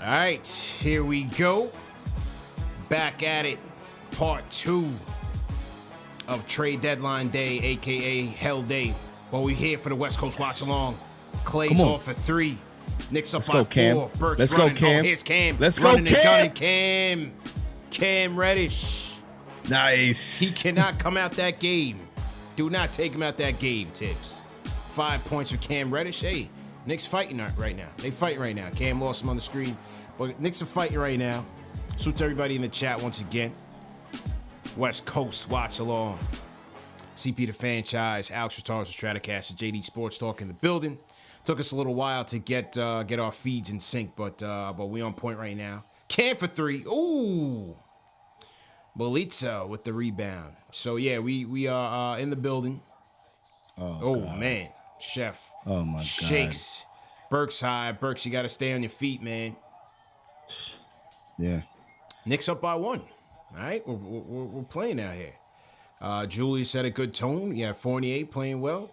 All right, here we go. Back at it. Part 2 of Trade Deadline Day, a.k.a. Hell Day. Well, we're here for the West Coast Watch Along. Clay's off for 3. Knicks up by 4. Burks Let's running. go, Cam. Oh, here's Cam. Let's running go, Cam. And gunning. Cam Reddish. Nice. He cannot come out that game. Do not take him out that game, Tibbs. 5 points for Cam Reddish. Hey, Knicks fighting right now. They fighting right now. Cam lost him on the screen, but Knicks are fighting right now. Salute to everybody in the chat once again. West Coast Watch Along. CP the Franchise, Alex Retars, the Stratocaster, JD Sports Talk in the building. Took us a little while to get our feeds in sync, but we on point right now. Cam for 3. Ooh. Belitza with the rebound. So yeah, we are in the building. Oh man, Chef. Oh my God. Shakes. Burks high. Burks, you got to stay on your feet, man. Yeah. Knicks up by 1. All right, we're playing out here. Julie set a good tone. Yeah, Fournier playing well.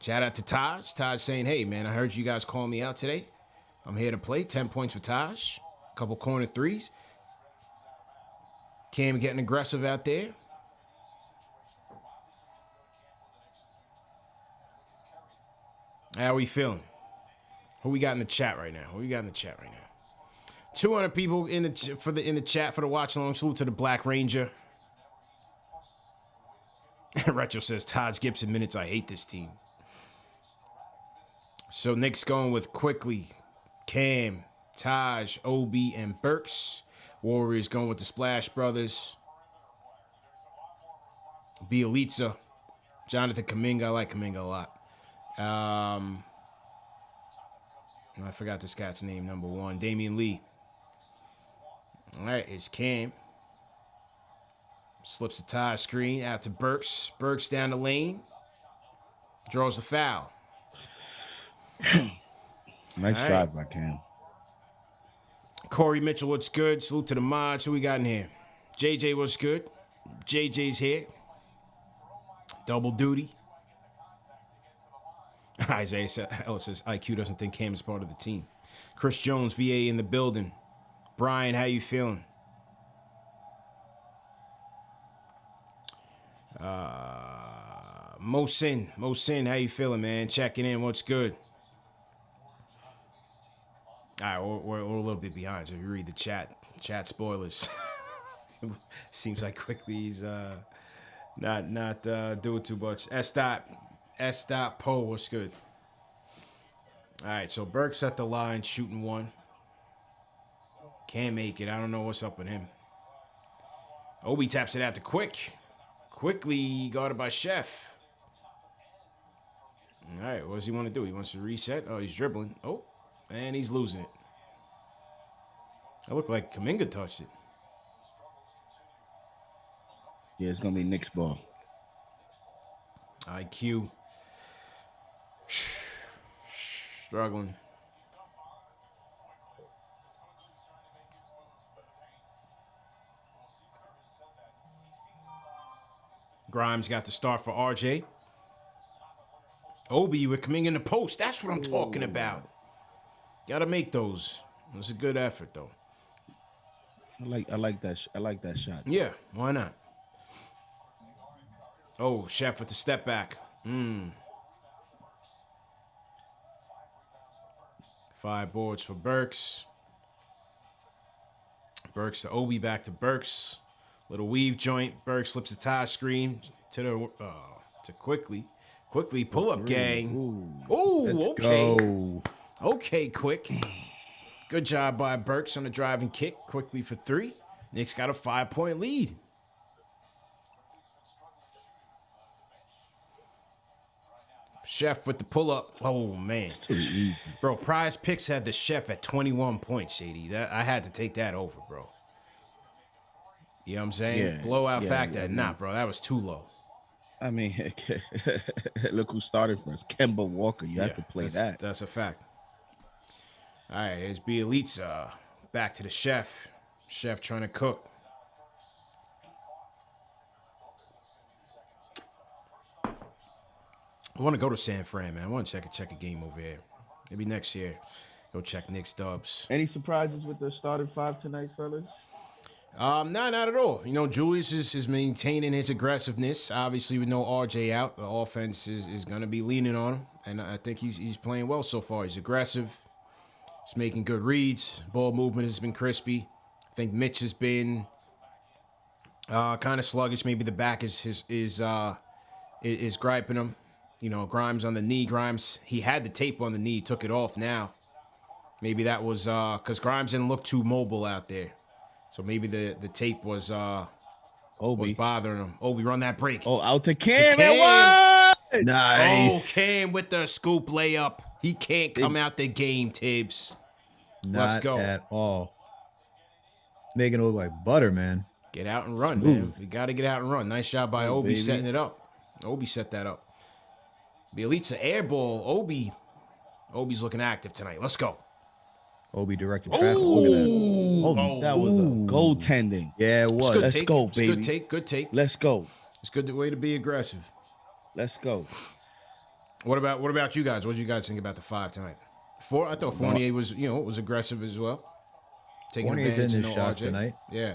Shout out to Taj. Taj saying, hey, man, I heard you guys call me out today. I'm here to play. 10 points for Taj. A couple corner threes. Cam getting aggressive out there. How we feeling? Who we got in the chat right now? 200 people in the chat for the watch along. Salute to the Black Ranger. Retro says Taj Gibson minutes. I hate this team. So Knicks going with quickly Cam, Taj, Obi, and Burks. Warriors going with the Splash Brothers. Bielitsa, Jonathan Kuminga. I like Kuminga a lot. I forgot this cat's name, number 1. Damian Lee. All right, it's Cam. Slips the tie screen out to Burks. Burks down the lane. Draws the foul. Nice drive by Cam. Corey Mitchell, what's good? Salute to the mods. Who we got in here? JJ, what's good? JJ's here. Double duty. Isaiah Ellis says IQ doesn't think Cam is part of the team. Chris Jones, VA in the building. Brian, how you feeling? Mosin, how you feeling, man? Checking in, what's good? All right, we're a little bit behind, so if you read the chat spoilers. Seems like quickly he's not doing too much. S. Poe, what's good? All right, so Burks at the line, shooting 1. Can't make it. I don't know what's up with him. Obi taps it out to Quick. Quickly guarded by Chef. All right, what does he want to do? He wants to reset. Oh, he's dribbling. Oh, and he's losing it. It looked like Kuminga touched it. Yeah, it's going to be Knicks ball. IQ. Struggling. Grimes got the start for RJ. Obi with coming in the post. That's what I'm talking about. Got to make those. It's a good effort, though. I like that shot. Yeah, why not? Oh, Chef with the step back. 5 boards for Burks. Burks to Obi, back to Burks. Little weave joint. Burks slips the tie screen to Quickly. Quickly pull up, gang. Oh, okay. Go. Okay, Quick. Good job by Burks on the driving kick. Quickly for 3. Knicks got a 5-point lead. Chef with the pull-up. Oh, man. It's too easy. Bro, Prize Picks had the Chef at 21 points, Shady. I had to take that over, bro. You know what I'm saying? Yeah, Blowout factor. Yeah, nah, bro, that was too low. I mean, look who started first. Kemba Walker. You have to play that. That's a fact. All right, here's Bielitsa. Back to the Chef. Chef trying to cook. I want to go to San Fran, man. I want to check a game over here. Maybe next year. Go check Knicks dubs. Any surprises with the starting five tonight, fellas? No, not at all. You know, Julius is maintaining his aggressiveness. Obviously, with no RJ out, the offense is going to be leaning on him. And I think he's playing well so far. He's aggressive. He's making good reads. Ball movement has been crispy. I think Mitch has been kind of sluggish. Maybe the back is griping him. You know, Grimes on the knee. Grimes, he had the tape on the knee, took it off now. Maybe that was because Grimes didn't look too mobile out there. So maybe the tape was bothering him. Obi, run that break. Oh, out to Cam. What? Nice. Oh, Cam with the scoop layup. He can't come out the game, Tibbs. Let's go. Not at all. Making it look like butter, man. Get out and run, Smooth. man. We got to get out and run. Nice job by Obi setting it up. Obi set that up. Bielitsa air ball. Obi's looking active tonight. Let's go. Obi directed traffic. Look at that. That was a goaltending. Yeah, it was. Let's go, baby. Good take. Let's go. It's a good way to be aggressive. Let's go. What about you guys? What did you guys think about the 5 tonight? I thought Fournier was aggressive as well. Taking Fournier's advantage in of his no shots RJ. tonight. Yeah.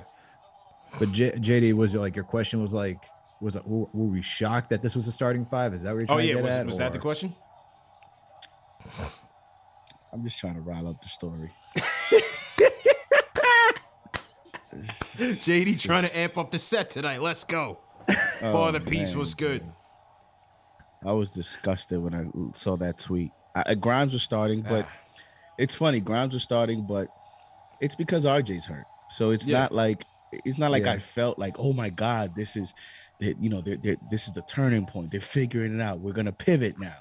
But JD, was like your question was like, were we shocked that this was a starting 5? Is that what you're trying to get at? Was that the question? I'm just trying to rile up the story. JD trying to amp up the set tonight. Let's go. The piece was good. I was disgusted when I saw that tweet. Grimes was starting, but it's funny. Grimes was starting, but it's because RJ's hurt. So it's not like I felt like, oh my God, this is the turning point. They're figuring it out. We're gonna pivot now.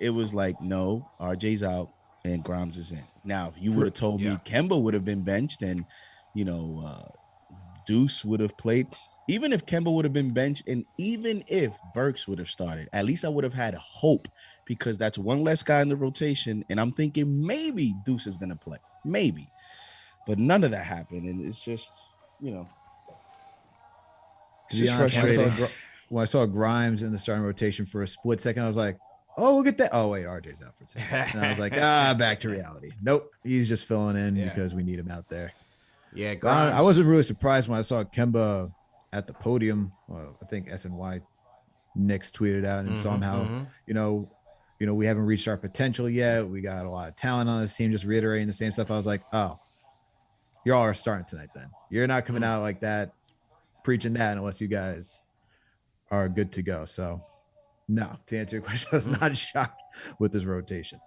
It was like, no, RJ's out and Grimes is in. Now, if you would have told me Kemba would have been benched and Deuce would have played, even if Kemba would have been benched and even if Burks would have started, at least I would have had hope because that's one less guy in the rotation. And I'm thinking maybe Deuce is going to play, maybe. But none of that happened. And it's just, it's just frustrating. When I saw Grimes in the starting rotation for a split second, I was like, oh, look at that. Oh, wait, RJ's out for a second. And I was like, back to reality. Nope, he's just filling in because we need him out there. Yeah, I wasn't really surprised when I saw Kemba at the podium. Well, I think SNY Knicks tweeted out and somehow, we haven't reached our potential yet. We got a lot of talent on this team, just reiterating the same stuff. I was like, oh, y'all are starting tonight then. You're not coming out like that, preaching that unless you guys are good to go. So, no, to answer your question, I was not shocked with this rotation.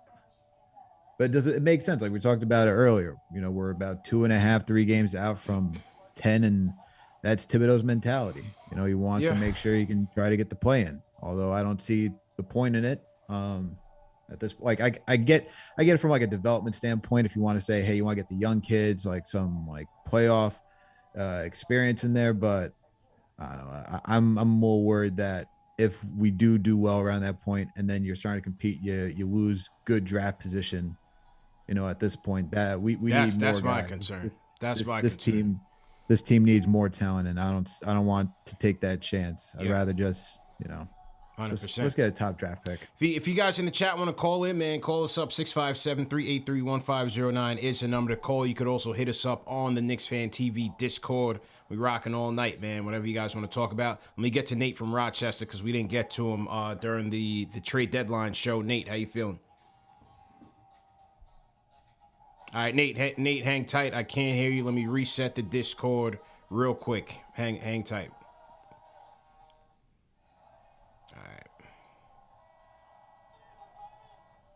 But it make sense? Like we talked about it earlier. We're about 2.5, 3 games out from 10, and that's Thibodeau's mentality. He wants to make sure he can try to get the play in. Although I don't see the point in it. At this, like I get it from like a development standpoint. If you want to say, hey, you want to get the young kids like some like playoff experience in there, but I don't know. I'm more worried that if we do well around that point, and then you're starting to compete, you lose good draft position. At this point, that we need more guys. That's my concern. This team needs more talent, and I don't want to take that chance. I'd rather just 100%. Let's get a top draft pick. If you guys in the chat want to call in, man, call us up. 657-383-1509 is the number to call. You could also hit us up on the KnicksFanTV Discord. We rocking all night, man. Whatever you guys want to talk about. Let me get to Nate from Rochester because we didn't get to him during the trade deadline show. Nate, how you feeling? All right, Nate, hang tight. I can't hear you. Let me reset the Discord real quick. Hang tight. All right.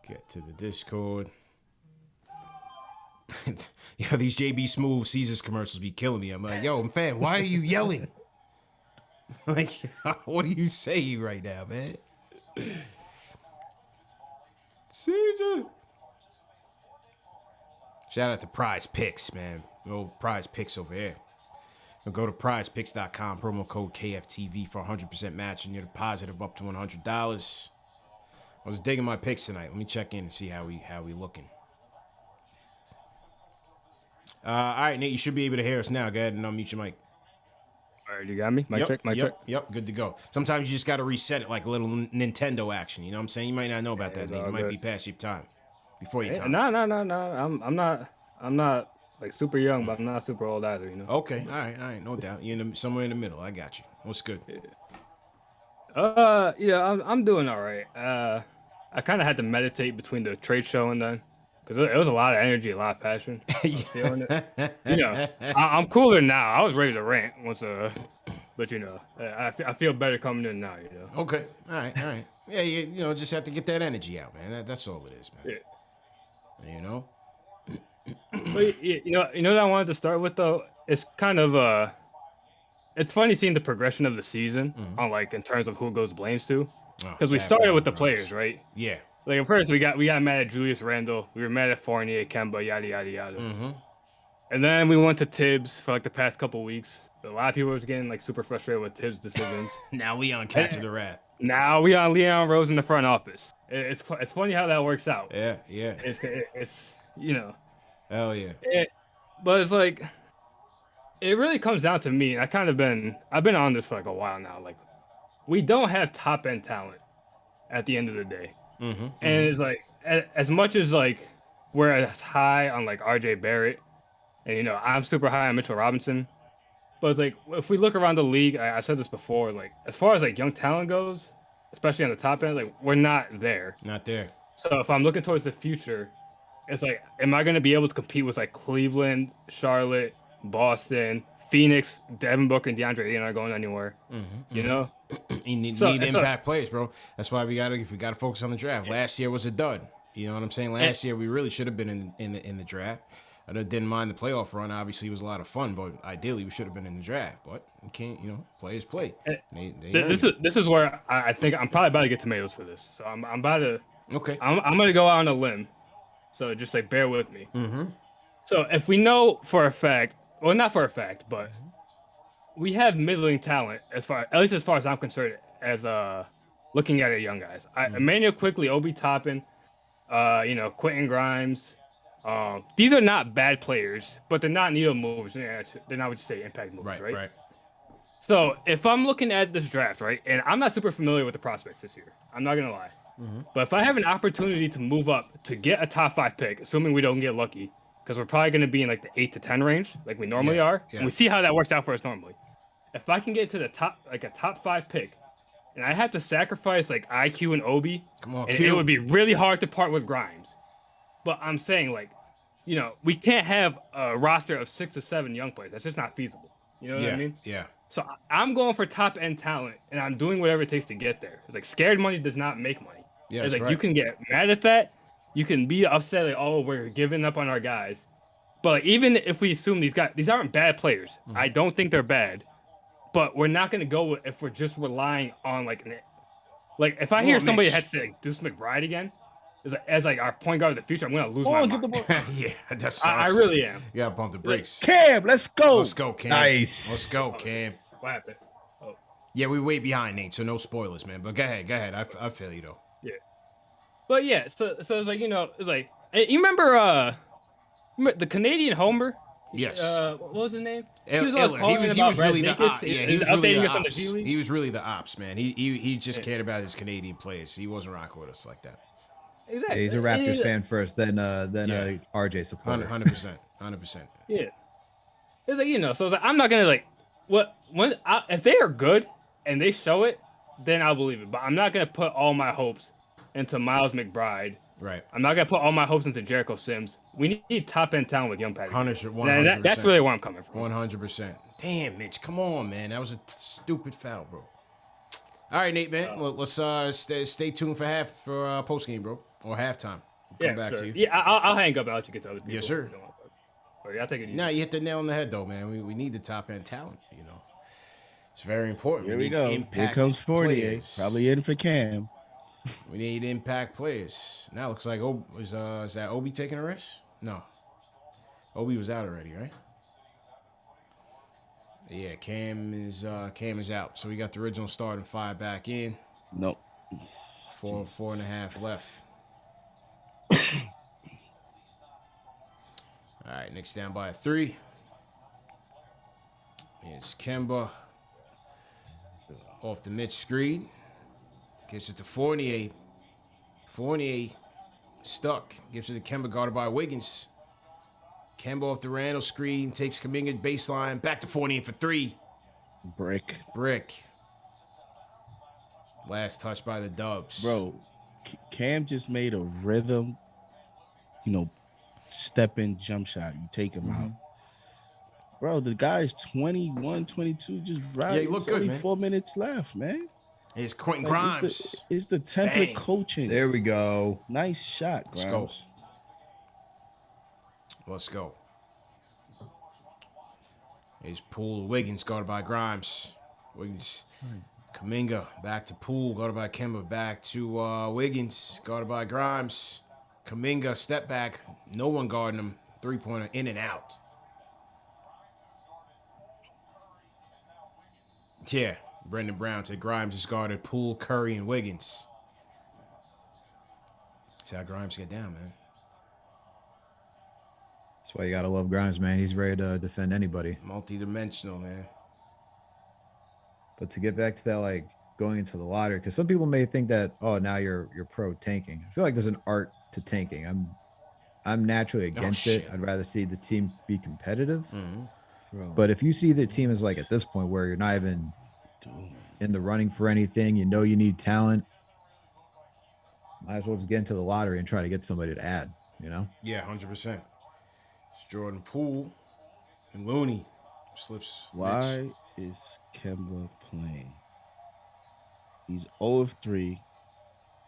Get to the Discord. These JB Smooth Caesars commercials be killing me. I'm like, I'm fan. Why are you yelling? Like, what are you saying right now, man? Caesar. Shout out to Prize Picks, man. Prize Picks over here. Go to prizepicks.com, promo code KFTV for 100% match and your deposit of up to $100. I was digging my picks tonight. Let me check in and see how we looking. All right, Nate, you should be able to hear us now. Go ahead and unmute your mic. All right, you got me? Mic check. Yep, good to go. Sometimes you just got to reset it like a little Nintendo action. You know what I'm saying? You might not know about that, Nate. You might be past your time. before your time? No. I'm not like super young, but I'm not super old either. You know. Okay, all right, no doubt. You're somewhere in the middle. I got you. What's good? Yeah, I'm doing all right. I kind of had to meditate between the trade show and then, because it was a lot of energy, a lot of passion. I was feeling it. You know, I'm cooler now. I was ready to rant once, but you know, I feel better coming in now. You know. Okay, all right. Yeah, you know, just have to get that energy out, man. That's all it is, man. Yeah. You know. But you know what I wanted to start with though. It's kind of it's funny seeing the progression of the season on like in terms of who goes blames to, because we started with the players, right? Yeah. Like at first we got mad at Julius Randle, we were mad at Fournier, Kemba, yada yada yada. And then we went to Tibbs for like the past couple weeks. A lot of people was getting like super frustrated with Tibbs' decisions. Now we on Catch of the Rat. Now we on Leon Rose in the front office. It's funny how that works out. Yeah. It's you know. Hell yeah. But it's like, it really comes down to me, and I've been on this for like a while now. Like, we don't have top end talent at the end of the day, and it's like as much as like we're as high on like RJ Barrett, and you know I'm super high on Mitchell Robinson, but it's like if we look around the league, I said this before, like as far as like young talent goes, especially on the top end, like we're not there. Not there. So if I'm looking towards the future, it's like, am I going to be able to compete with like Cleveland, Charlotte, Boston, Phoenix? Devin Booker and DeAndre Ayton aren't going anywhere. You know, You need impact players, bro. That's why we gotta focus on the draft. Last year was a dud. You know what I'm saying? Last year we really should have been in the draft. I didn't mind the playoff run. Obviously, it was a lot of fun, but ideally we should have been in the draft. But you can't. You know, players play. This is where I think I'm probably about to get tomatoes for this. So I'm about to. Okay. I'm gonna go out on a limb. So just like bear with me. So if we know for a fact, well, not for a fact, but we have middling talent at least as far as I'm concerned, as looking at our young guys. Emmanuel Quickly, Obi Toppin, you know, Quentin Grimes. These are not bad players, but they're not needle movers. They're not what you say impact movers, right? So if I'm looking at this draft, right, and I'm not super familiar with the prospects this year, I'm not gonna lie. But if I have an opportunity to move up to get a top 5 pick, assuming we don't get lucky, because we're probably going to be in like the 8 to 10 range, like we normally are, and we see how that works out for us normally. If I can get to the top, like a top 5 pick, and I have to sacrifice like IQ and Obi, it would be really hard to part with Grimes. But I'm saying, like, you know, we can't have a roster of 6 or 7 young players. That's just not feasible. You know what I mean? Yeah. So I'm going for top end talent, and I'm doing whatever it takes to get there. Like, scared money does not make money. Yeah, it's like right. You can get mad at that. You can be upset, like, oh, we're giving up on our guys. But like, even if we assume these aren't bad players, I don't think they're bad. But we're not gonna go if we're just relying on like if I hear somebody had to say like, Deuce McBride again, as like our point guard of the future, I'm gonna lose my mind. Yeah, that's. I really am. You gotta bump the brakes. Cam, let's go. Let's go, Cam. Nice. Let's go, Cam. What happened? Oh. Yeah, we way behind, Nate. So no spoilers, man. But go ahead. I feel you though. Yeah. But yeah, so it's like, you know, it's like, you remember the Canadian Homer? Yes. What was his name? He was really the ops. Yeah, he was really the ops. He He was really the ops, man. He just cared about his Canadian players. He wasn't rocking with us like that. Exactly. Yeah, he's a Raptors fan first, then RJ supporter. 100%. Yeah. It's like, you know, so it's like, I'm not gonna like if they are good and they show it, then I'll believe it. But I'm not gonna put all my hopes into Miles McBride. Right. I'm not gonna put all my hopes into Jericho Sims. We need top end talent with young Patrick. 100%. That's really where I'm coming from. 100%. Damn, Mitch, come on, man. That was a stupid foul, bro. All right, Nate, man. Let's stay tuned for post game, bro, or halftime. Come back to you. Yeah, I'll hang up. I'll let you get to other people. Yes, sir. I'll take it easy. No, you hit the nail on the head, though, man. We need the top end talent. You know, it's very important. Here we go. Here comes Fournier. Probably in for Cam. We need impact players. Now it looks like is that Obi taking a rest? No. Obi was out already, right? Yeah, Cam is out. So we got the original starting 5 back in. Nope. 4.5 left. All right, Knicks down by 3. It's Kemba off the mid screen. Gives it to Fournier. Fournier Stuck. Gives it to Kemba, guarded by Wiggins. Kemba off the Randall screen. Takes Kuminga baseline. Back to 14 for 3. Brick. Last touch by the Dubs. Bro, Cam just made a rhythm, step in jump shot. You take him out. Bro, the guy's 21, 22, just right. Yeah, he looked good, man. 4 minutes left, man. It's Quentin Grimes. It's the template Bang. coaching. There we go. Nice shot, Grimes. Let's go. Here's Poole. Wiggins, guarded by Grimes. Wiggins. Kuminga, back to Poole, guarded by Kemba. Back to Wiggins, guarded by Grimes. Kuminga, step back. No one guarding him. Three-pointer in and out. Yeah, Brendan Brown said Grimes is guarded Poole, Curry, and Wiggins. See how Grimes get down, man. That's why you gotta love Grimes, man. He's ready to defend anybody. Multi-dimensional, man. But to get back to that, like going into the lottery, because some people may think that, oh, now you're pro tanking. I feel like there's an art to tanking. I'm naturally against it. I'd rather see the team be competitive. But if you see the team is like at this point where you're not even in the running for anything, you need talent, might as well just get into the lottery and try to get somebody to add, Yeah, 100%. It's Jordan Poole and Looney. Slips. Why is Kemba playing? He's 0 of 3,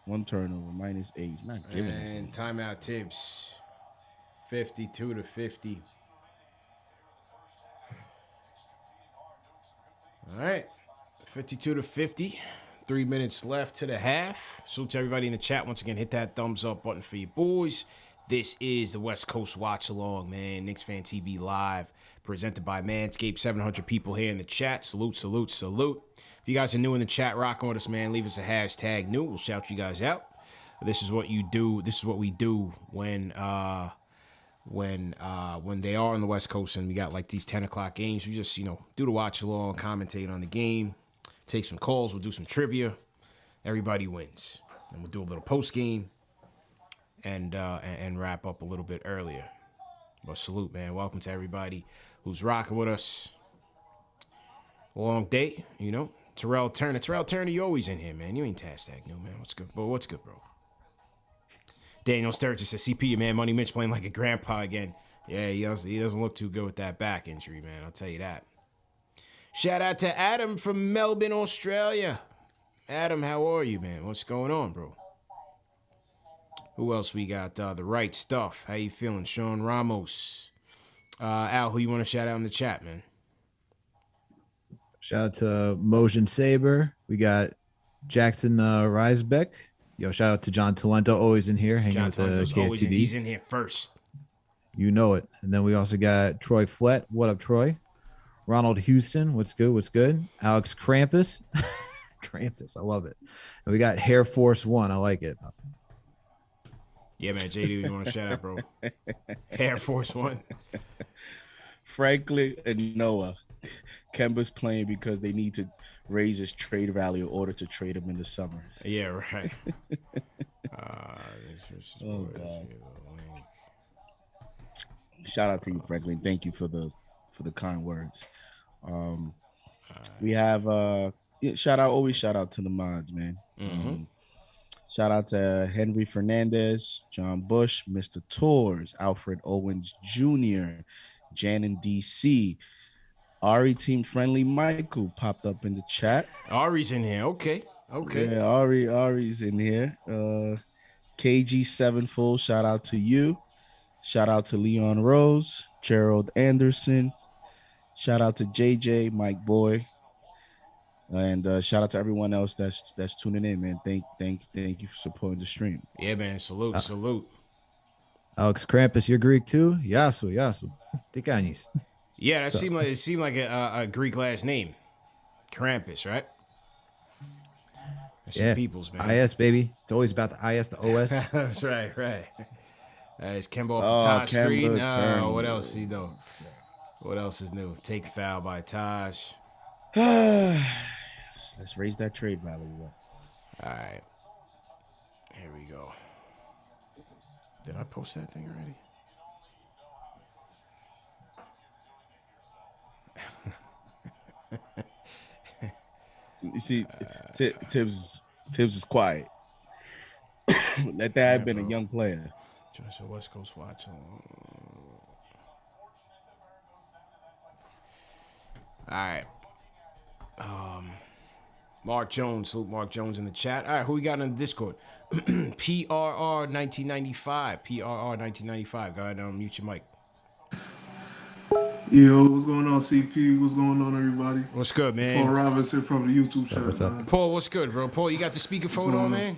1 turnover, -8. He's not giving us anything. And timeout Tibbs. 52 to 50. All right. 52 to 50. 3 minutes left to the half. Salute to everybody in the chat. Once again, hit that thumbs up button for your boys. This is the West Coast Watch Along, man. KnicksFanTV Live, presented by Manscaped. 700 people here in the chat. Salute, salute, salute. If you guys are new in the chat, rocking with us, man, leave us a hashtag new. We'll shout you guys out. This is what you do. This is what we do when they are on the West Coast and we got like these 10 o'clock games. We just, do the watch along, commentate on the game, take some calls. We'll do some trivia. Everybody wins. And we'll do a little post game and wrap up a little bit earlier. But salute, man. Welcome to everybody who's rocking with us. Long day, Terrell Turner, you always in here, man. You ain't hashtag new, man. What's good? But what's good, bro? Daniel Sturgis says, CP, man, Money Mitch playing like a grandpa again. Yeah, he doesn't look too good with that back injury, man. I'll tell you that. Shout out to Adam from Melbourne, Australia. Adam, how are you, man? What's going on, bro? Who else we got? The Right Stuff. How you feeling? Sean Ramos. Al, who you want to shout out in the chat, man? Shout out to Motion Saber. We got Jackson Risebeck. Yo, shout out to John Talento, always in here, hanging out with the KFTV. He's in here first. You know it. And then we also got Troy Flett. What up, Troy? Ronald Houston. What's good? What's good? Alex Krampus. Krampus. I love it. And we got Hair Force One. I like it. Yeah, man. JD, you want to shout out, bro? Hair Force One. Franklin and Noah. Kemba's playing because they need to raise his trade value in order to trade him in the summer. Yeah, right. Oh, God. Shout out to you, Franklin. Thank you for the kind words. We have shout out to the mods, man. Shout out to Henry Fernandez, John Bush, Mr. Tours, Alfred Owens Jr., Jan in DC. Ari Team Friendly Michael popped up in the chat. Ari's in here. Okay. Yeah, Ari's in here. KG7 Full, shout out to you. Shout out to Leon Rose, Gerald Anderson. Shout out to JJ, Mike Boy. And shout out to everyone else that's tuning in, man. Thank you for supporting the stream. Yeah, man. Salute. Alex Krampus, you're Greek too? Yasu. Tikanis. Yeah, it seemed like a Greek last name. Krampus, right? That's some people's, man. IS, baby. It's always about the IS, the OS. That's right. It's Kemba off the top screen. What else he do? What else is new? Take foul by Taj. Let's raise that trade value. All right. Here we go. Did I post that thing already? You see, Tibbs is quiet. Let that have been a young player. Just a West Coast watch. All right. Mark Jones, salute Mark Jones in the chat. All right, who we got in the Discord? PRR 1995. PRR 1995. Go ahead and mute your mic. Yo, what's going on, CP? What's going on, everybody? What's good, man? Paul Robinson from the YouTube chat. What's up? Man. Paul, what's good, bro? Paul, you got the speakerphone on, man?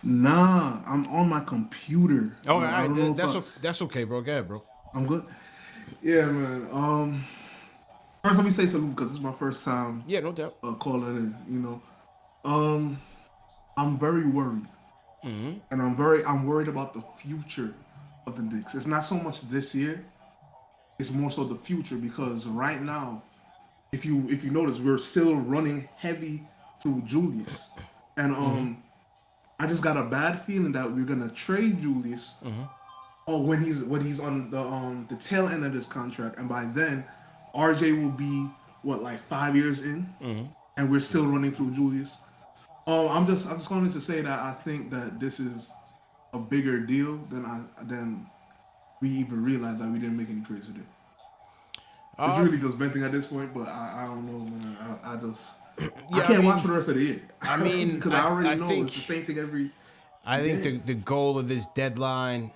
Nah, I'm on my computer. Oh, all right. That's okay, bro. Go ahead, bro. I'm good. Yeah, man. First, let me say salute because this is my first time. Yeah, no doubt. Calling in. You know, I'm very worried, Mm-hmm. and I'm worried about the future of the Knicks. It's not so much this year. It's more so the future because right now, if you notice, we're still running heavy through Julius, and I just got a bad feeling that we're gonna trade Julius, or when he's on the tail end of this contract, and by then, RJ will be like 5 years in, and we're still running through Julius. I'm just going to say that I think that this is a bigger deal than we even realized that we didn't make any trades today. It's really just venting at this point, but I don't know, man. I can't watch for the rest of the year. I mean, because I already know think, it's the same thing every. I think the goal of this deadline,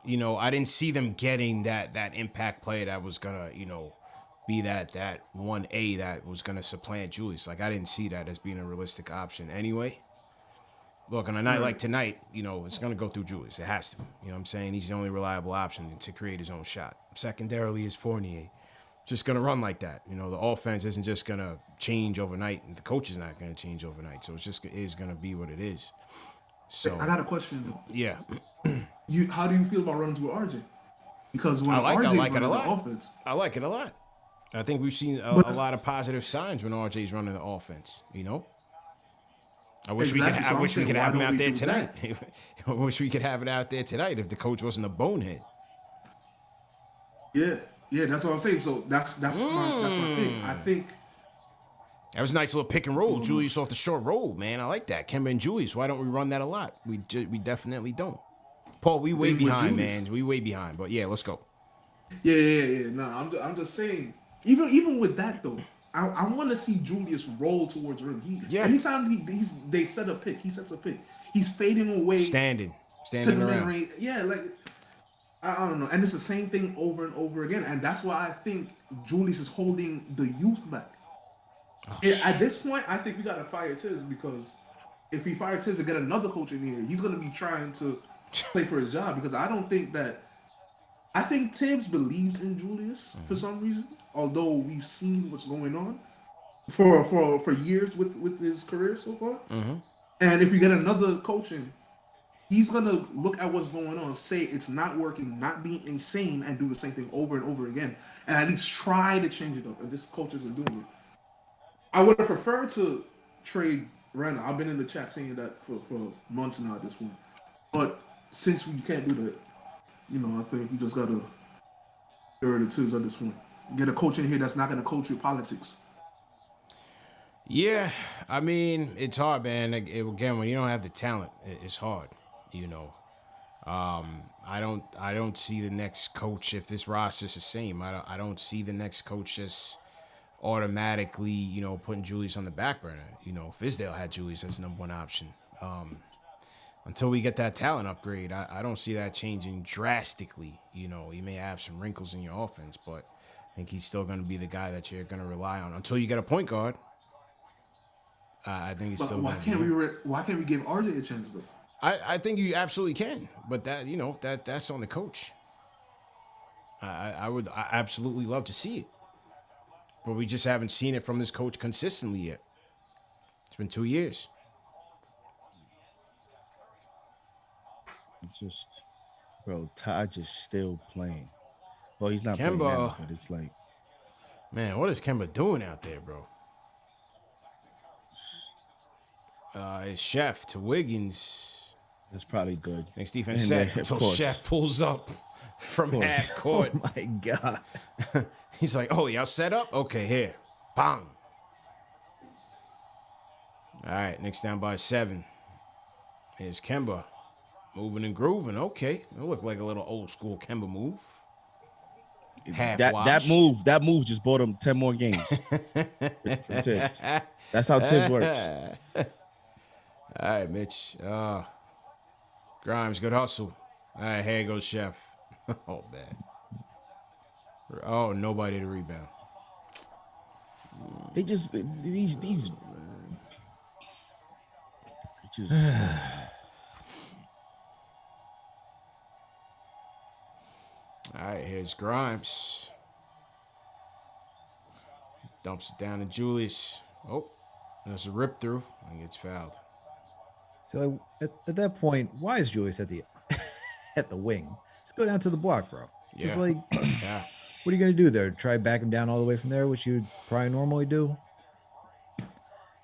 I didn't see them getting that impact player that was gonna, be that 1A that was gonna supplant Julius. Like I didn't see that as being a realistic option anyway. Look, on a night like tonight, it's going to go through Julius. It has to. You know what I'm saying? He's the only reliable option to create his own shot. Secondarily is Fournier. Just going to run like that. The offense isn't just going to change overnight, and the coach is not going to change overnight. So it is going to be what it is. So I got a question, though. Yeah. How do you feel about running through RJ? Because when I like RJ's it a running lot. the offense. I like it a lot. I think we've seen a lot of positive signs when RJ's running the offense, I wish we could have him out there tonight. I wish we could have it out there tonight if the coach wasn't a bonehead. Yeah, that's what I'm saying. So that's my thing. I think that was a nice little pick and roll. Julius off the short roll, man. I like that. Kemba and Julius. Why don't we run that a lot? We definitely don't. Paul, we way behind, man. We way behind. But yeah, let's go. Yeah. No, I'm just saying. Even with that though. I want to see Julius roll towards rim. Anytime they set a pick, he sets a pick. He's fading away, standing to the around. mid-range. Yeah, like I don't know, and it's the same thing over and over again, and that's why I think Julius is holding the youth back. At this point, I think we gotta fire Tibbs because if we fire Tibbs to get another coach in here, he's gonna be trying to play for his job because I think Tibbs believes in Julius for some reason. Although we've seen what's going on for years with his career so far, and if we get another coaching, he's gonna look at what's going on, say it's not working, not being insane, and do the same thing over and over again, and at least try to change it up. And this coach isn't doing it. I would have preferred to trade Randall. I've been in the chat saying that for months now at this point, but since we can't do that, I think we just gotta get rid of Tibbs at this point. Get a coach in here that's not going to coach with politics. Yeah, I mean, it's hard, man. Again, when you don't have the talent, it's hard, I don't see the next coach, if this roster's the same, I don't see the next coach just automatically, putting Julius on the back burner. Fizdale had Julius as number one option. Until we get that talent upgrade, I don't see that changing drastically. You may have some wrinkles in your offense, but I think he's still going to be the guy that you're going to rely on until you get a point guard. I think he's still. Why can't we give RJ a chance though? I think you absolutely can, but that's on the coach. I would absolutely love to see it, but we just haven't seen it from this coach consistently yet. It's been 2 years. Taj is still playing. Well, he's not Kemba, playing now, but it's like, man, what is Kemba doing out there, bro? His chef to Wiggins. That's probably good. Knicks defense And set then, until of course. Chef pulls up from half court. Oh my God. He's like, oh, y'all set up? Okay, here. Bang. All right, Knicks down by 7. Here's Kemba. Moving and grooving. Okay. It looked like a little old school Kemba move. That move just bought him 10 more games. for Tibbs. That's how Tibbs works. All right, Mitch. Grimes, good hustle. All right, here goes Chef. Oh, man. Oh, nobody to rebound. They just these just All right, here's Grimes. Dumps it down to Julius. Oh, there's a rip through and gets fouled. So at that point, why is Julius at the at the wing? Just go down to the block, bro. Yeah. It's like, Yeah. what are you gonna do there? Try back him down all the way from there, which you'd probably normally do.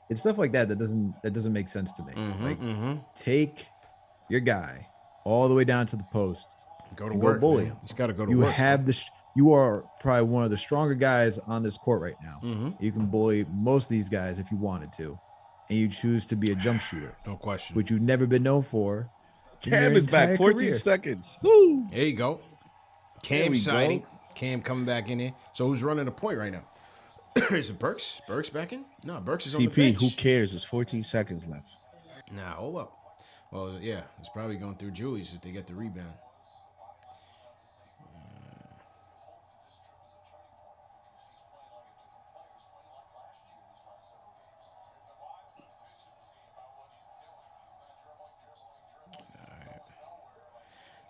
It's stuff like that that doesn't make sense to me. Take your guy all the way down to the post. Go to and work. Go bully man. him. He's got to go to You work. have this. You are probably one of the stronger guys on this court right now. You can bully most of these guys if you wanted to, and you choose to be a jump shooter, No question. which you've never been known for. in your Cam is back. entire 14 career. seconds. Woo! There you go. There Cam we signing. go. Cam coming back in here. So who's running the point right now? Is it Burks? Burks back in? No, Burks is on the CP, bench. who cares? There's 14 seconds left. Nah, hold up. Well, yeah, it's probably going through Julius if they get the rebound.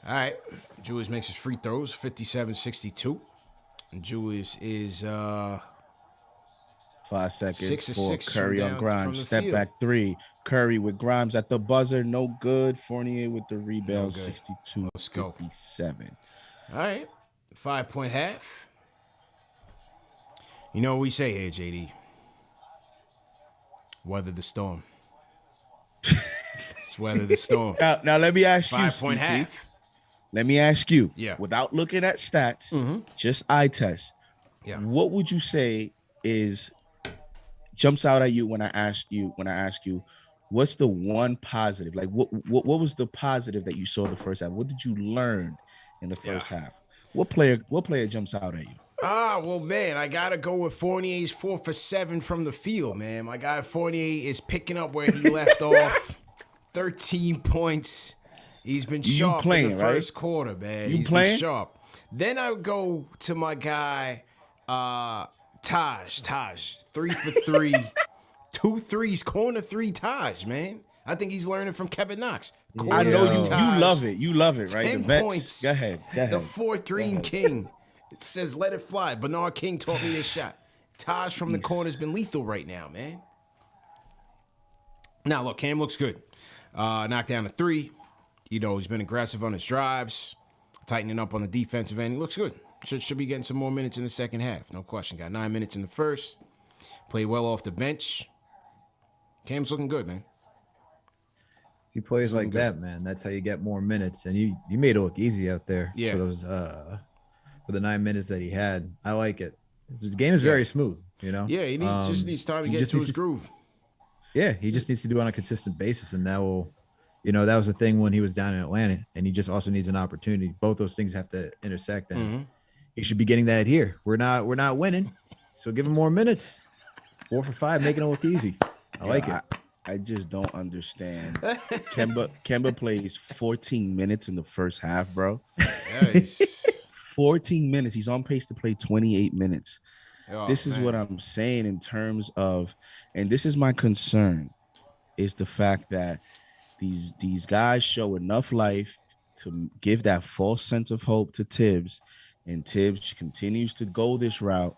All right. Julius makes his free throws, 57-62. And Julius is 5 seconds 6 of for 6 Curry from on down Grimes. from the Step field. back 3. Curry with Grimes at the buzzer. No good. Fournier with the rebound. good. 62 Let's go. 57. all right. 5-point half. You know what we say here, JD? Weather the storm. It's weather the storm. Now let me ask you, 5-point CP. half. Let me ask you. Yeah. Without looking at stats, just eye test. Yeah. What would you say is jumps out at you when I ask you, what's the one positive? Like what was the positive that you saw the first half? What did you learn in the first half? What player jumps out at you? Well, man, I got to go with Fournier's 4 for 7 from the field, man. My guy Fournier is picking up where he left off. 13 points. He's been sharp playing, in the right? first quarter, man. You He's playing? been sharp. Then I go to my guy, Taj. 3 for 3. 2 threes, corner 3 Taj, man. I think he's learning from Kevin Knox. I know you Taj. love it. You love it, right? 10 The vets. points. Go ahead. The 4th Green King. It says, let it fly. Bernard King taught me this shot. Taj from the corner has been lethal right now, man. Now, look, Cam looks good. Knocked down a 3. You know, he's been aggressive on his drives, tightening up on the defensive end. He looks good. Should be getting some more minutes in the second half. No question. Got 9 minutes in the first. Played well off the bench. Cam's looking good, man. If he plays like that, man, that's how you get more minutes. And you made it look easy out there for those for the 9 minutes that he had. I like it. The game is very smooth, you know. Yeah, he just needs time to get into his groove. Yeah, he just needs to do it on a consistent basis, and that will, you know, that was the thing when he was down in Atlanta, and he just also needs an opportunity. Both those things have to intersect, and he should be getting that here. We're not winning, so give him more minutes. 4 for 5, making it look easy. I like it. I just don't understand. Kemba plays 14 minutes in the first half, bro. Nice. 14 minutes. He's on pace to play 28 minutes. Oh, This is man. what I'm saying in terms of, and this is my concern, is the fact that these guys show enough life to give that false sense of hope to Tibbs, and Tibbs continues to go this route.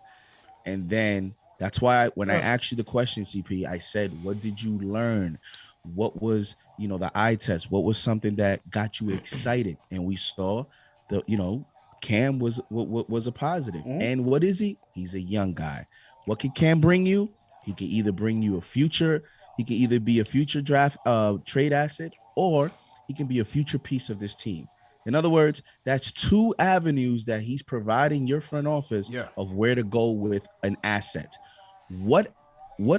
And then that's why when I asked you the question, CP, I said, what did you learn? What was, the eye test? What was something that got you excited? And we saw Cam was a positive. And what is he? He's a young guy. What can Cam bring you? He can either bring you he can either be a future draft trade asset, or he can be a future piece of this team. In other words, that's 2 avenues that he's providing your front office of where to go with an asset. What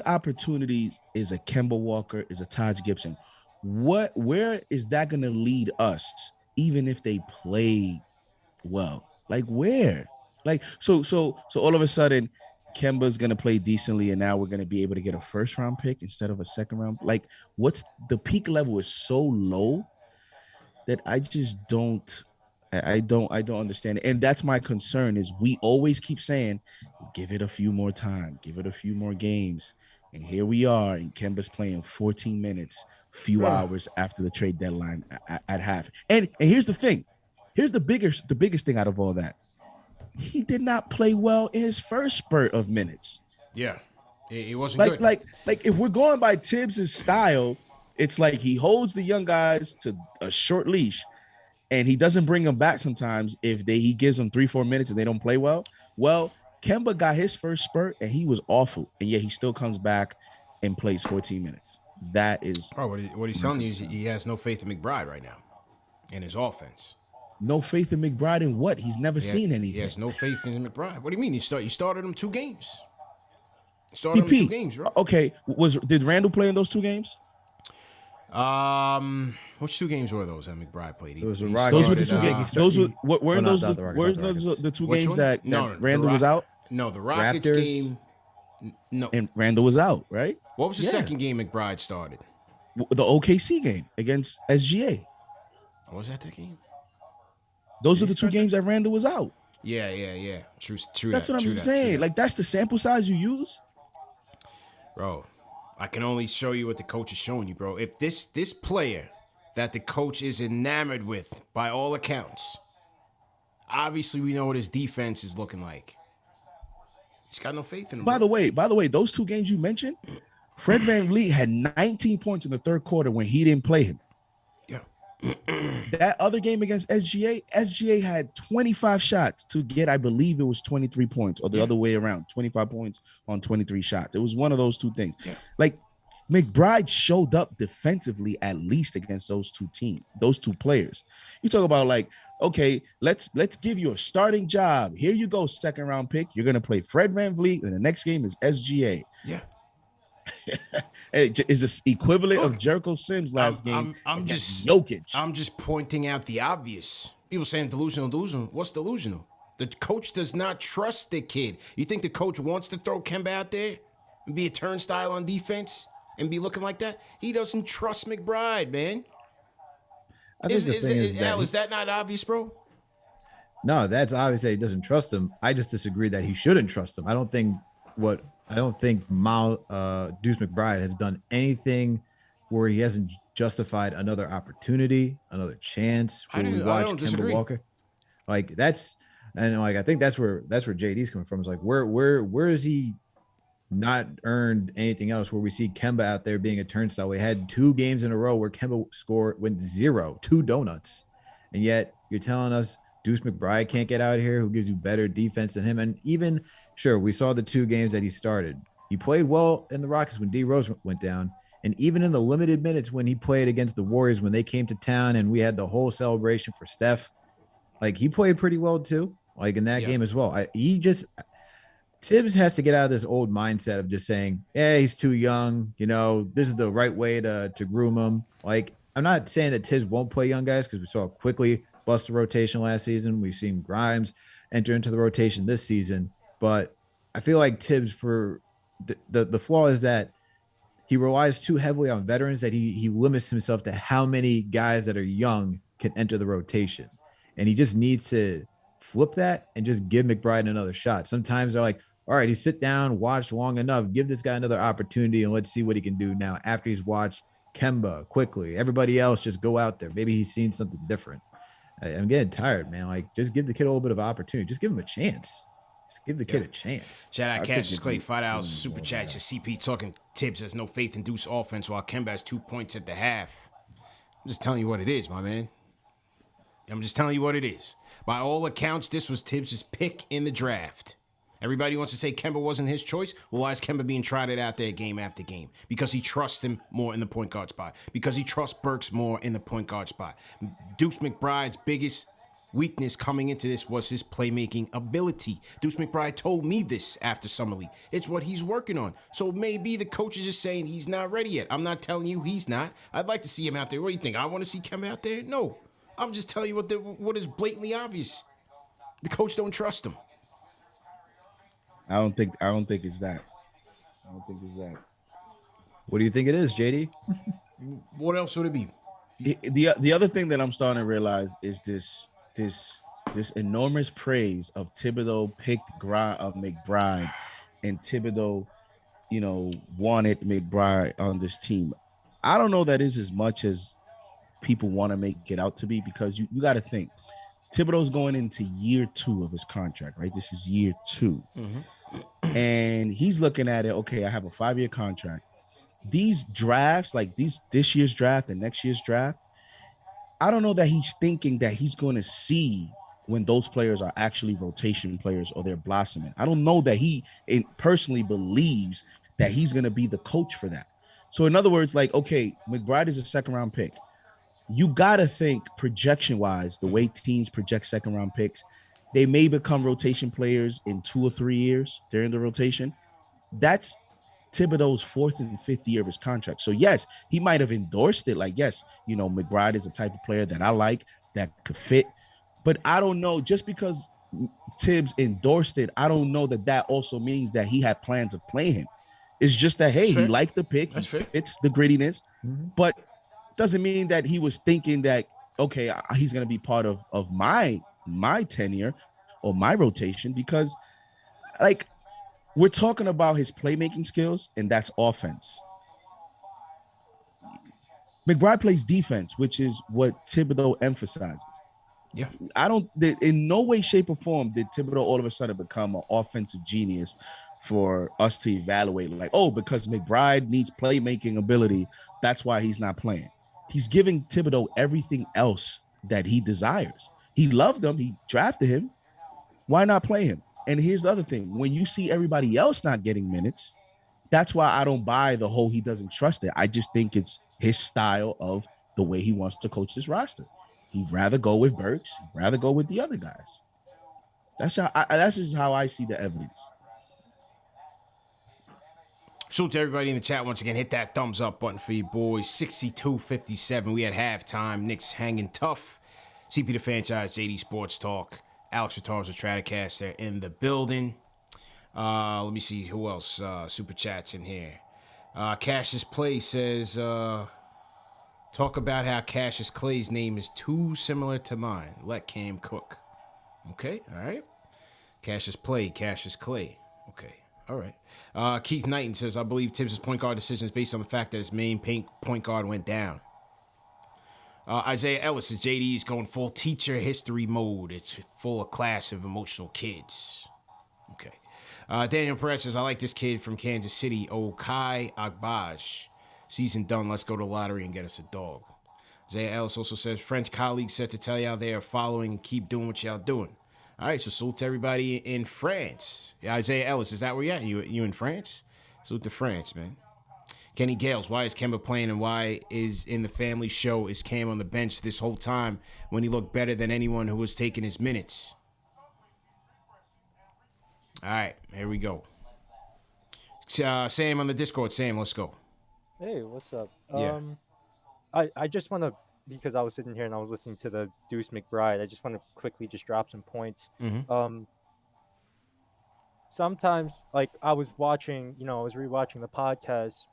opportunities is a Kemba Walker, is a Taj Gibson? Where is that going to lead us, even if they play well? Like where? Like so all of a sudden, Kemba's going to play decently, and now we're going to be able to get a first round pick instead of a second round. Like, what's the peak level is so low that I just don't understand it. And that's my concern is we always keep saying, give it a few more time, give it a few more games. And here we are, and Kemba's playing 14 minutes, few hours after the trade deadline at half. And here's the thing. Here's the biggest thing out of all that. He did not play well in his first spurt of minutes. Yeah. It wasn't good. Like if we're going by Tibbs' style, it's like he holds the young guys to a short leash, and he doesn't bring them back sometimes if he gives them 3-4 minutes and they don't play well. Well, Kemba got his first spurt and he was awful, and yet he still comes back and plays 14 minutes. That is what he's telling you is he has no faith in McBride right now in his offense. No faith in McBride in what? He's never seen anything. He has no faith in McBride. What do you mean? You started him 2 games. You started him 2 games, bro. Okay, did Randall play in those 2 games? Which 2 games were those that McBride played? Those were the 2 games. The 2 games that Randall was out? No, the Rockets Raptors. Game. No, and Randall was out, right? What was the second game McBride started? The OKC game against SGA. Was that game? Those are the 2 games that Randall was out. Yeah. True. That's what I'm saying. Like, that's the sample size you use, bro. I can only show you what the coach is showing you, bro. If this player that the coach is enamored with, by all accounts, obviously we know what his defense is looking like. He's got no faith in him. By the way, those 2 games you mentioned, Fred VanVleet had 19 points in the third quarter when he didn't play him. Yeah. That other game against SGA had 25 shots to get, I believe it was 23 points, or the other way around, 25 points on 23 shots. It was one of those 2 things. Yeah. Like, McBride showed up defensively at least against those 2 players. You talk about, like, okay, let's give you a starting job. Here you go, second round pick. You're gonna play Fred VanVleet, and the next game is SGA. Yeah. Is this equivalent of Jericho Sims last game? I'm just Jokic. I'm just pointing out the obvious. People saying delusional. What's delusional? The coach does not trust the kid. You think the coach wants to throw Kemba out there and be a turnstile on defense and be looking like that? He doesn't trust McBride, man. Is that not obvious, bro? No, that's obvious that he doesn't trust him. I just disagree that he shouldn't trust him. I don't think Deuce McBride has done anything where he hasn't justified another opportunity, another chance. I don't disagree. Walker. Like I think that's where JD's coming from. It's like where is he not earned anything else where we see Kemba out there being a turnstile? We had 2 games in a row where Kemba went 0, 2 donuts, and yet you're telling us Deuce McBride can't get out of here, who gives you better defense than him. And even sure, we saw the 2 games that he started. He played well in the Rockets when D Rose went down, and even in the limited minutes when he played against the Warriors when they came to town and we had the whole celebration for Steph, like he played pretty well too. Like in that game as well. Tibbs has to get out of this old mindset of just saying, "Yeah, he's too young. You know, this is the right way to groom him." Like, I'm not saying that Tibbs won't play young guys because we saw quickly bust the rotation last season. We've seen Grimes enter into the rotation this season, but I feel like Tibbs, for the flaw is that he relies too heavily on veterans, that he limits himself to how many guys that are young can enter the rotation, and he just needs to flip that and just give McBride another shot. Sometimes they're like, all right, he sit down, watched long enough, give this guy another opportunity, and let's see what he can do now after he's watched Kemba quickly. Everybody else just go out there. Maybe he's seen something different. I'm getting tired, man. Like, just give the kid a little bit of opportunity. Just give him a chance. Just give the kid a chance. Shout out Cassius Clay, $5 super chat. CP talking Tibbs has no faith in Deuce offense while Kemba has 2 points at the half. I'm just telling you what it is, my man. I'm just telling you what it is. By all accounts, this was Tibbs' pick in the draft. Everybody wants to say Kemba wasn't his choice. Well, why is Kemba being trotted out there game after game? Because he trusts him more in the point guard spot. Because he trusts Burks more in the point guard spot. Deuce McBride's biggest weakness coming into this was his playmaking ability. Deuce McBride told me this after Summer League. It's what he's working on. So maybe the coach is just saying he's not ready yet. I'm not telling you he's not. I'd like to see him out there. What do you think? I want to see Kemba out there? No. I'm just telling you what is blatantly obvious. The coach don't trust him. I don't think it's that. I don't think it's that. What do you think it is, JD? What else would it be? The other thing that I'm starting to realize is this enormous praise of Thibodeau picked McBride, and Thibodeau, wanted McBride on this team. I don't know that is as much as people want to make it out to be, because you got to think Thibodeau's going into year 2 of his contract, right? This is year 2. Mm-hmm. And he's looking at it, okay, I have a 5-year contract. These drafts, like this year's draft and next year's draft, I don't know that he's thinking that he's going to see when those players are actually rotation players or they're blossoming. I don't know that he personally believes that he's going to be the coach for that. So in other words, like, okay, McBride is a 2nd-round pick. You got to think projection-wise, the way teams project 2nd-round picks, they may become rotation players in 2 or 3 years during the rotation. That's Thibodeau's 4th and 5th year of his contract. So yes, he might have endorsed it. Like, yes, McBride is a type of player that I like, that could fit. But I don't know, just because Tibbs endorsed it, I don't know that also means that he had plans of playing him. It's just that, hey, he liked the pick. He fits the grittiness, but doesn't mean that he was thinking that, okay, he's going to be part of my tenure or my rotation, because like we're talking about his playmaking skills, and that's offense. McBride plays defense, which is what Thibodeau emphasizes. Yeah. In no way, shape, or form did Thibodeau all of a sudden become an offensive genius for us to evaluate, like, oh, because McBride needs playmaking ability, that's why he's not playing. He's giving Thibodeau everything else that he desires. He loved him. He drafted him. Why not play him? And here's the other thing. When you see everybody else not getting minutes, that's why I don't buy the whole he doesn't trust it. I just think it's his style of the way he wants to coach this roster. He'd rather go with Burks. He'd rather go with the other guys. That's just how I see the evidence. Salute to everybody in the chat once again. Hit that thumbs up button for you boys. 62-57. We had halftime. Knicks hanging tough. CP the Franchise, JD Sports Talk. Alex Ratar's a Stratocaster in the building. Let me see who else. Superchats in here. Cassius Play says, talk about how Cassius Clay's name is too similar to mine. Let Cam cook. Okay, all right. Cassius Play, Cassius Clay. Okay, all right. Keith Knighton says, I believe Tibbs' point guard decision is based on the fact that his main point guard went down. Isaiah Ellis says, JD's going full teacher history mode. It's full of class of emotional kids. Okay. Daniel Perez says, I like this kid from Kansas City, Okai Agbaj. Season done. Let's go to the lottery and get us a dog. Isaiah Ellis also says, French colleagues said to tell y'all they are following and keep doing what y'all doing. All right, so salute to everybody in France. Yeah, Isaiah Ellis, is that where you at? You in France? Salute to France, man. Kenny Gales, why is Kemba playing and why is in the family show is Cam on the bench this whole time when he looked better than anyone who was taking his minutes? All right, here we go. Sam on the Discord. Sam, let's go. Hey, what's up? Yeah. I just want to, because I was sitting here and I was listening to the Deuce McBride, I just want to quickly just drop some points. Mm-hmm. Sometimes, like, I was watching, I was rewatching the podcast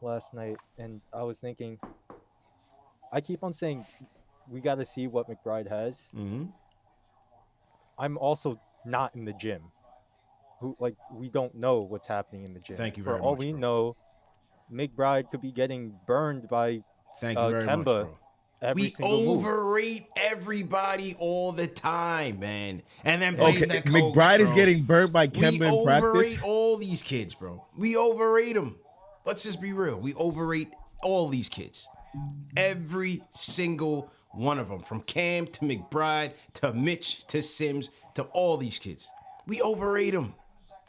last night, and I was thinking, I keep on saying we got to see what McBride has. Mm-hmm. I'm also not in the gym. We don't know what's happening in the gym. Thank you For very all much, we bro. know, McBride could be getting burned by Thank you very Kemba much, bro. every We single move. overrate everybody all the time, man. And then blame Okay, that coach, McBride is bro. getting burnt by Kemba in We practice. overrate all these kids, bro. We overrate them. Let's just be real. We overrate all these kids. Every single one of them. From Cam to McBride to Mitch to Sims to all these kids. We overrate him.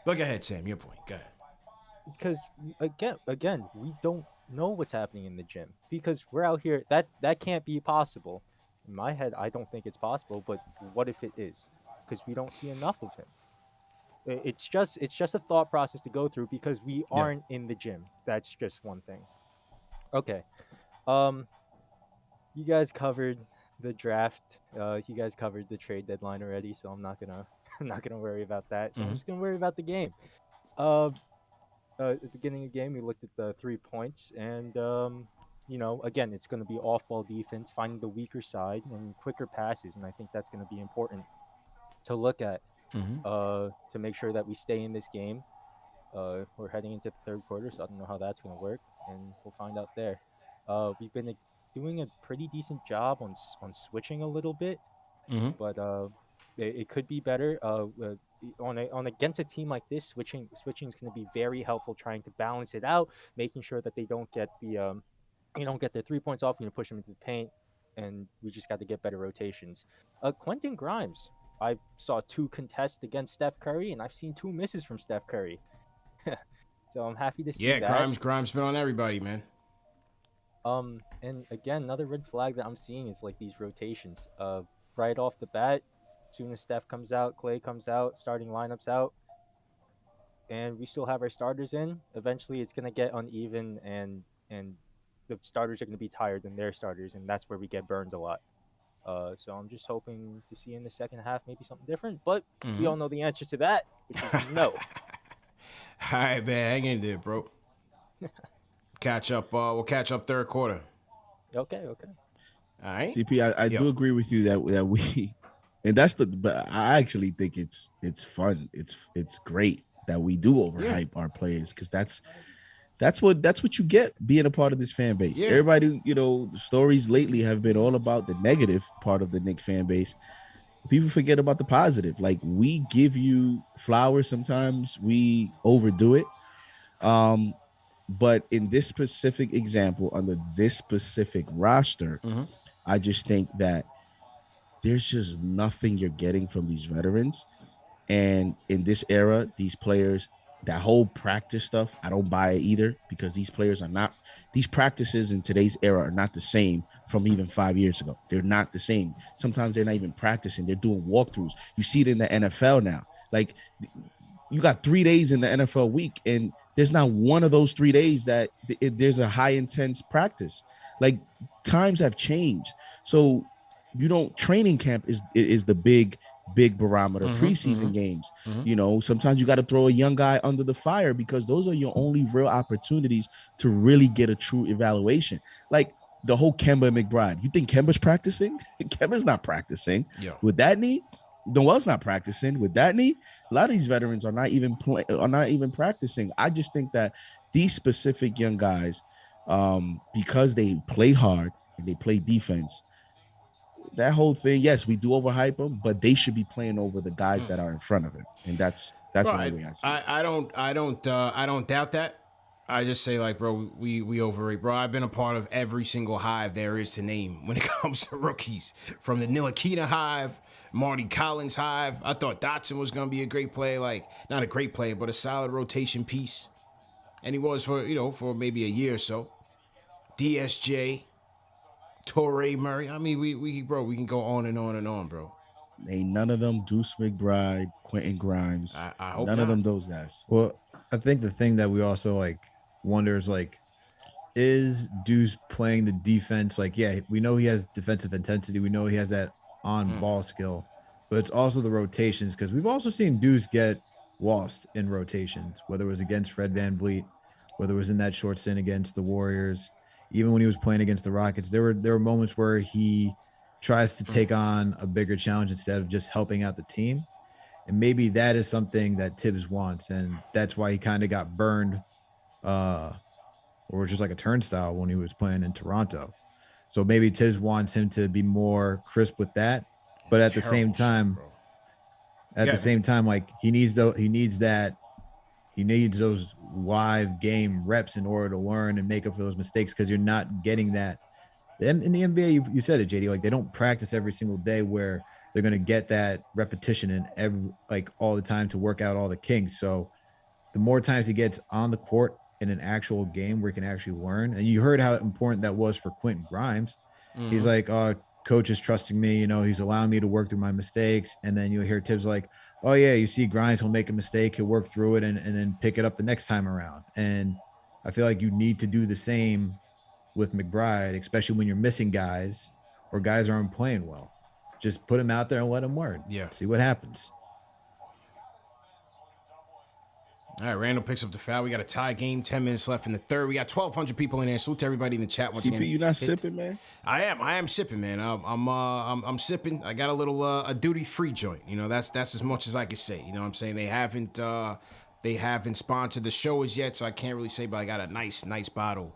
Look ahead, Sam. Your point. Go ahead. Because again, we don't know what's happening in the gym because we're out here. That can't be possible. In my head, I don't think it's possible. But what if it is? Because we don't see enough of him. It's just a thought process to go through because we aren't in the gym. That's just one thing. Okay. You guys covered the draft. You guys covered the trade deadline already, so I'm not gonna worry about that. So I'm just gonna worry about the game. At the beginning of the game, we looked at the 3 points, and again, it's going to be off-ball defense, finding the weaker side, and quicker passes, and I think that's going to be important to look at to make sure that we stay in this game. We're heading into the third quarter, so I don't know how that's going to work, and we'll find out there. We've been doing a pretty decent job on switching a little bit, but it could be better. On against a team like this, switching is going to be very helpful, trying to balance it out, making sure that they don't get their 3 points off and you push them into the paint, and we just got to get better rotations. Quentin Grimes, I saw 2 contests against Steph Curry, and I've seen 2 misses from Steph Curry. So I'm happy to see that. Yeah, Grimes been on everybody, man. And again, another red flag that I'm seeing is like these rotations. Right off the bat, soon as Steph comes out, Clay comes out, starting lineups out, and we still have our starters in. Eventually, it's gonna get uneven, and the starters are gonna be tired than their starters, and that's where we get burned a lot. So I'm just hoping to see in the second half maybe something different, but we all know the answer to that, which is no. All right, man, hang in there, bro. Catch up. We'll catch up third quarter. Okay. All right. CP, I do agree with you that we, and but I actually think it's fun. It's great that we do overhype our players because that's what you get being a part of this fan base. Yeah. Everybody, the stories lately have been all about the negative part of the Knicks fan base. People forget about the positive. Like, we give you flowers sometimes, we overdo it. But in this specific example, under this specific roster, I just think that there's just nothing you're getting from these veterans. And in this era, these players, that whole practice stuff, I don't buy it either, because these practices in today's era are not the same from even 5 years ago. They're not the same. Sometimes they're not even practicing. They're doing walkthroughs. You see it in the NFL now. Like, you got 3 days in the NFL week, and there's not one of those 3 days that there's a high intense practice. Like, times have changed. So training camp is the big barometer. Preseason games, sometimes you got to throw a young guy under the fire because those are your only real opportunities to really get a true evaluation. Like the whole Kemba and McBride. You think Kemba's practicing? Kemba's not practicing. With that knee. Noel's not practicing with that knee. A lot of these veterans are not even practicing. I just think that these specific young guys, because they play hard and they play defense, that whole thing, yes, we do overhype them, but they should be playing over the guys that are in front of him, and that's the only way I see it. I don't doubt that. I just say, like, bro, we overrate, bro. I've been a part of every single hive there is to name when it comes to rookies, from the Ntilikina hive, Marty Collins hive. I thought Dotson was gonna be a great player, like not a great player, but a solid rotation piece, and he was for maybe a year or so. DSJ. Torrey Murray. I mean, we can go on and on and on, bro. Ain't none of them Deuce McBride, Quentin Grimes. I hope none not. of them those guys. Well, I think the thing that we also wonder is is Deuce playing the defense? We know he has defensive intensity. We know he has that on-ball skill, but it's also the rotations, because we've also seen Deuce get lost in rotations, whether it was against Fred VanVleet, whether it was in that short stint against the Warriors. Even when he was playing against the Rockets, there were moments where he tries to take on a bigger challenge instead of just helping out the team. And maybe that is something that Tibbs wants. And that's why he kind of got burned or just like a turnstile when he was playing in Toronto. So maybe Tibbs wants him to be more crisp with that. But at the same time, he needs those live game reps in order to learn and make up for those mistakes, because you're not getting that. In the NBA, you said it, JD, they don't practice every single day where they're going to get that repetition in every, like all the time to work out all the kinks. So the more times he gets on the court in an actual game where he can actually learn, and you heard how important that was for Quentin Grimes. He's like, coach is trusting me, he's allowing me to work through my mistakes. And then you hear Tibbs like, oh yeah, you see Grimes will make a mistake, he'll work through it and then pick it up the next time around. And I feel like you need to do the same with McBride, especially when you're missing guys or guys aren't playing well. Just put him out there and let him learn. Yeah. See what happens. All right, Randall picks up the foul. We got a tie game, 10 minutes left in the third. We got 1,200 people in there. Salute to everybody in the chat once again. CP, you not sipping, man? I am sipping, man. I'm sipping. I got a little a duty-free joint. That's as much as I can say. You know what I'm saying? They haven't sponsored the show as yet, so I can't really say, but I got a nice bottle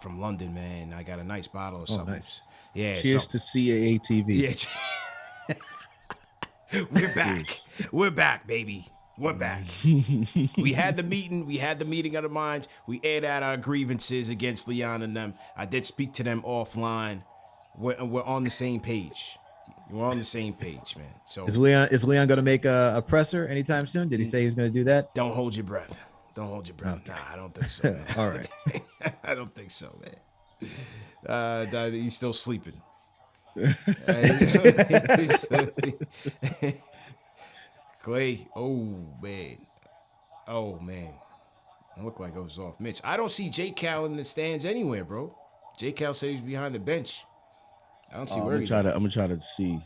from London, man. I got a nice bottle of something. Nice. Yeah. Cheers to CAATV. Yeah. We're back. We're back, baby. We're back. We had the meeting. We had the meeting of the minds. We aired out our grievances against Leon and them. I did speak to them offline. We're on the same page. We're on the same page, man. So is Leon going to make a presser anytime soon? Did he say he was going to do that? Don't hold your breath. Don't hold your breath. Okay. Nah, I don't think so, man. All right. I don't think so, man. He's still sleeping. Clay, oh man, it looked like it was off. Mitch, I don't see J Cal in the stands anywhere, bro. J Cal said he's behind the bench. I don't see where he's at. I'm gonna try to see.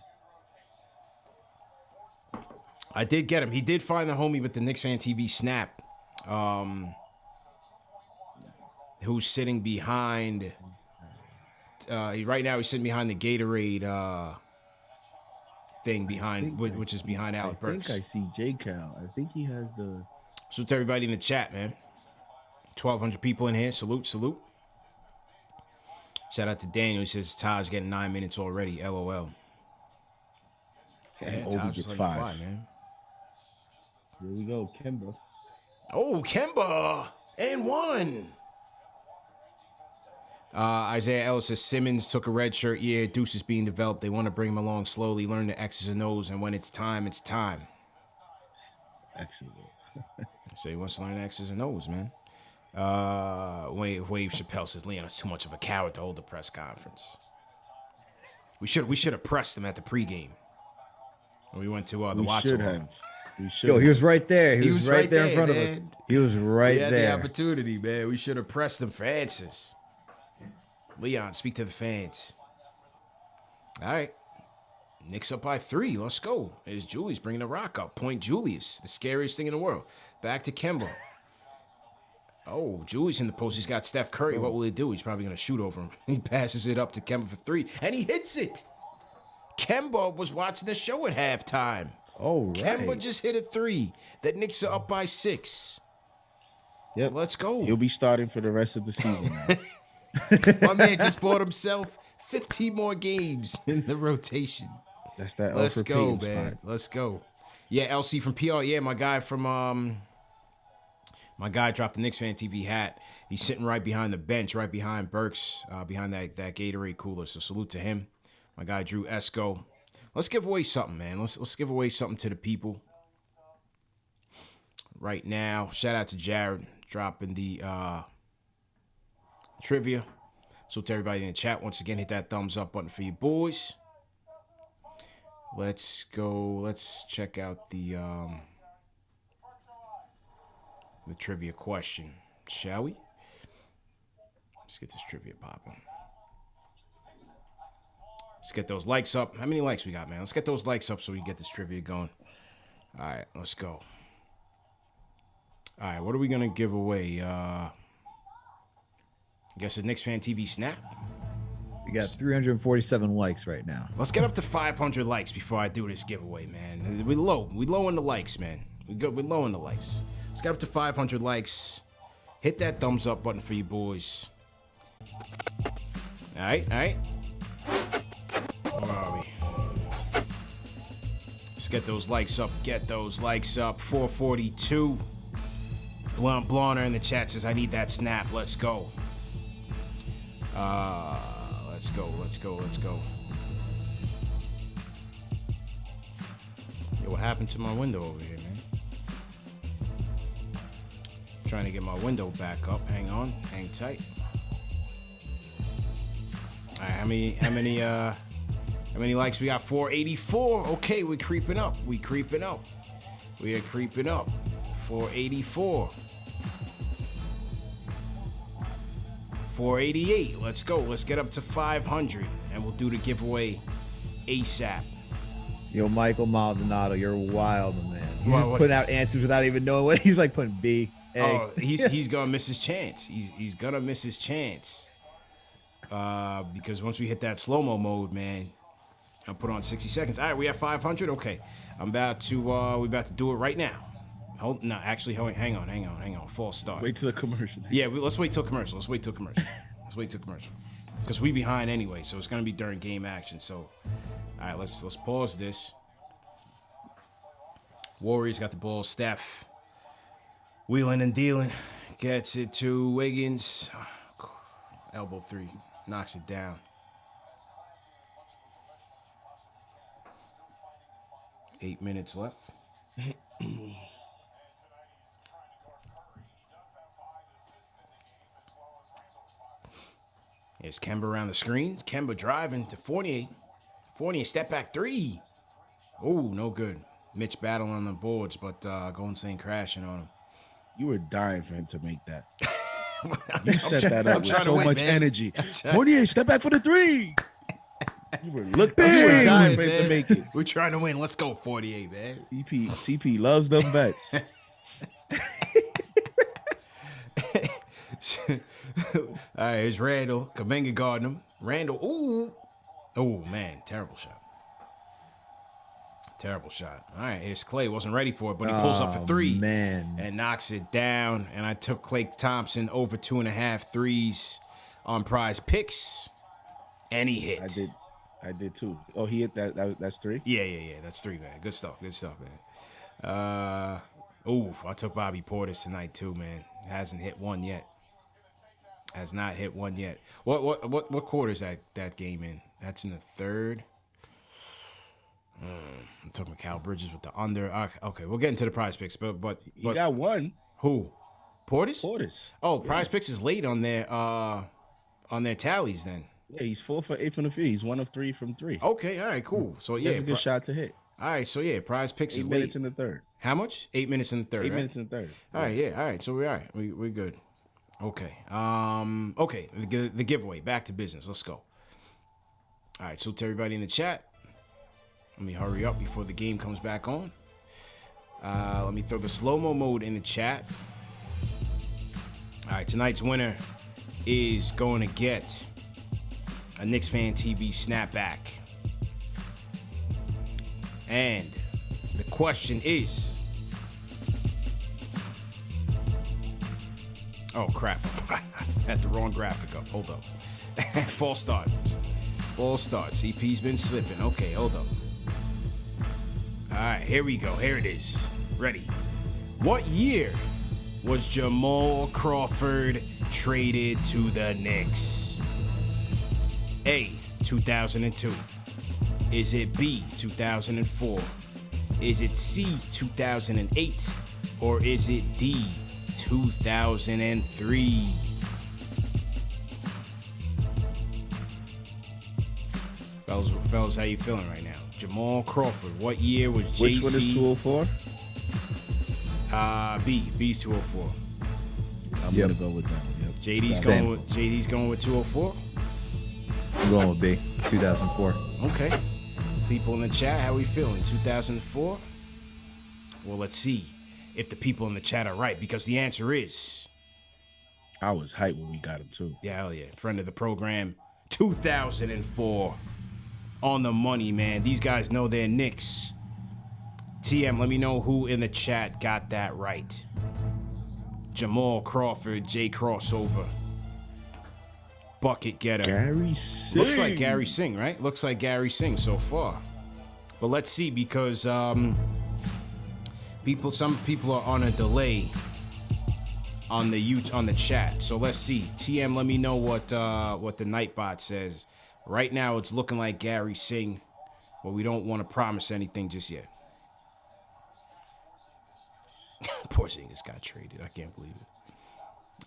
I did get him. He did find the homie with the KnicksFanTV snap, who's sitting behind. Right now he's sitting behind the Gatorade. Thing behind, which is behind Alec Burks. I think I see J Cal. I think he has the. Salute to everybody in the chat, man. 1,200 people in here. Salute. Shout out to Daniel. He says Taj getting 9 minutes already. LOL. Yeah, Taj gets 5. Man. Here we go, Kemba. Oh, Kemba and 1. Isaiah Ellis says Simmons took a red shirt year. Deuce is being developed. They want to bring him along slowly, learn the X's and O's, and when it's time, it's time. X's. So he wants to learn the X's and O's, man. Wave Chappelle says Leon is too much of a coward to hold the press conference. We should have pressed him at the pregame when we went to the watch. We should. Yo, he was right there. He was right there in front of us. He was right there. We had the opportunity, man. We should have pressed him for answers. Leon, speak to the fans. All right. Knicks up by 3. Let's go. There's Julius bringing the rock up. Point Julius, the scariest thing in the world. Back to Kemba. Oh, Julius in the post. He's got Steph Curry. What will he do? He's probably going to shoot over him. He passes it up to Kemba for 3, and he hits it. Kemba was watching the show at halftime. Oh, right. Kemba just hit a 3. The Knicks are up by 6. Yep. Let's go. He'll be starting for the rest of the season. My man just bought himself 15 more games in the rotation. That's that. Let's go, man. Spot. Let's go. Yeah, LC from PR. Yeah, my guy from my guy dropped the KnicksFanTV hat. He's sitting right behind the bench, right behind Burks, behind that Gatorade cooler. So salute to him. My guy Drew Esco. Let's give away something, man. Let's give away something to the people right now. Shout out to Jared dropping the trivia. So to everybody in the chat, once again, hit that thumbs up button for you boys. Let's go. Let's check out the trivia question, shall we? Let's get this trivia popping. Let's get those likes up. How many likes we got, man? Let's get those likes up so we can get this trivia going. All right, let's go. All right, what are we gonna give away? I guess it's KnicksFanTV snap. We got 347 likes right now. Let's get up to 500 likes before I do this giveaway, man. We're low. We're low in the likes, man. We're low in the likes. Let's get up to 500 likes. Hit that thumbs up button for you boys. All right. Where are we? Let's get those likes up. 442. Blonner in the chat says, I need that snap. Let's go. Let's go. Yo, what happened to my window over here, man? Trying to get my window back up. Hang on. Hang tight. All right, how many likes we got? 484. Okay, we're creeping up. We are creeping up. 484. 488. Let's go. Let's get up to 500, and we'll do the giveaway ASAP. Yo, Michael Maldonado, you're wild, man. He's What- just what- putting out answers without even knowing what he's like putting B. A. Oh, he's gonna miss his chance. He's gonna miss his chance. Because once we hit that slow-mo mode, man, I'll put on 60 seconds. All right, we have 500. Okay, we're about to do it right now. Hang on. False start. Wait till the commercial. Yeah, let's wait till commercial. Because we behind anyway, so it's gonna be during game action. So, all right, let's pause this. Warriors got the ball. Steph wheeling and dealing, gets it to Wiggins. Elbow three, knocks it down. 8 minutes left. Here's Kemba around the screen. Kemba driving to Fournier. Fournier step back three. Oh, no good. Mitch battling on the boards, but Golden State crashing on him. You were dying for him to make that. I'm You set that I'm up with trying to so win, much man. energy. Fournier, step back for the three. You were looking We're dying for him to make it. We're trying to win. Let's go 48, man. CP loves them bets. All right, here's Randall. Kaminga guarding him. Randall, ooh. Oh, man, terrible shot. Terrible shot. All right, here's Clay. Wasn't ready for it, but he pulls up for three. Man. And knocks it down. And I took Clay Thompson over 2.5 threes on Prize Picks. And he hit. I did too. Oh, he hit that. That's three? Yeah. That's three, man. Good stuff, man. I took Bobby Portis tonight too, man. Hasn't hit one yet. Has not hit one yet. What quarter is that game in? That's in the third. I'm talking Mikal Bridges with the under. Okay, we'll get into the Prize Picks, but You got one. who? Portis? Portis. Oh, Prize Picks is late on their tallies then. Yeah, he's 4 for 8 from the field. He's 1 of 3 from 3. Okay, all right, cool. So yeah, That's a good shot to hit. All right, so yeah, Prize Picks 8 is minutes late. in the third. How much? 8 minutes in the third. 8 right? minutes in the third. All right, yeah, all right. So we're all right. We're good. Okay. Okay. The giveaway. Back to business. Let's go. All right. So to everybody in the chat, let me hurry up before the game comes back on. Let me throw the slow-mo mode in the chat. All right. Tonight's winner is going to get a KnicksFanTV snapback. And the question is... Oh, crap. I had the wrong graphic up. Hold up. False start. False start. CP's been slipping. Okay, hold up. All right, here we go. Here it is. Ready. What year was Jamal Crawford traded to the Knicks? A, 2002. Is it B, 2004? Is it C, 2008? Or is it D, 2003? Fellas, how you feeling right now? Jamal Crawford, what year was JC? Which one is 204? B's 204. I'm Yep. gonna go with that one. Yep. JD's going with 204. I'm going with B, 2004. Okay. People in the chat, how we feeling? 2004? Well, let's see if the people in the chat are right, because the answer is... I was hyped when we got him too. Yeah, hell yeah. Friend of the program, 2004. On the money, man. These guys know their Knicks. TM, let me know who in the chat got that right. Jamal Crawford, J Crossover. Bucket getter. Gary Singh. Looks like Gary Singh, right? Looks like Gary Singh so far. But let's see, because some people are on a delay on the chat. So let's see. TM, let me know what the Nightbot says. Right now, it's looking like Gary Singh, but we don't want to promise anything just yet. Porzingis got traded. I can't believe it.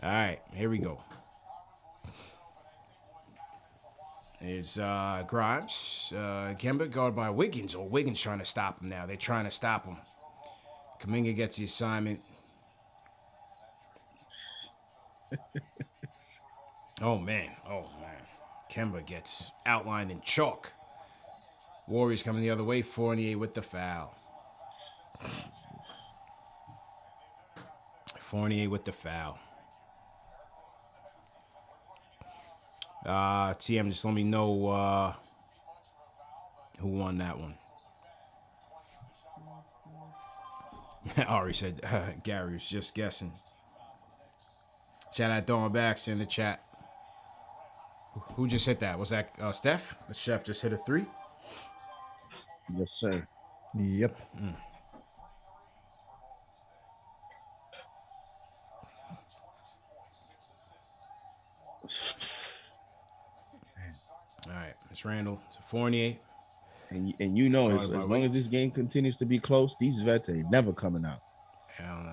All right, here we go. There's Grimes. Kemba guarded by Wiggins. Or Wiggins trying to stop him now. They're trying to stop him. Kuminga gets the assignment. Oh, man. Kemba gets outlined in chalk. Warriors coming the other way. Fournier with the foul. Fournier with the foul. TM, just let me know who won that one. Ari said Gary was just guessing. Shout out Dawn Backs in the chat. Who just hit that? Was that Steph? The chef just hit a 3? Yes, sir. Yep. All right, it's Randall. It's a Fournier. And as long as this game continues to be close, these vets ain't never coming out.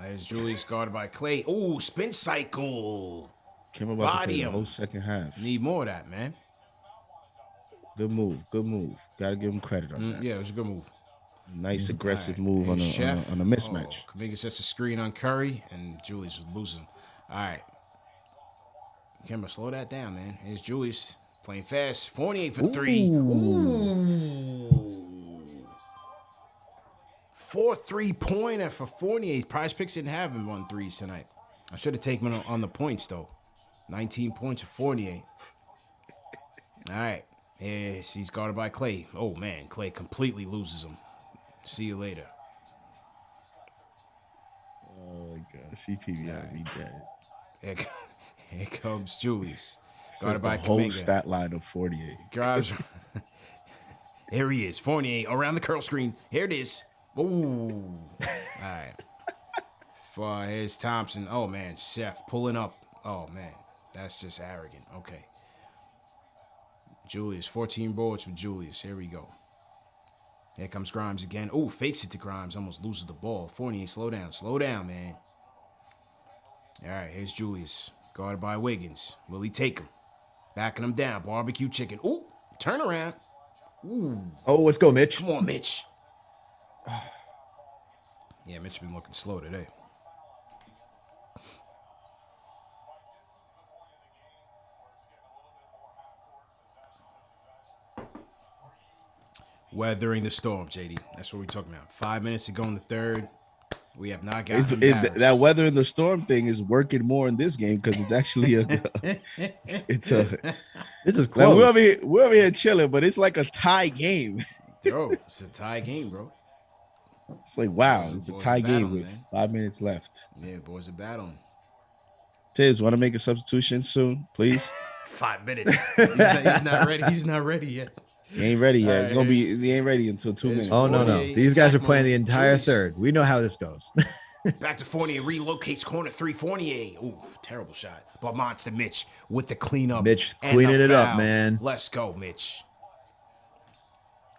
There's Julius guarded by Clay. Oh, spin cycle. Came about to play the whole second half. Need more of that, man. Good move. Got to give him credit on that. Yeah, it was a good move. Nice aggressive move on a mismatch. Kuminga sets a screen on Curry, and Julius was losing. All right. Kemba, slow that down, man. Here's Julius playing fast. Fournier for 3. Ooh. 4 3-pointer for Fournier. Prize Picks didn't have him on threes tonight. I should have taken him on the points, though. 19 points for Fournier. All right. Yes, he's guarded by Clay. Oh, man. Clay completely loses him. See you later. Oh, my God. CP got to be dead. Here comes Julius. Guarded by the whole Kuminga. Stat line of 48. Grabs. Here he is. Fournier around the curl screen. Here it is. Ooh. All right. Here's Thompson. Oh, man. Chef pulling up. Oh, man. That's just arrogant. Okay. Julius. 14 boards for Julius. Here we go. Here comes Grimes again. Oh, fakes it to Grimes. Almost loses the ball. Fournier, slow down. Slow down, man. All right, here's Julius. Guarded by Wiggins. Will he take him? Backing him down. Barbecue chicken. Ooh, turn around. Ooh. Oh, let's go, Mitch. Come on, Mitch. Yeah, Mitch been looking slow today. Weathering the storm, JD. That's what we're talking about. 5 minutes to go in the third. We have not gotten that weather in the storm thing is working more in this game because it's actually this is close. Like we're over here chilling, but it's like a tie game. Bro, it's a tie game, bro. It's like wow, it's a tie game with 5 minutes left. Yeah, boys are battling. Tibbs, want to make a substitution soon, please? 5 minutes. He's not ready. He's not ready yet. He ain't ready yet. It's gonna be. He ain't ready until 2 minutes. Oh no. These guys are playing the entire third. We know how this goes. Back to Fournier. Relocates corner 3. Fournier. Ooh, terrible shot. But Monster Mitch with the cleanup. Mitch cleaning it up, man. Let's go, Mitch.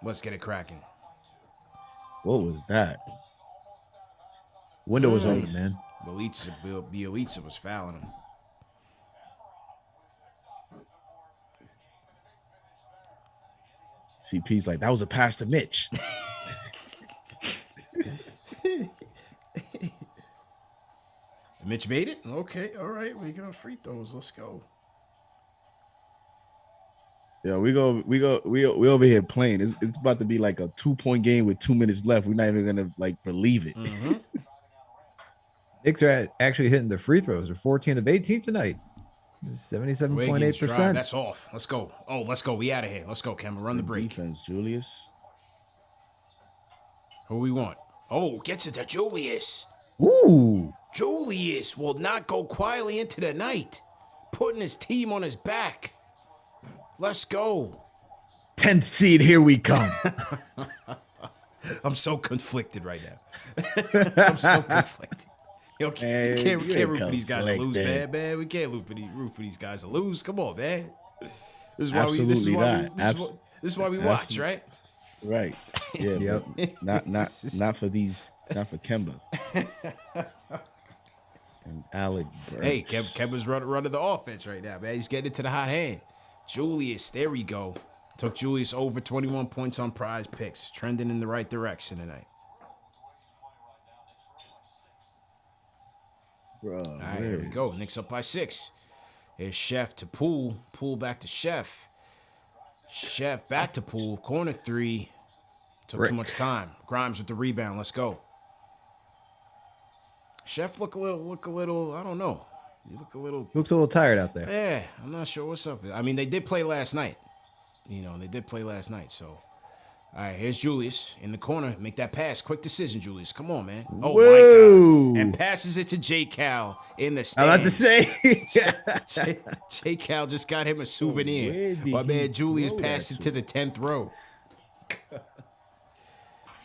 Let's get it cracking. What was that? Window was open, man. Bielitsa was fouling him. CP's like, that was a pass to Mitch. Mitch made it? Okay, all right. We got free throws. Let's go. Yeah, we over here playing. It's about to be like a 2-point game with 2 minutes left. We're not even gonna like believe it. Mm-hmm. Knicks are actually hitting the free throws. They're 14 of 18 tonight. 77.8%. That's off. Let's go. Oh, let's go. We out of here. Let's go, Kemba. Run the break. Defense, Julius. Who we want? Oh, gets it to Julius. Ooh. Julius will not go quietly into the night, putting his team on his back. Let's go. 10th seed, here we come. I'm so conflicted right now. I'm so conflicted. Yo, can't root for these guys to lose, man. We can't root for these guys to lose. Come on, man. This is why we watch, right? Right. Yeah. Yep. Not for these Not for Kemba. And Alec Burks. Hey, Kemba's running the offense right now, man. He's getting into the hot hand. Julius, there we go. Took Julius over 21 points on Prize Picks. Trending in the right direction tonight. Bro, All right, here we go. Knicks up by 6. Here's Chef to Poole. Poole back to Chef. Chef back to Poole. Corner 3. Took too much time. Grimes with the rebound. Let's go. Chef look a little, I don't know. You looks a little tired out there. Yeah, I'm not sure what's up. I mean, they did play last night. So, all right, here's Julius in the corner. Make that pass. Quick decision, Julius. Come on, man. Oh, whoa. my God. And passes it to J. Cal in the I'm about to stands. say. J. Cal just got him a souvenir. My man Julius passed it to the 10th row.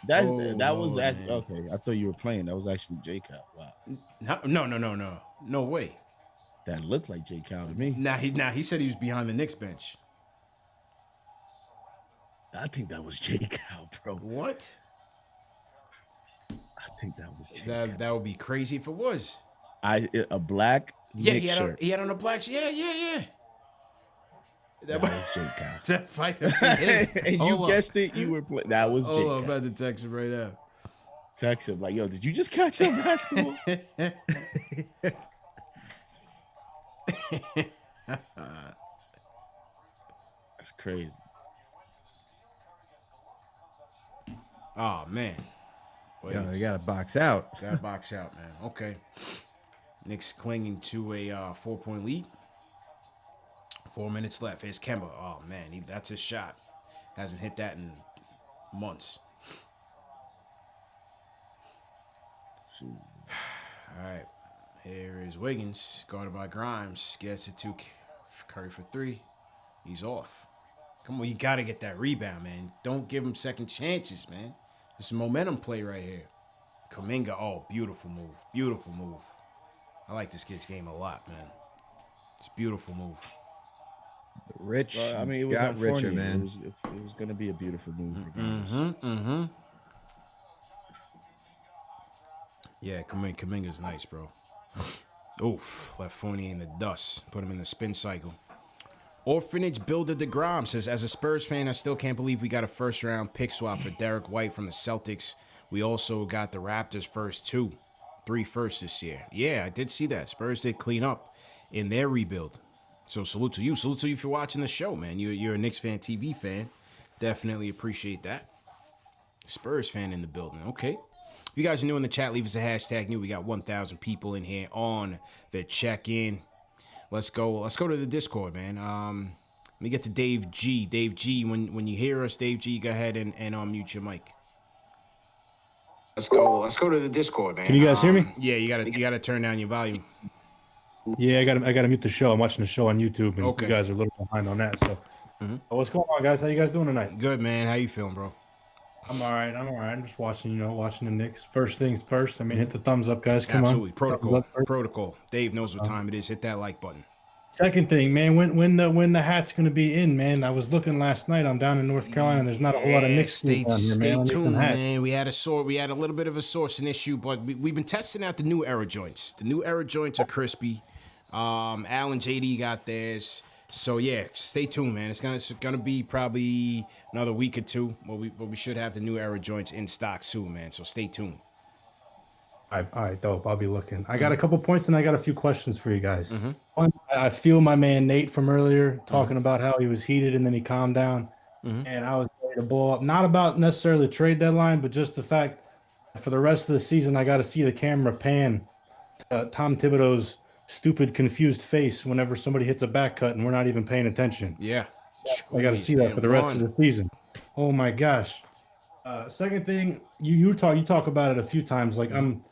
That was okay. I thought you were playing. That was actually J. Cal. Wow. No way. That looked like J. Cal to me. He said he was behind the Knicks bench. I think that was J. Cal, bro. What? I think that was J. Cal. That would be crazy if it was. A black Knicks shirt. He had on a black shirt. Yeah. That was J. Cal. That fight and you guessed it. You were playing. That was J. Cal. I'm about to text him right now. Text him like, yo, did you just catch that basketball? That's crazy. Oh man. Yeah, they gotta box out. Gotta box out, man. Okay. Knicks clinging to a 4-point lead. 4 minutes left. Here's Kemba. Oh man, that's his shot. Hasn't hit that in months. All right. Here is Wiggins, guarded by Grimes. Gets it to Curry for 3. He's off. Come on, you got to get that rebound, man. Don't give him second chances, man. This is a momentum play right here. Kuminga, oh, beautiful move. Beautiful move. I like this kid's game a lot, man. It's a beautiful move. Rich. I mean, it was got richer, Fournier. man. It was going to be a beautiful move. Yeah, Kuminga's nice, bro. Oof, left Fournier in the dust. Put him in the spin cycle. Orphanage Builder DeGrom says, as a Spurs fan, I still can't believe we got a first-round pick swap for Derek White from the Celtics. We also got the Raptors' first 3 firsts this year. Yeah, I did see that. Spurs did clean up in their rebuild. So salute to you. Salute to you for watching the show, man. You're a KnicksFanTV fan. Definitely appreciate that. Spurs fan in the building. Okay. If you guys are new in the chat, leave us a hashtag new. We got 1,000 people in here on the check-in. Let's go to the Discord, man. Let me get to Dave G. Dave G, when you hear us, Dave G, go ahead and unmute your mic. Let's go to the Discord, man. Can you guys hear me? Yeah, you gotta turn down your volume. Yeah, I gotta mute the show. I'm watching the show on YouTube, and Okay. you guys are a little behind on that. So, what's going on, guys? How you guys doing tonight? Good, man. How you feeling, bro? I'm all right. I'm just watching the Knicks. First things first. I mean, hit the thumbs up, guys. Come Absolutely. on. Protocol. Dave knows what time it is. Hit that like button. Second thing, man, when the hat's gonna be in, man. I was looking last night. I'm down in North Carolina. And there's not a whole lot of Knicks Stay down here, man. tuned, man. We had a little bit of a sourcing issue, but we've been testing out the new era joints. The new era joints are crispy. Al and JD got theirs. So yeah, stay tuned, man. It's gonna be probably another week or two, but we should have the new era joints in stock soon, man. So stay tuned. All right, dope. I'll be looking. I got a couple points and I got a few questions for you guys. One, I feel my man Nate from earlier talking about how he was heated and then he calmed down, and I was ready to blow up. Not about necessarily the trade deadline, but just the fact for the rest of the season, I got to see the camera pan Tom Thibodeau's stupid, confused face whenever somebody hits a back cut and we're not even paying attention. Yeah, I got to see that for the rest of the season. Oh my gosh. Second thing, you talk about it a few times. Like, I'm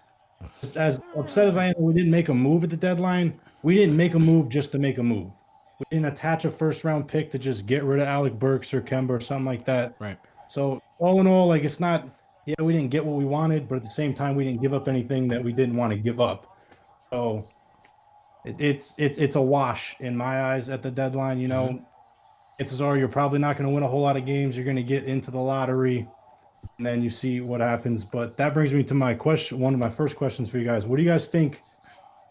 as upset as I am. We didn't make a move at the deadline. We didn't make a move just to make a move. We didn't attach a first round pick to just get rid of Alec Burks or Kemba or something like that. Right. So all in all, like, it's not. Yeah, we didn't get what we wanted, but at the same time, we didn't give up anything that we didn't want to give up. So it's a wash in my eyes at the deadline. You know, it's you're probably not going to win a whole lot of games. You're going to get into the lottery. and then you see what happens. But that brings me to my question. One of my first questions for you guys. What do you guys think?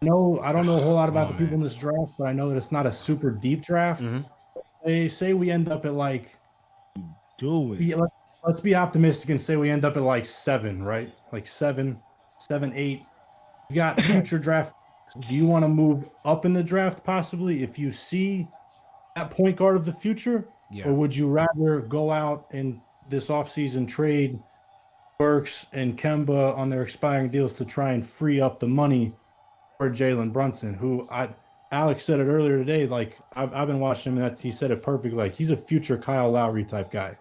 No, I don't know a whole lot about the people in this draft, but I know that it's not a super deep draft. They say we end up at like let's be optimistic and say we end up at like 7, right? Like 7, 8. You got future draft. Do you want to move up in the draft possibly if you see that point guard of the future? Yeah. Or would you rather go out and this offseason trade Burks and Kemba on their expiring deals to try and free up the money for Jalen Brunson, who Alex said it earlier today. Like I've been watching him, and he said it perfectly. Like he's a future Kyle Lowry type guy.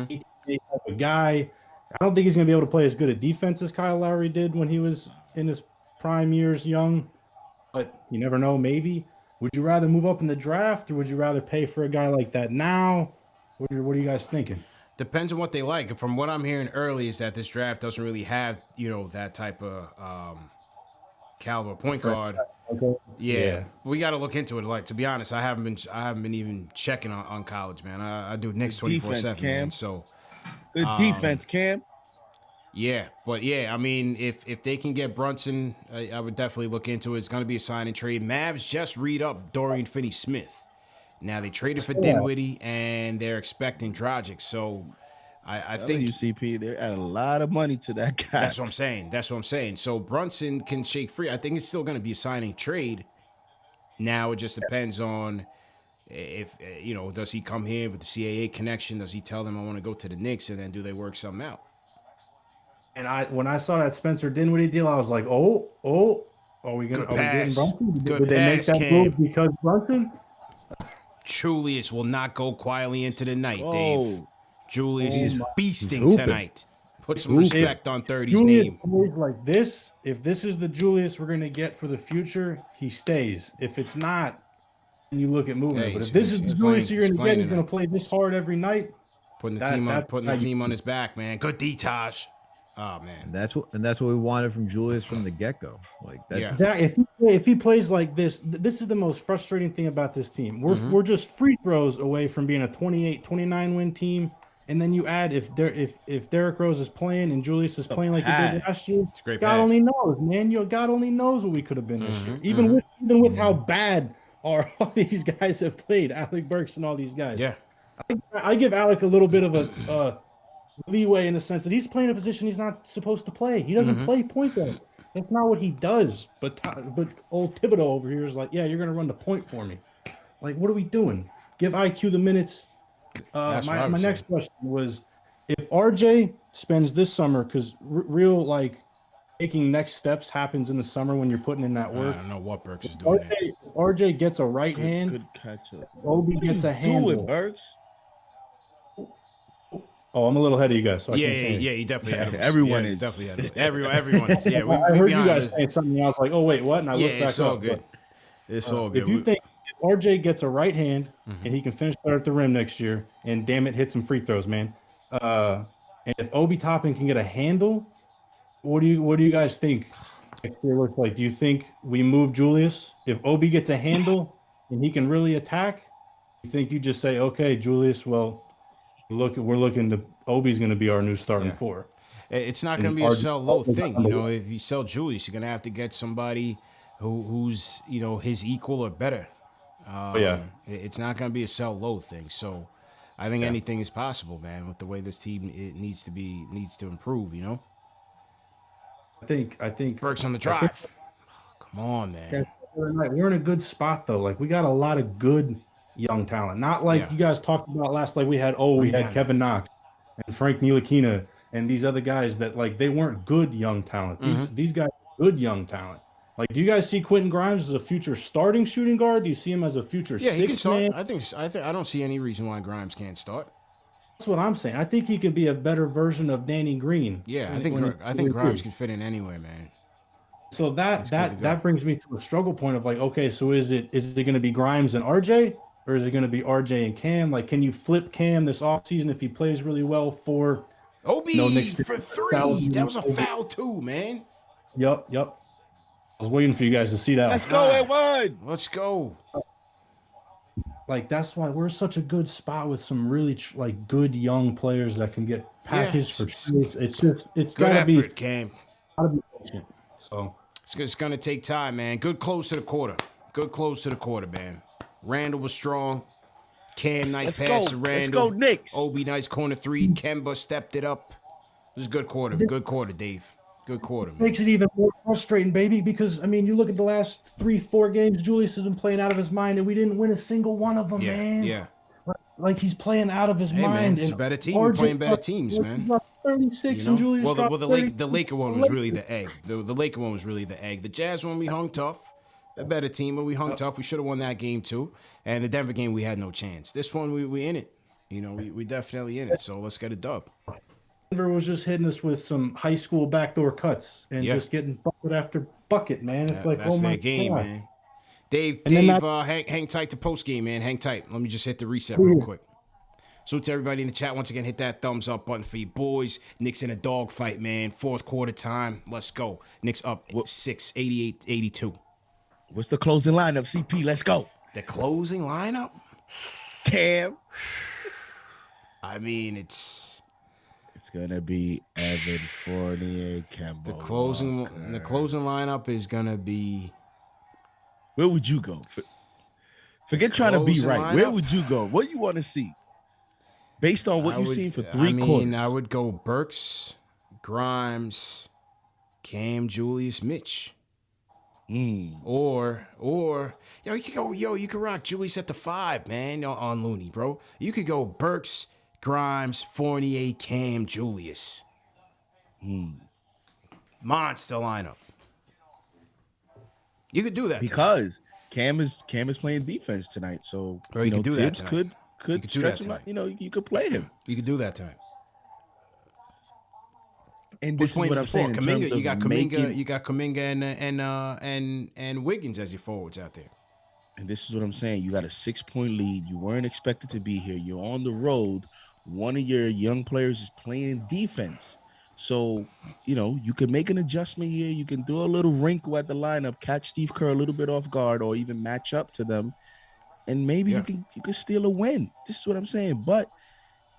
He's type of guy. I don't think he's gonna be able to play as good a defense as Kyle Lowry did when he was in his prime years, young. But you never know. Maybe. Would you rather move up in the draft, or would you rather pay for a guy like that now? What are you guys thinking? Depends on what they like. From what I'm hearing early is that this draft doesn't really have, that type of caliber point guard. Okay. Yeah. We got to look into it. Like, to be honest, I haven't been even checking on college, man. I do Knicks 24/7, man. So good defense, Cam. Yeah, but I mean, if they can get Brunson, I would definitely look into it. It's going to be a sign and trade. Mavs just read up Dorian Finney-Smith. Now they traded for Dinwiddie, and they're expecting Dragic. So I think UCP, they're adding a lot of money to that guy. That's what I'm saying. So Brunson can shake free. I think it's still going to be a signing trade. Now it just depends on if does he come here with the CAA connection? Does he tell them I want to go to the Knicks, and then do they work something out? And when I saw that Spencer Dinwiddie deal, I was like, are we getting Brunson? Did they make that move because Brunson? Julius will not go quietly into the night, Dave. Julius is beasting tonight. Put some respect on 30's name. Plays like this, if this is the Julius we're going to get for the future, he stays. If it's not, then you look at moving it. But if this is the Julius you're going to get, he's going to play this hard every night. Putting the team on his back, man. Good Deej. Oh man, and that's what we wanted from Julius from the get-go. Like that's if he plays like this is the most frustrating thing about this team. We're just free throws away from being a 28-29 win team. And then you add if Derrick Rose is playing and Julius is playing like he did last year, God only knows, man. God only knows what we could have been this year. Even with how bad all these guys have played, Alec Burks and all these guys. Yeah, I give Alec a little bit of a leeway in the sense that he's playing a position he's not supposed to play. He doesn't play point guard. That's not what he does. But old Thibodeau over here is like, yeah, you're gonna run the point for me. Like, what are we doing? Give IQ the minutes. My next question was, if RJ spends this summer, because real like taking next steps happens in the summer when you're putting in that work. I don't know what Burks is doing. RJ gets a right hand. Good catch up. Obi gets a handle. Do it, Burks. Oh, I'm a little ahead of you guys. So yeah, he definitely had him. Everyone is. Definitely had everyone is. Yeah, I heard you guys saying something else like, oh, wait, what? And I looked back it's all good. It's all good. If you think RJ gets a right hand and he can finish better at the rim next year, and damn it, hit some free throws, man. And if Obi Toppin can get a handle, what do you guys think next year looks like? Do you think we move Julius? If Obi gets a handle and he can really attack, you think you just say, okay, Julius, well, we're looking to Obi's going to be our new starting four. It's not going to be a sell low thing. If you sell Julius, you're going to have to get somebody who's his equal or better. It's not going to be a sell low thing. So I think anything is possible, man, with the way this team needs to improve, I think Burks on the drive. Come on, man. We're in a good spot though. Like we got a lot of good young talent. Not like you guys talked about last, like we had Kevin Knox and Frank Ntilikina and these other guys that like they weren't good young talent. These guys are good young talent. Like, do you guys see Quentin Grimes as a future starting shooting guard? Do you see him as a future he can start. man? I don't see any reason why Grimes can't start. That's what I'm saying. I think he could be a better version of Danny Green. Yeah, I think Grimes can fit in anywhere, man. So that brings me to a struggle point of like, okay, so is it going to be Grimes and RJ, or is it going to be RJ and Cam? Like, can you flip Cam this offseason if he plays really well for Obi for 3? That was a foul too, man. Yep. I was waiting for you guys to see that. Let's go, Edward. Let's go. Like, that's why we're such a good spot with some really good young players that can get package for trades. It's good gotta effort, be Cam. gotta be patient. So It's gonna take time, man. Good close to the quarter. Good close to the quarter, man. Randall was strong. Cam, nice pass to Randall. Let's go, Knicks. Obi, nice corner three. Kemba stepped it up. It was a good quarter. Good quarter, Dave. Good quarter, man. makes it even more frustrating, baby, because I mean, you look at the last 3-4 games, Julius has been playing out of his mind, and we didn't win a single one of them, man. Yeah. Like he's playing out of his Hey, mind. man, it's a and better team. We're RJ playing better dropped- teams, man. dropped 36 and Julius Well, dropped the 30. Laker one was really the egg. The Laker one was really the egg. The Jazz one, we hung tough. A better team, but we hung tough. We should have won that game too. And the Denver game, we had no chance. This one, we in it. You know, we definitely in it. So let's get a dub. Denver was just hitting us with some high school backdoor cuts and just getting bucket after bucket, man. It's like, That's oh my their game, God. man. Dave, And then hang tight to post game, man. Hang tight. Let me just hit the reset real quick. So to everybody in the chat, once again, hit that thumbs up button for you boys. Knicks in a dog fight, man. Fourth quarter time. Let's go. Knicks up 6, 88-82. What's the closing lineup, CP? Let's go. The closing lineup? Cam. I mean, it's gonna be Evan Fournier, Kemba. the closing lineup is gonna be. Where would you go? Forget trying to be closing right. Where lineup? would you go? What do you want to see? Based on what you've seen for three I mean, quarters. I would go Burks, Grimes, Cam, Julius, Mitch. Or you could go, you could rock Julius at the 5, man, on Looney, bro. You could go Burks, Grimes, Fournier, Cam, Julius. Monster lineup. You could do that because Cam is playing defense tonight, so Bro, you could do that Tibbs tonight. could do that stretch him tonight. out. You know, you could play him. You could do that tonight. And Who's this is playing what I'm saying in terms of you got making. Kuminga and Wiggins as your forwards out there. And this is what I'm saying. You got a 6-point lead. You weren't expected to be here. You're on the road. One of your young players is playing defense. So, you can make an adjustment here. You can do a little wrinkle at the lineup, catch Steve Kerr a little bit off guard, or even match up to them. And maybe you can steal a win. This is what I'm saying. But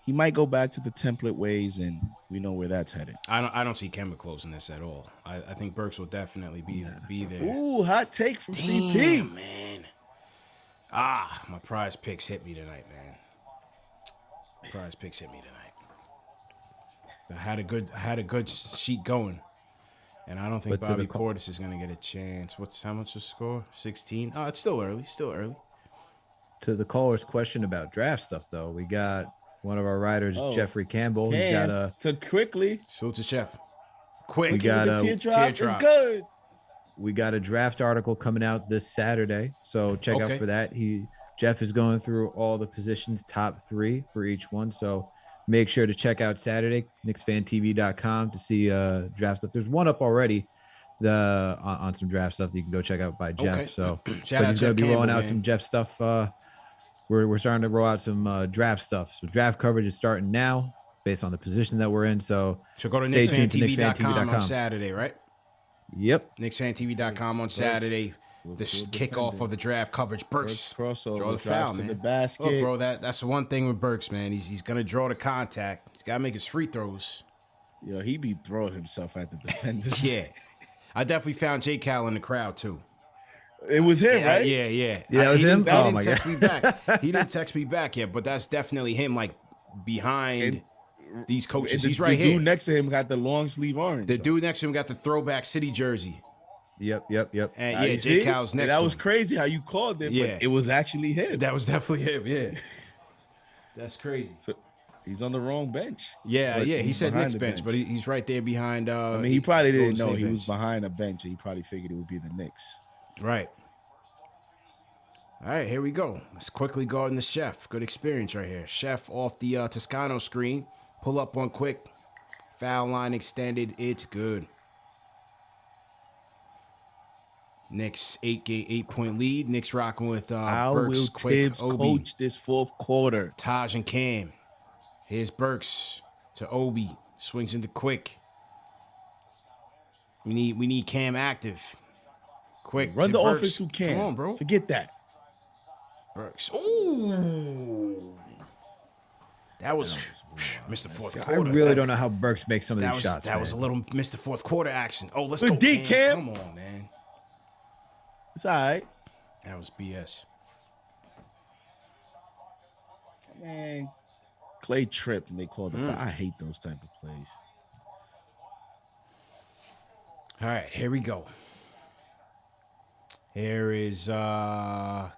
he might go back to the template ways, and we know where that's headed. I don't see Kemba closing this at all. I think Burks will definitely be there. Ooh, hot take from Damn, CP. man. My prize picks hit me tonight, man. Prize picks hit me tonight. I had a good sheet going, and I don't think But to Bobby the Portis is gonna get a chance. How much the score? 16. Oh, it's still early. To the caller's question about draft stuff, though, we got one of our writers, Jeffrey Campbell. He's got to quickly. Shoot to Chef. Quick. We got a teardrop. It's good. We got a draft article coming out this Saturday, so check out for that. Jeff is going through all the positions, top 3 for each one. So make sure to check out Saturday, KnicksFanTV.com to see draft stuff. There's one up already on some draft stuff that you can go check out by Jeff. Okay. So Shout out he's going Jeff to be rolling Campbell, out man. some Jeff stuff. We're starting to roll out some draft stuff. So draft coverage is starting now based on the position that we're in. So go to stay tuned to KnicksFanTV.com on KnicksFanTV.com. Saturday, right? Yep. KnicksFanTV.com on Saturday. This kickoff of the draft coverage. Burks crossover, draw the foul, drops in man. the basket. Look, bro, that's the one thing with Burks, man. He's gonna draw the contact. He's gotta make his free throws. Yo, he be throwing himself at the defenders. Yeah, I definitely found J. Cal in the crowd too. It was him, right? Yeah. Yeah, it was He him? didn't- Oh, He my didn't text me back. He didn't text me back yet, but that's definitely him, like behind these coaches. He's right the here. dude next to him got the long sleeve orange. The dude next to him got the throwback city jersey. Yep. And You J. see? Cal's next. That to was him. crazy how you called it, Yeah. but it was actually him. That was definitely him. Yeah, that's crazy. So he's on the wrong bench. Yeah, But He he's said behind Knicks the bench, but he's right there behind. I mean, he probably didn't Golden know State he was bench. behind a bench, and he probably figured it would be the Knicks. Right. All right, here we go. Let's quickly guarding the Chef. Good experience right here. Chef off the Toscano screen. Pull up one quick. Foul line extended. It's good. Knicks 8-point lead. Knicks rocking with How Burks, will quick, Tibbs Obi, coach this fourth quarter? Taj and Cam. Here's Burks to Obi. Swings into quick. We need Cam active. Quick. Run to the Burks. offense who can. Come on, bro. Forget that. Burks. Ooh. That was Mr. Fourth I Quarter. really don't know how Burks makes some of these shots. That was a little Mr. Fourth Quarter action. Oh, let's Good go, D, Cam. Come on, man. It's all right. That was BS. Man, Clay tripped and they called the foul. I hate those type of plays. All right, here we go. Here is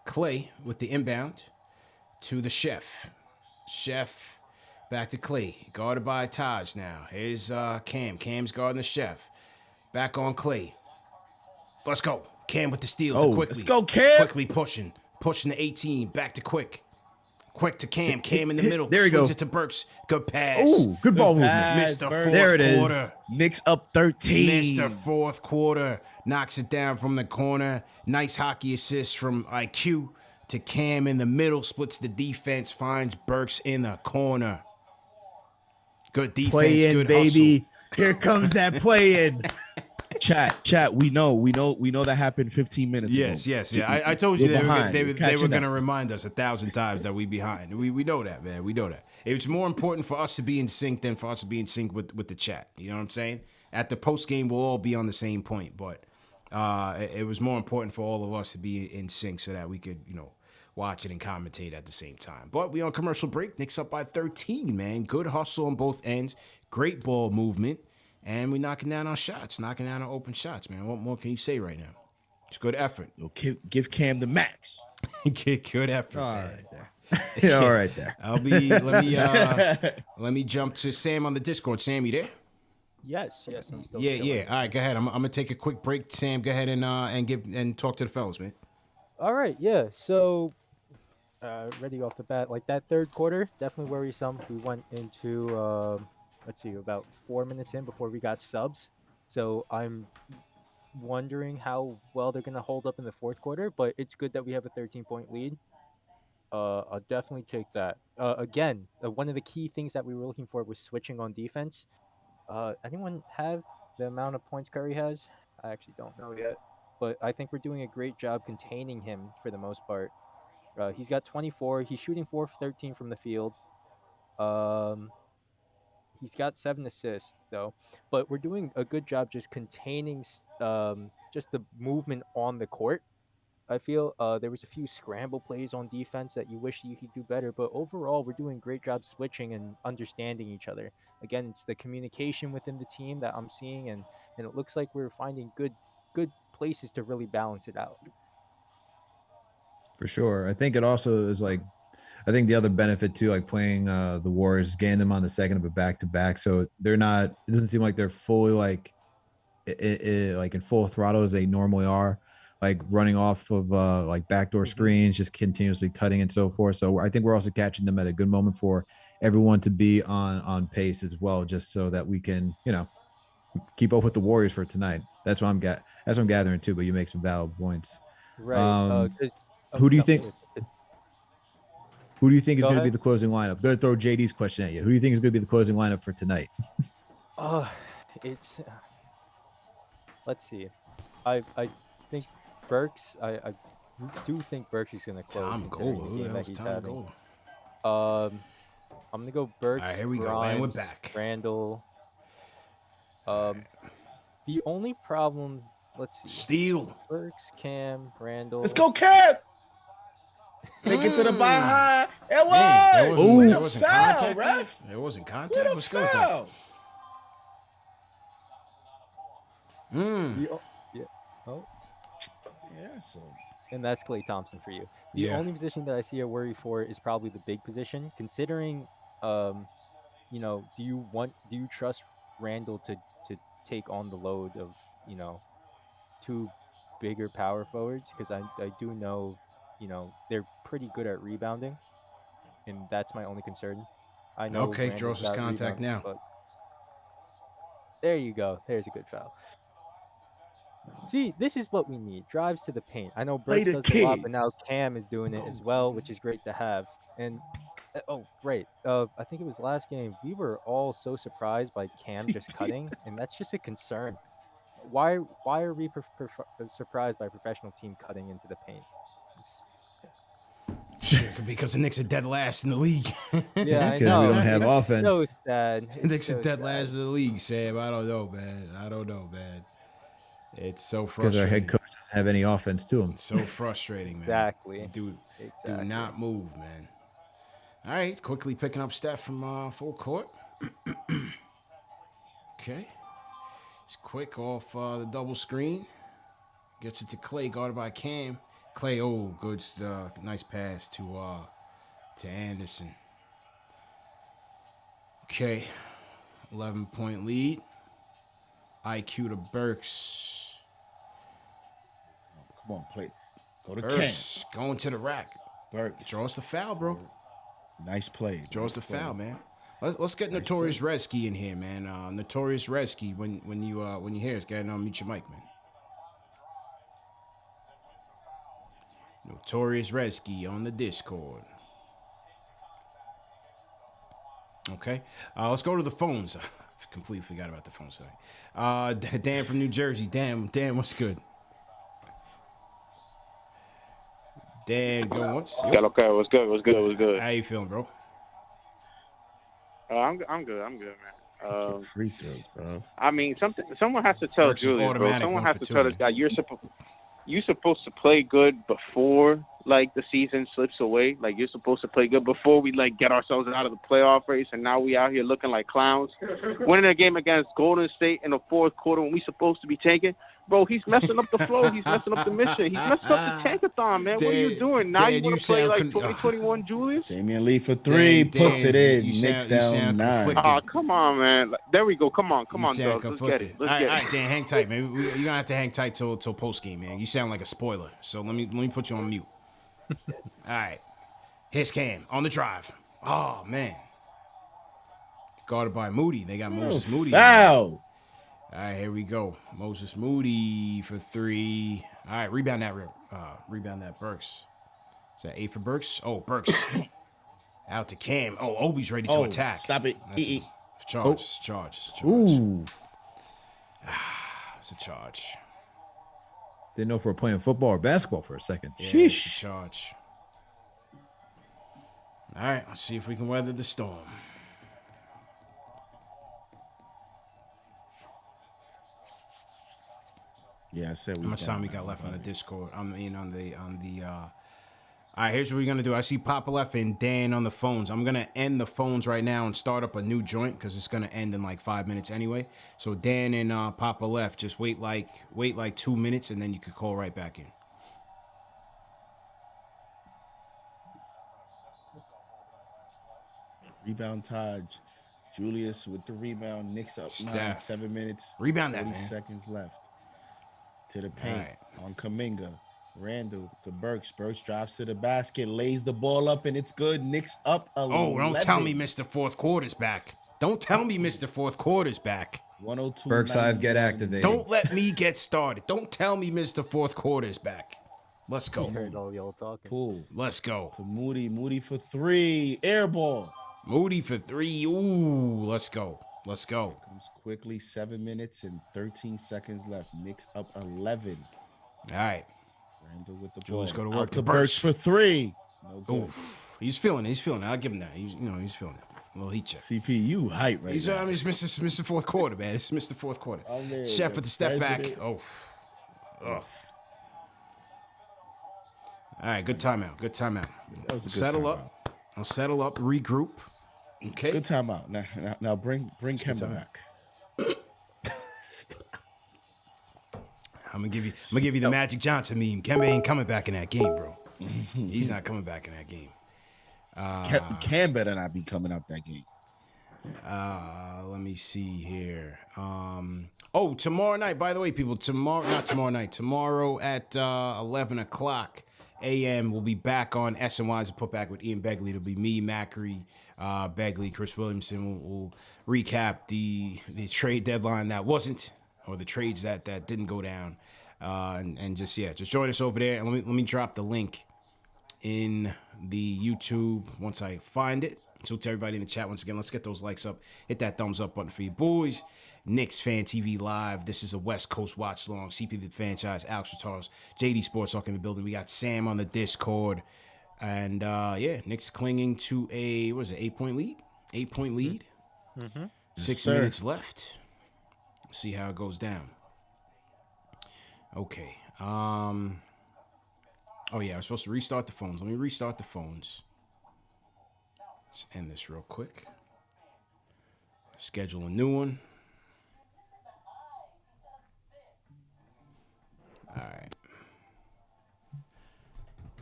Clay with the inbound to the Chef. Chef back to Clay. Guarded by Taj now. Here's Cam. Cam's guarding the Chef. Back on Clay. Let's go. Cam with the steal to quickly. Let's go, Cam. Quickly pushing. Pushing the 18. Back to Quick. Quick to Cam. Cam in the middle. There you go. Swings it to Burks. Good pass. Ooh, good ball movement. Mr. Fourth There it is. Quarter. Knicks up 13. Mr. Fourth Quarter knocks it down from the corner. Nice hockey assist from IQ to Cam in the middle. Splits the defense. Finds Burks in the corner. Good defense. Play in, good baby. Here comes that play in. Chat. We know that happened 15 minutes ago. Yes. Yeah. I told you We're they behind. were We're catching going to up. remind us 1,000 times that we behind. We know that, man. We know that. It's more important for us to be in sync than for us to be in sync with the chat. You know what I'm saying? At the post game, we'll all be on the same point, but it was more important for all of us to be in sync so that we could, watch it and commentate at the same time. But we on commercial break. Knicks up by 13, man. Good hustle on both ends. Great ball movement. And we knocking down on shots, knocking down on open shots, man. What more can you say right now? It's good effort. Yo, give Cam the max. Good effort. All man. right there. Yeah, all right there. Let me jump to Sam on the Discord. Sam, you there? Yes, I'm still. Yeah. chilling. All right, go ahead. I'm gonna take a quick break. Sam, go ahead and talk to the fellas, man. All right, yeah. So, ready off the bat, like that third quarter, definitely worrisome. We went into about 4 minutes in before we got subs. So I'm wondering how well they're gonna hold up in the fourth quarter. But it's good that we have a 13-point lead. I'll definitely take that. Again, one of the key things that we were looking for was switching on defense. Anyone have the amount of points Curry has? I actually don't know yet, but I think we're doing a great job containing him for the most part. He's got 24. He's shooting 4 of 13 from the field. He's got 7 assists though, but we're doing a good job just containing just the movement on the court. I feel there was a few scramble plays on defense that you wish you could do better, but overall we're doing a great job switching and understanding each other. Again, it's the communication within the team that I'm seeing, and it looks like we're finding good places to really balance it out. For sure. I think it also is I think the other benefit too, like playing the Warriors, getting them on the second of a back-to-back. So they're not, it doesn't seem like they're fully like in full throttle as they normally are, like running off of like backdoor screens, just continuously cutting and so forth. So I think we're also catching them at a good moment for everyone to be on pace as well, just so that we can, keep up with the Warriors for tonight. That's what I'm gathering too, but you make some valid points. Right. Who do you think? Who do you think is Go going to be ahead. the closing lineup? Going to throw JD's question at you. Who do you think is going to be the closing lineup for tonight? It's let's see. I think Burks. I do think Burks is going to close. Tom considering Gola. the Who the game that hell's he's Tom having. Gola? I'm gonna go Burks. All right, here we go, Grimes, and we're back. Randall. The only problem. Let's see. Steal. Burks, Cam, Randall. Let's go, Cam. Take it to the behind. It Man, was. there wasn't contact. Ref. There wasn't What contact. a Let's go with that. foul. Yeah, so And that's Klay Thompson for you. The Yeah. only position that I see a worry for is probably the big position, considering, do you trust Randall to take on the load of, two bigger power forwards? Because I do know, they're pretty good at rebounding, and that's my only concern. I know. Okay, Randall's draws his got contact rebounds, now. but there you go. There's a good foul. See, this is what we need. Drives to the paint. I know Play Burks the does it a lot, kid. but now Cam is doing it as well, which is great to have. And great. I think it was last game. We were all so surprised by Cam just cutting, and that's just a concern. Why are we surprised by a professional team cutting into the paint? Because the Knicks are dead last in the league. Yeah, I Because know. we don't have offense. So sad. The Knicks so are dead sad. last in the league, Sam. I don't know, man. It's so Because frustrating. our head coach doesn't have any offense to him. It's so frustrating, man. Exactly. Do Exactly. not move, man. All right, quickly picking up Steph from full court. Okay. It's quick off the double screen. Gets it to Clay, guarded by Cam. Clay, good, nice pass to Anderson. Okay, 11-point lead. IQ to Burks. Come on, play. Go to Burks going to the rack. Burks. Draws the foul, bro. Nice play. Draws the foul, man. Let's get Notorious Redsky in here, man. Notorious Redsky, when you hear it, get mute your mic, man. Notorious Redsky on the Discord. Okay, let's go to the phones. Completely forgot about the phones today. Dan from New Jersey. Dan, what's good? Dan, go once. Okay, what's good? How you feeling, bro? I'm good, man. Free throws, bro. I mean, someone has to tell Burks is Julius, bro. automatic, Someone 1 has for to 2, tell this man. guy you're supposed to play good before like the season slips away. Like you're supposed to play good before we like get ourselves out of the playoff race, and now we out here looking like clowns. Winning a game against Golden State in the fourth quarter when we supposed to be tanking. Bro, he's messing up the flow. He's messing up the mission. He's messing up the tankathon, man. What are you doing? Now you want to play like 2021 Julius? Damian Lee for 3, puts it in. Knicks down 9. Oh, come on, man. There we go. Come on, girls. Let's get it. All right, Dan, hang tight, man. You're gonna have to hang tight till post game, man. You sound like a spoiler. So let me put you on mute. All right. Here's Cam on the drive. Oh man. Guarded by Moody. They got Moses Moody. Foul. All right, here we go. Moses Moody for 3. All right, rebound that Burks. Is that 8 for Burks? Oh, Burks. Out to Cam. Oh, Obi's ready to attack. Stop it. Charge. Ooh. It's a charge. Didn't know if we were playing football or basketball for a second. Yeah, it's a Sheesh. charge. All right, let's see if we can weather the storm. Yeah, I said we. How much time we got left on the Discord? All right, here's what we're gonna do. I see Poppa left and Dan on the phones. I'm gonna end the phones right now and start up a new joint because it's gonna end in like 5 minutes anyway. So Dan and Poppa left. Just wait like 2 minutes and then you could call right back in. Rebound Taj. Julius with the rebound. Knicks up 9, Steph. 7 minutes. Rebound that, 40 man. seconds left. To the paint right. on Kuminga. Randall to Burks. Burks drives to the basket, lays the ball up, and it's good. Knicks up 11. Oh, don't tell me Mr. Fourth Quarter's back. Don't tell me Mr. Fourth Quarter's back. 102. Burks I've get activated. Don't let me get started. Don't tell me Mr. Fourth Quarter's back. Let's I go. heard all y'all talking. Pull Let's go. to Moody. Moody for 3. Air ball. Moody for 3. Ooh, let's go. Let's go. Comes quickly. 7 minutes and 13 seconds left. Knicks up 11. All right. Randall with the Julius ball. go to work. Out To to Burks for 3. No good. Oof. He's feeling it. I'll give him that. He's feeling it. A little heat check. CP, you hype right He's now. it's Mr. Fourth Quarter, man. It's Mr. Fourth Quarter. I'm there, Chef the with the step back. president. Oh. All right, good timeout. That was a good Settle timeout. up. I'll settle up, regroup. Okay. Good timeout. Now bring Kemba timeout. back. I'm gonna give you the Magic Johnson meme. Kemba ain't coming back in that game, bro. He's not coming back in that game. Cam better not be coming up that game. Let me see here. Tomorrow night, by the way, people, tomorrow at 11 o'clock a.m. we'll be back on SNY's Put Back with Ian Begley. It'll be me, Macri, Begley, Chris Williamson. We'll recap the trade deadline that wasn't, or the trades that didn't go down. And just join us over there. And let me drop the link in the YouTube once I find it. So to everybody in the chat, once again, let's get those likes up. Hit that thumbs up button for you boys. KnicksFanTV Live. This is a West Coast watch long. CP the franchise, Alex Rotars, JD Sports Talk in the building. We got Sam on the Discord. And yeah, Knicks clinging to a 8-point lead. 8-point lead. Mm-hmm. 6 minutes left. See how it goes down. Okay. Oh yeah, I was supposed to restart the phones. Let me restart the phones. Let's end this real quick. Schedule a new one. All right.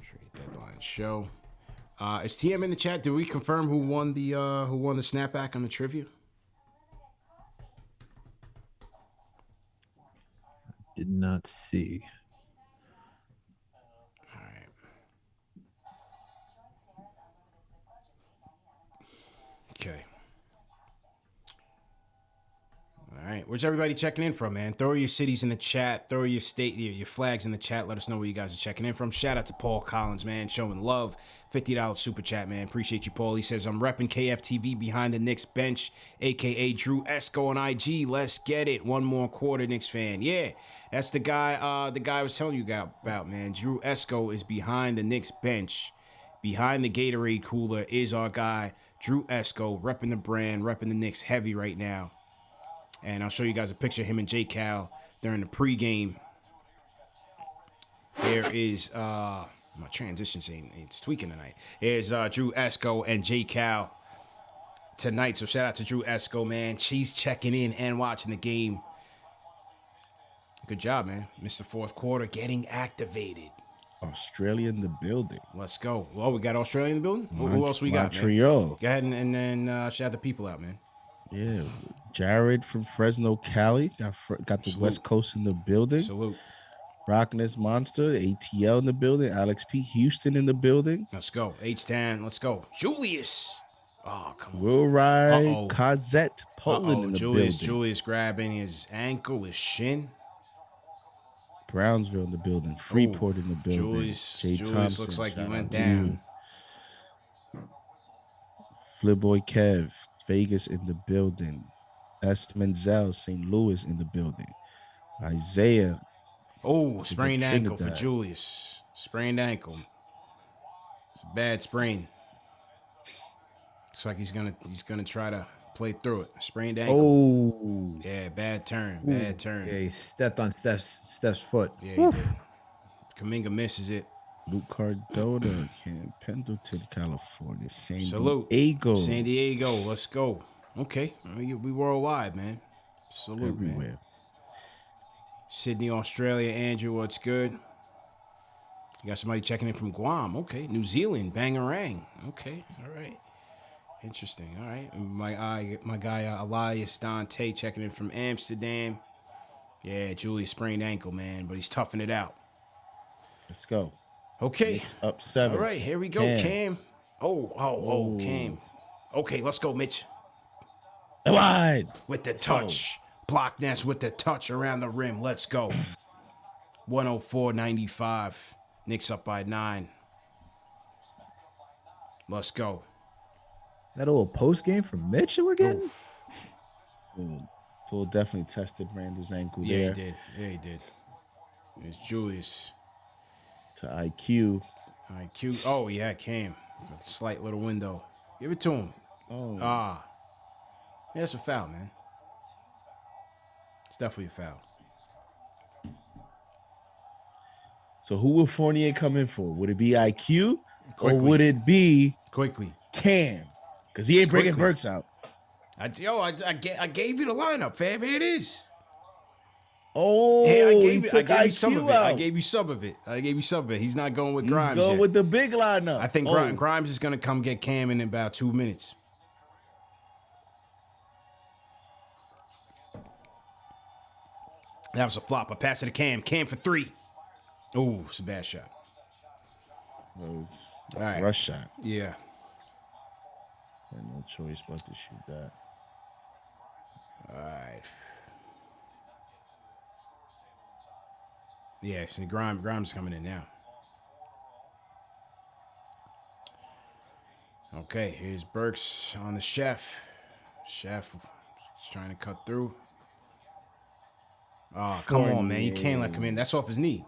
Trade deadline show. Is TM in the chat? Did we confirm who won the snapback on the trivia? Did not see. All right. Okay. All right. Where's everybody checking in from, man? Throw your cities in the chat. Throw your state, your flags in the chat. Let us know where you guys are checking in from. Shout out to Paul Collins, man, showing love. $50 super chat, man. Appreciate you, Paul. He says, I'm repping KFTV behind the Knicks bench, a.k.a. Drew Esco on IG. Let's get it. One more quarter, Knicks fan. Yeah, that's the guy I was telling you about, man. Drew Esco is behind the Knicks bench. Behind the Gatorade cooler is our guy, Drew Esco, repping the brand, repping the Knicks heavy right now. And I'll show you guys a picture of him and J. Cal during the pregame. There is... my transition scene, it's tweaking tonight. Here's Drew Esco and J. Cal tonight. So shout out to Drew Esco, man. She's checking in and watching the game. Good job, man. Missed the fourth quarter, getting activated. Australia in the building. Let's go. Well, we got Australia in the building. Who else we got, man? Montreal. Go ahead and then shout the people out, man. Yeah, Jared from Fresno, Cali. Got the Salute. West Coast in the building. Salute. Rockness Monster, ATL in the building. Alex P. Houston in the building. Let's go. H-Town. Let's go. Julius. Oh, come on. Will Ride, Uh-oh. Kazette, Poland in the building. Julius grabbing his ankle, his shin. Brownsville in the building. Freeport in the building. Julius Thompson, looks like he shout went out to down. you. Flipboy Kev, Vegas in the building. S. Menzel, St. Louis in the building. Isaiah. Oh, sprained ankle for Trinidad. Julius. Sprained ankle. It's a bad sprain. Looks like he's gonna try to play through it. Sprained ankle. Oh, Yeah, bad turn. Bad turn. yeah, he stepped on Steph's foot. Yeah, he did. Kaminga misses it. Luke Cardona, Camp Pendleton, California. San Salute. Diego. San Diego. Let's go. Okay. We worldwide, man. Salute, man. Everywhere. Sydney, Australia. Andrew, what's good? You got somebody checking in from Guam. Okay. New Zealand. Bangarang. Okay. All right. Interesting. All right. My guy Elias Dante checking in from Amsterdam. Yeah, Julie sprained ankle, man, but he's toughing it out. Let's go. Okay. Knicks up 7. All right, here we go, Cam. Oh, Cam. Okay, let's go, Mitch. Wide. With the touch. Block Ness with the touch around the rim. Let's go. 104-95. Knicks up by 9. Let's go. That old post game from Mitch that we're getting. Ooh. Poole definitely tested Randall's ankle Yeah, there. he did. Yeah, he did. It's Julius. To IQ. IQ. Oh, yeah, Cam. With a slight little window. Give it to him. Oh. Yeah, it's a foul, man. It's definitely a foul. So who will Fournier come in for? Would it be IQ Quickly. or would it be Quickly. Cam? Because he ain't bringing Quickly. Burks out. I gave you the lineup, fam. Here it is. Oh, Hey, I he gave you took some of IQ it. out. I gave you some of it. He's not going with He's Grimes going yet. with the big lineup. I think Oh. Grimes is going to come get Cam in about 2 minutes. That was a flop. I passed it to Cam. Cam for 3. Ooh, it's a bad shot. It was All right. rush shot. Yeah. Had no choice but to shoot that. All right. Yeah, see, Grimes coming in now. Okay, here's Burks on the chef. Chef is trying to cut through. Oh, come on, man. You can't let him in. That's off his knee.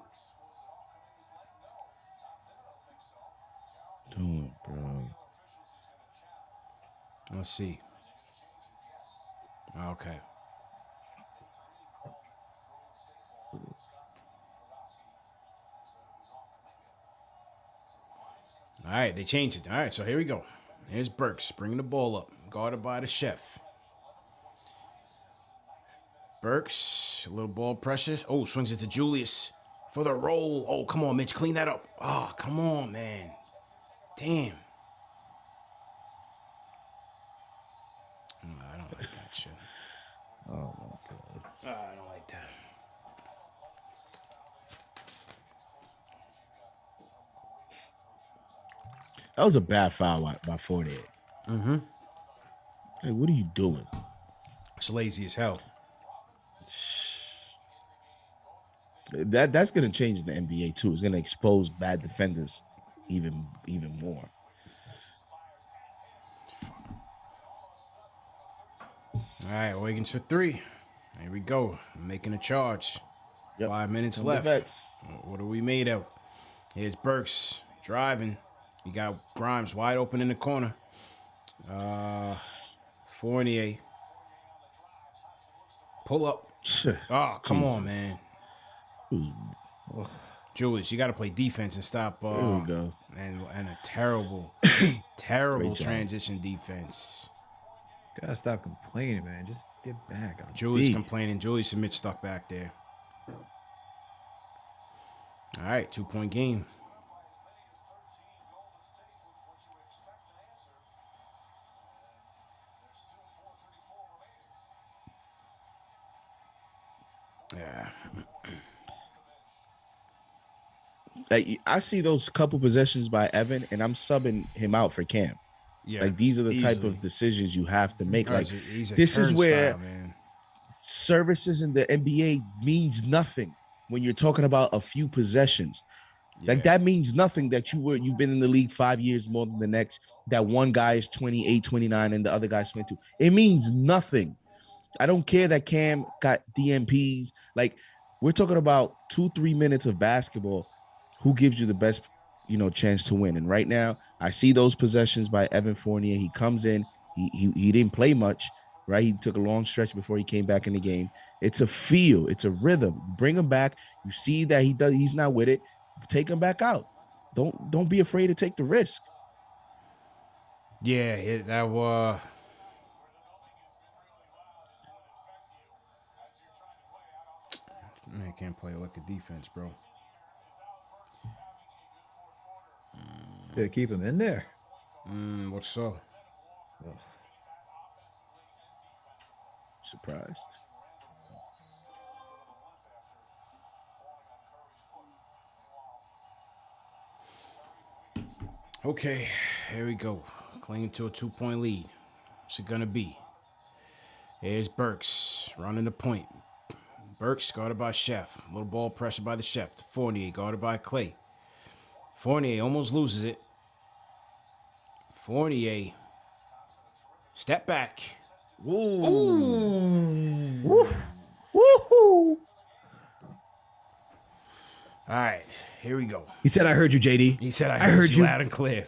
doing, bro? Let's see. Okay. All right, they changed it. All right, so here we go. Here's Burks bringing the ball up, guarded by the chef. Burks, a little ball pressure. Oh, swings it to Julius for the roll. Oh, come on, Mitch, clean that up. Oh, come on, man. Damn. I don't like that shit. Oh my god. I don't like that. That was a bad foul by Fournier. Mm-hmm. Hey, what are you doing? It's lazy as hell. That's gonna change the NBA too. It's gonna expose bad defenders even more. All right, Wiggins for three. Here we go. Making a charge. Yep. 5 minutes Come the left. vets. What are we made of? Here's Burks driving. You got Grimes wide open in the corner. Fournier. Pull up. Oh, come on, man. Julius, you got to play defense and stop. There we go. And a terrible, terrible transition defense. Gotta stop complaining, man. Just get back. Julius complaining. Julius and Mitch stuck back there. All right, 2-point game. Yeah. Like, I see those couple possessions by Evan, and I'm subbing him out for Cam. Yeah. Like, these are the type easily. of decisions you have to make. Like, He's a this is where turnstile, man. services in the NBA means nothing when you're talking about a few possessions. Like, that means nothing that you've been in the league 5 years more than the next, that one guy is 28, 29, and the other guy's 22. It means nothing. I don't care that Cam got DMPs. Like, we're talking about 2-3 minutes of basketball. Who gives you the best, chance to win? And right now, I see those possessions by Evan Fournier. He comes in. He didn't play much, right? He took a long stretch before he came back in the game. It's a feel. It's a rhythm. Bring him back. You see that he's not with it. Take him back out. Don't be afraid to take the risk. Yeah, that was. Man, can't play like a defense, bro. Yeah, keep him in there. What's so? Ugh. Surprised. Okay, here we go. Clinging to a 2-point lead. What's it gonna be? Here's Burks running the point. Burks guarded by Chef. A little ball pressure by the Chef. Fournier guarded by Clay. Fournier almost loses it. Fournier. Step back. Ooh. Woohoo! All right, here we go. He said, "I heard you, JD." He said, I heard you loud and clear.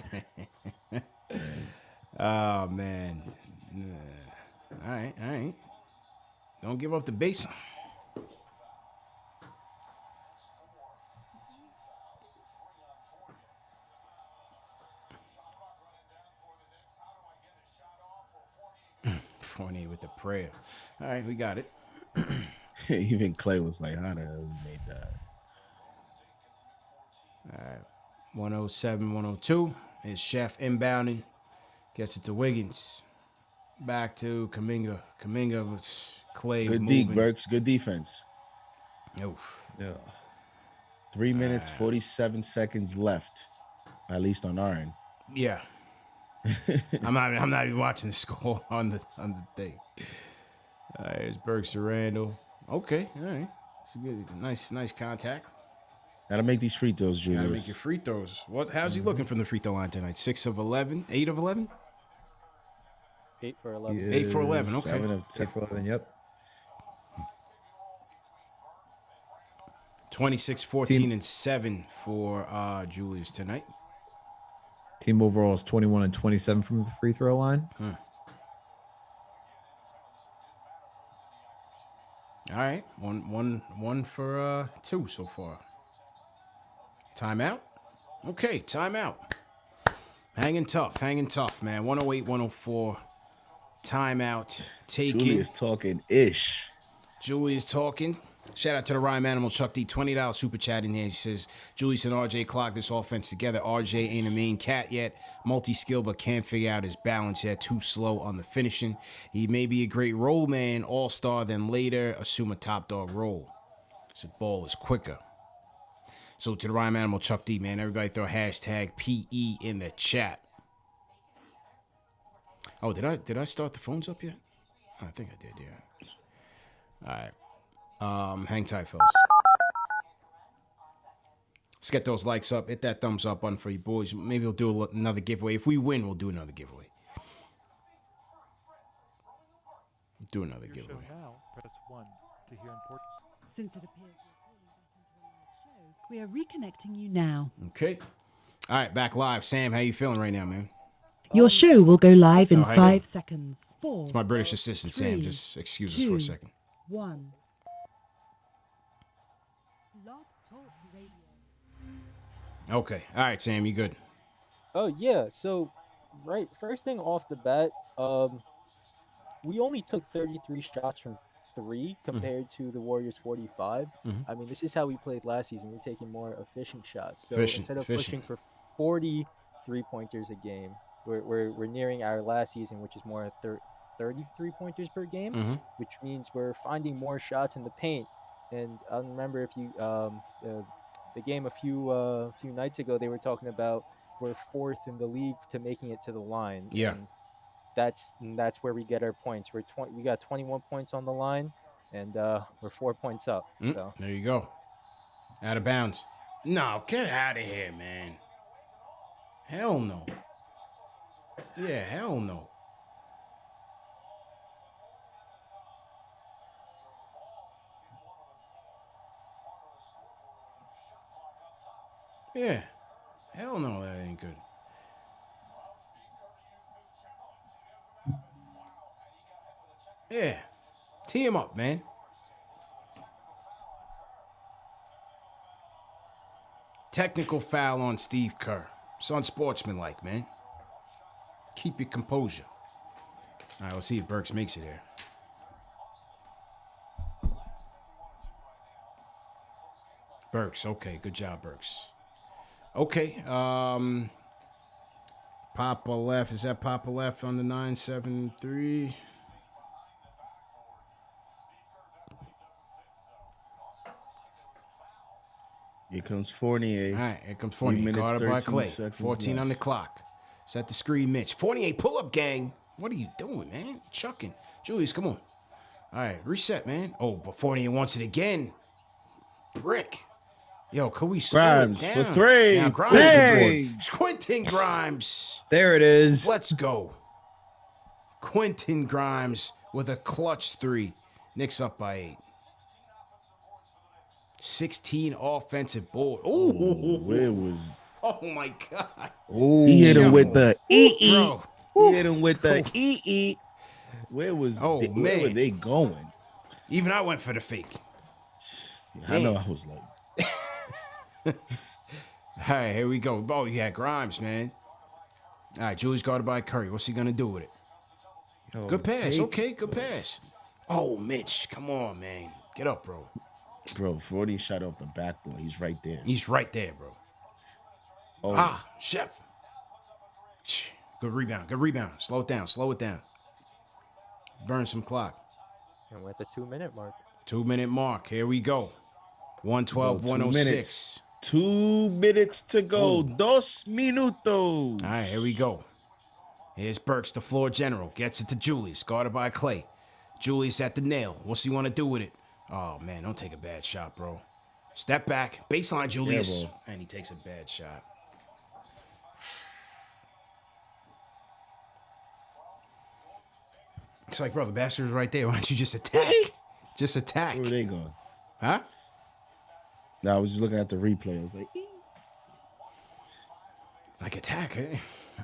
Oh, man. All right. Don't give up the baseline. Fournier with the prayer. All right, we got it. Even Clay was like, how the hell we made that? All right, 107, 102. Is Chef inbounding. Gets it to Wiggins. Back to Kuminga. Kuminga with Clay Good moving. D, Burks. Good defense. Oof. Yeah. 3 minutes, 47 seconds left, at least on our end. Yeah. I'm not even watching the score on the thing. All right, it's Burks to Randall. Okay, all right. It's a good, nice contact. Gotta make these free throws, Julius. Gotta make your free throws. How's he looking from the free throw line tonight? 6 of 11? 8 of 11? 8 for 11. Yeah. 8 for 11. Okay. 7 of 10. 8 for 11, yep. 26, 14, and 7 for Julius tonight. Team overall is 21 and 27 from the free throw line. All right, one for 2 so far. Timeout? Okay, timeout. Hanging tough, man. 108, 104. Timeout. Taken. Julius talking ish. Julius talking. Shout out to the Rhyme Animal Chuck D. $20 super chat in there. He says, Julius and RJ clock this offense together. RJ ain't a main cat yet. Multi-skill, but can't figure out his balance yet. Too slow on the finishing. He may be a great role man, all-star, then later assume a top dog role. So the ball is quicker. So to the Rhyme Animal Chuck D, man. Everybody throw hashtag PE in the chat. Oh, did I start the phones up yet? I think I did, yeah. All right. Hang tight, fellas. Let's get those likes up. Hit that thumbs up button for you boys. Maybe we'll do another giveaway. If we win, we'll do another giveaway. Do another giveaway. Now, press 1 to hear important. Since it appears we are reconnecting you now. Okay. All right, back live. Sam, how you feeling right now, man? Your show will go live in 5 seconds. 4. It's my British assistant, 3, Sam. Just excuse us for a second. 1. Okay. All right, Sam, you good? Oh yeah. So, right, first thing off the bat, we only took 33 shots from 3 compared to the Warriors 45. I mean, this is how we played last season. We're taking more efficient shots. So instead of pushing for 40 3-pointers a game, we're nearing our last season, which is more 30 3-pointers per game, which means we're finding more shots in the paint. And I remember if you the game a few nights ago, they were talking about we're 4th in the league to making it to the line. Yeah. And that's where we get our points. We got 21 points on the line, and we're 4 points up. So there you go. Out of bounds. No, get out of here, man. Hell no. Yeah, hell no. Yeah. Hell no, that ain't good. Yeah. Tee him up, man. Technical foul on Steve Kerr. It's unsportsmanlike, man. Keep your composure. All right, let's see if Burks makes it here. Burks, okay. Good job, Burks. Okay. Poppa left. Is that Poppa left on the 9-7-3? Here comes Fournier. All right, here comes Fournier. Guarded by Clay. 14 left. on the clock. Set the screen, Mitch. Fournier, pull up, gang. What are you doing, man? Chucking. Julius, come on. All right, reset, man. Oh, but Fournier wants it again. Brick. Yo, could we slow Grimes it down? for 3. Now, Grimes Bang! Quentin Grimes. There it is. Let's go. Quentin Grimes with a clutch 3. Knicks up by 8. 16 offensive board. Oh, where was? Oh my God. Ooh. He hit him with the EE. Bro. He hit him with the EE. Where was? Where were they going? Even I went for the fake. I know. I was like. All right, here we go. Oh, yeah, Grimes, man. All right, Julius guarded by Curry. What's he gonna do with it? Good pass. Okay, good pass. Oh, Mitch, come on, man. Get up, bro. Bro, 40 shot off the backboard. He's right there. He's right there, bro. Oh. Chef. Good rebound. Good rebound. Slow it down. Slow it down. Burn some clock. and we're at the 2-minute mark. 2-minute mark. Here we go. 112, 106. 2 minutes to go. Ooh. 2 minutos. All right, here we go. Here's Burks, the floor general. Gets it to Julius, guarded by Clay. Julius at the nail. What's he want to do with it? Oh, man, don't take a bad shot, bro. Step back. Baseline, Julius. Yeah, and he takes a bad shot. It's like, bro, the bastard's right there. Why don't you just attack? Just attack. Where are they going? Huh? No, I was just looking at the replay. I was like, Like attack, eh?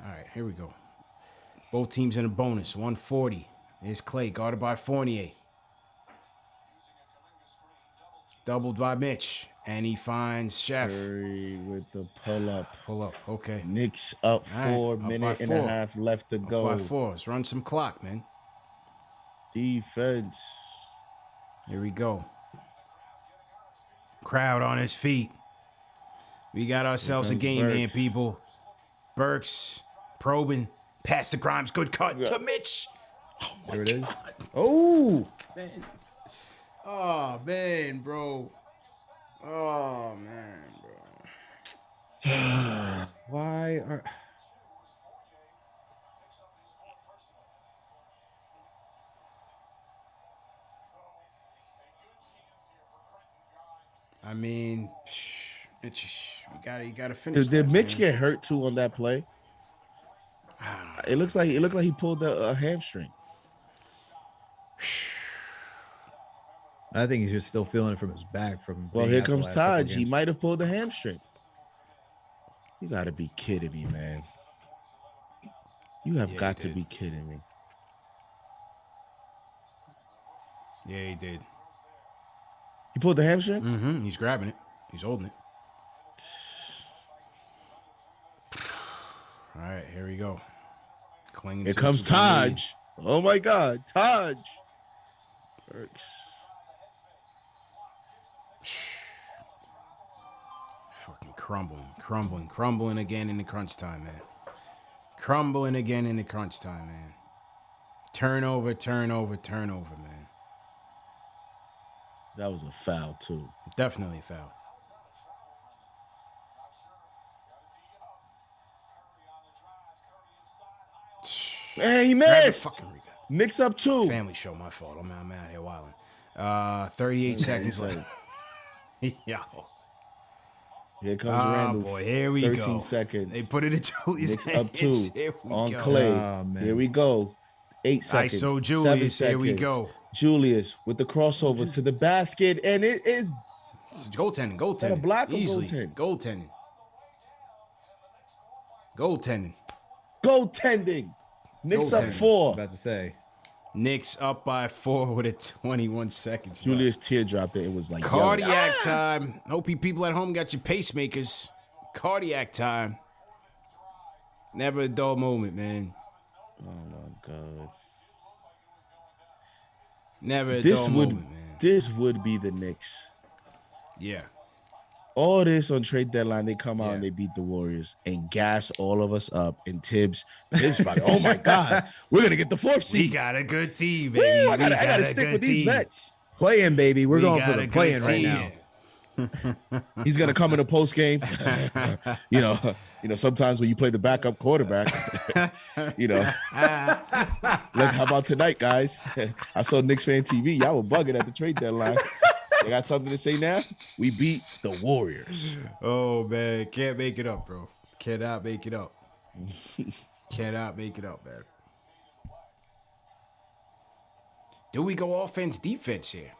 All right, here we go. Both teams in a bonus, 140. Here's Clay, guarded by Fournier. Doubled by Mitch. And he finds Chef. Curry with the pull-up. Pull up, okay. Knicks up All right, 4, up by minute and 4. a half left to Up go. by 4. Let's run some clock, man. Defense. Here we go. Crowd on his feet. We got ourselves a game here, Burks. people. Burks probing. Pass to Grimes. Good cut to Mitch. Oh, my There it is. God. Oh, Man. Oh, man, bro. Oh, man, bro. why are? I mean, Mitch, you gotta finish. Did that, Mitch man. get hurt too on that play? It looked like he pulled a hamstring. I think he's just still feeling it from his back. Well, being here out the comes last couple Taj. He games. might have pulled a hamstring. You got to be kidding me, man. You have Yeah, got he to did. be kidding me. Yeah, he did. He pulled the hamstring? Mm-hmm. He's grabbing it. He's holding it. All right, here we go. Clinging Here to comes it to the lead. Taj. Oh my God, Taj. Burks. Fucking crumbling again in the crunch time, man. Crumbling again in the crunch time, man. Turnover, man. That was a foul too. Definitely a foul. Man, he Grab the missed. fucking rebound. Knicks up 2. Family show, my fault. I'm out here wilding. 38 seconds left. Yo. Here comes Randall. Boy, here we 13 go. seconds. They put it in Julius' Knicks up 2 hands. Here we on go. Clay. Oh, man. Here we go. 8 seconds. ISO 7 Julius. seconds. Here we go. Julius with the crossover to the basket, and it is Goaltending. that a block or Easily. goaltending? Goaltending. Goaltending. Knicks up Goaltending. 4. About to say. Knicks up by 4 with 21 seconds. left. Julius teardropped it. It was like Cardiac yelling, time. Hope you people at home got your pacemakers. Cardiac time. Never a dull moment, man. Oh my God. Never a This dull would moment, man. this would be the Knicks. Yeah. All this on trade deadline, they come out Yeah. and they beat the Warriors and gas all of us up. And Tibbs about, oh my God, we're gonna get the 4th We seed. got a good team, Woo, baby. I gotta a stick good with these team. Mets. Playing, baby. We're We going got for a the good playing right team. now. He's gonna come in a post game. you know, sometimes when you play the backup quarterback, like how about tonight, guys? I saw KnicksFanTV. Y'all were bugging at the trade deadline. They got something to say now? We beat the Warriors. Oh, man. Can't make it up, bro. Cannot make it up. Cannot make it up, man. Do we go offense, defense here?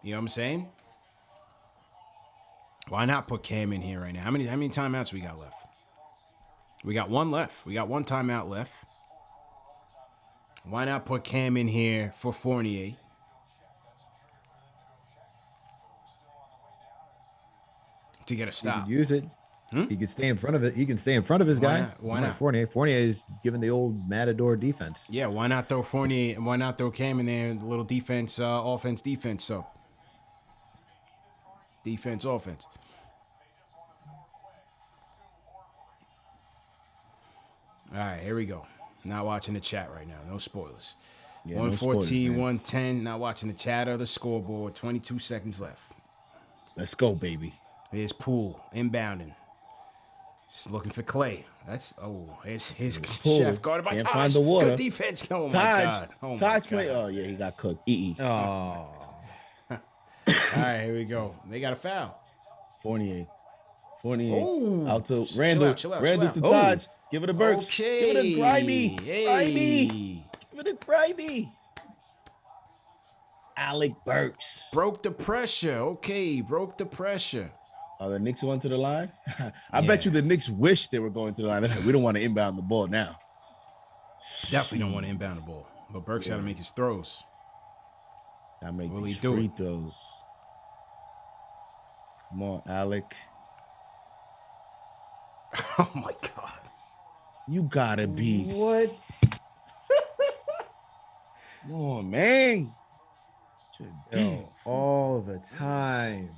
You know what I'm saying? Why not put Cam in here right now? How many timeouts we got left? We got 1 left. We got 1 timeout left. Why not put Cam in here for Fournier? To get a He stop. could use it. He could stay in front of it. He can stay in front of his Why guy. not? Why Unlike not? Fournier. Fournier is giving the old Matador defense. Yeah, why not throw Fournier and why not throw Cam in there? A little defense, offense, defense. So defense, offense. All right, here we go. Not watching the chat right now. No spoilers. Yeah, no 114, spoilers, man. 110. Not watching the chat or the scoreboard. 22 seconds left. Let's go, baby. Here's Poole inbounding. Just looking for Clay. Here's Poole. Chef guarded by Can't Taj. find the water. Good defense. Oh my Taj. God. Oh my Taj God. play. Oh yeah, he got cooked. E. Oh. All right, here we go. They got a foul. Fournier. Ooh. Out to Chill Randall. out, chill out, Randall chill to out. Taj. Give it a Burks. Okay. Give it a Grimy. Hey. Grimy. Give it a Grimy. Alec Burks. Broke the pressure. Okay, broke the pressure. The Knicks went to the line. I bet you the Knicks wish they were going to the line. They're like, we don't want to inbound the ball now. Definitely don't want to inbound the ball. But Burks got to make his throws. I make Will these he do free it? throws. Come on, Alec. Oh my God. You gotta be. What? Come on, man. Yo, all the time.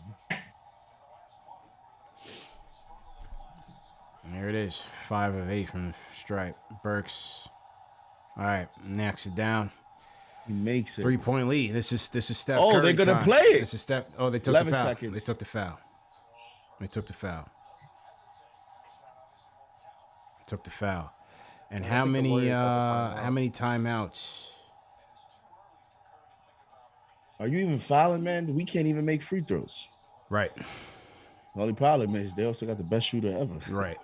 And there it is. 5 of 8 from the stripe. Burks. All right, knocks it down. He makes it. 3-point lead. This is Steph Oh, Curry they're gonna time. play it. This is Steph. Oh, they took 11 the foul. seconds. They took the foul. They took the foul. Took the foul. And how think the many Warriors have a how many timeouts? Are you even fouling, man? We can't even make free throws. Right. The only problem is they also got the best shooter ever. Right.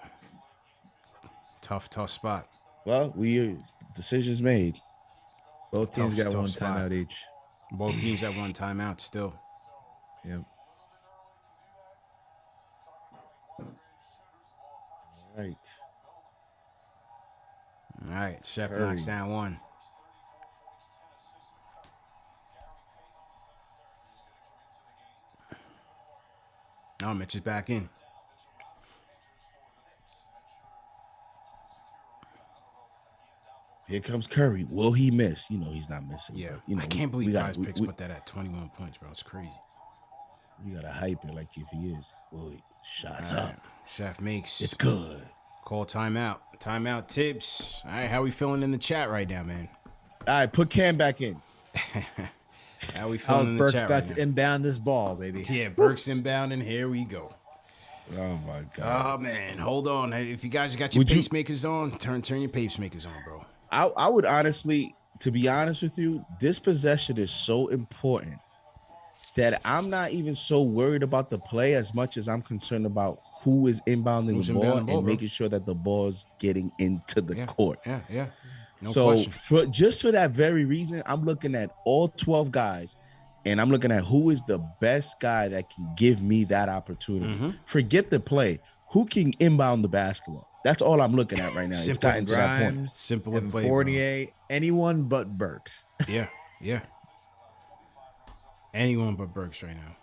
Tough spot. Well, decisions made. Both teams got tough one spot. timeout each. Both teams at one timeout still. Yep. Right. All right. Chef Curry. knocks down one. Oh, Mitch is back in. Here comes Curry. Will he miss? You know he's not missing. Yeah. But, you know, I can't believe we Prize gotta, Picks put that at 21 points, bro. It's crazy. we gotta hype it like if he is. Will he? Shots All right. up. Chef makes. It's good. Call timeout. Timeout tips. All right, how we feeling in the chat right now, man? All right, put Cam back in. How we feeling in the Burks chat about right to now? inbound this ball, baby. Yeah, Burks inbound, and here we go. Oh my God. Oh man, hold on. If you guys got your Would you- pacemakers on, turn your pacemakers on, bro. I would honestly, to be honest with you, this possession is so important that I'm not even so worried about the play as much as I'm concerned about who is inbounding Who's the ball inbounding the and ball, bro? making sure that the ball is getting into the court. Yeah. No so question. just for that very reason, I'm looking at all 12 guys and I'm looking at who is the best guy that can give me that opportunity. Mm-hmm. Forget the play. Who can inbound the basketball? That's all I'm looking at right now. It's Simple gotten to that point. Grimes, Simple and play, bro. Fournier, anyone but Burks. Yeah. Anyone but Burks right now.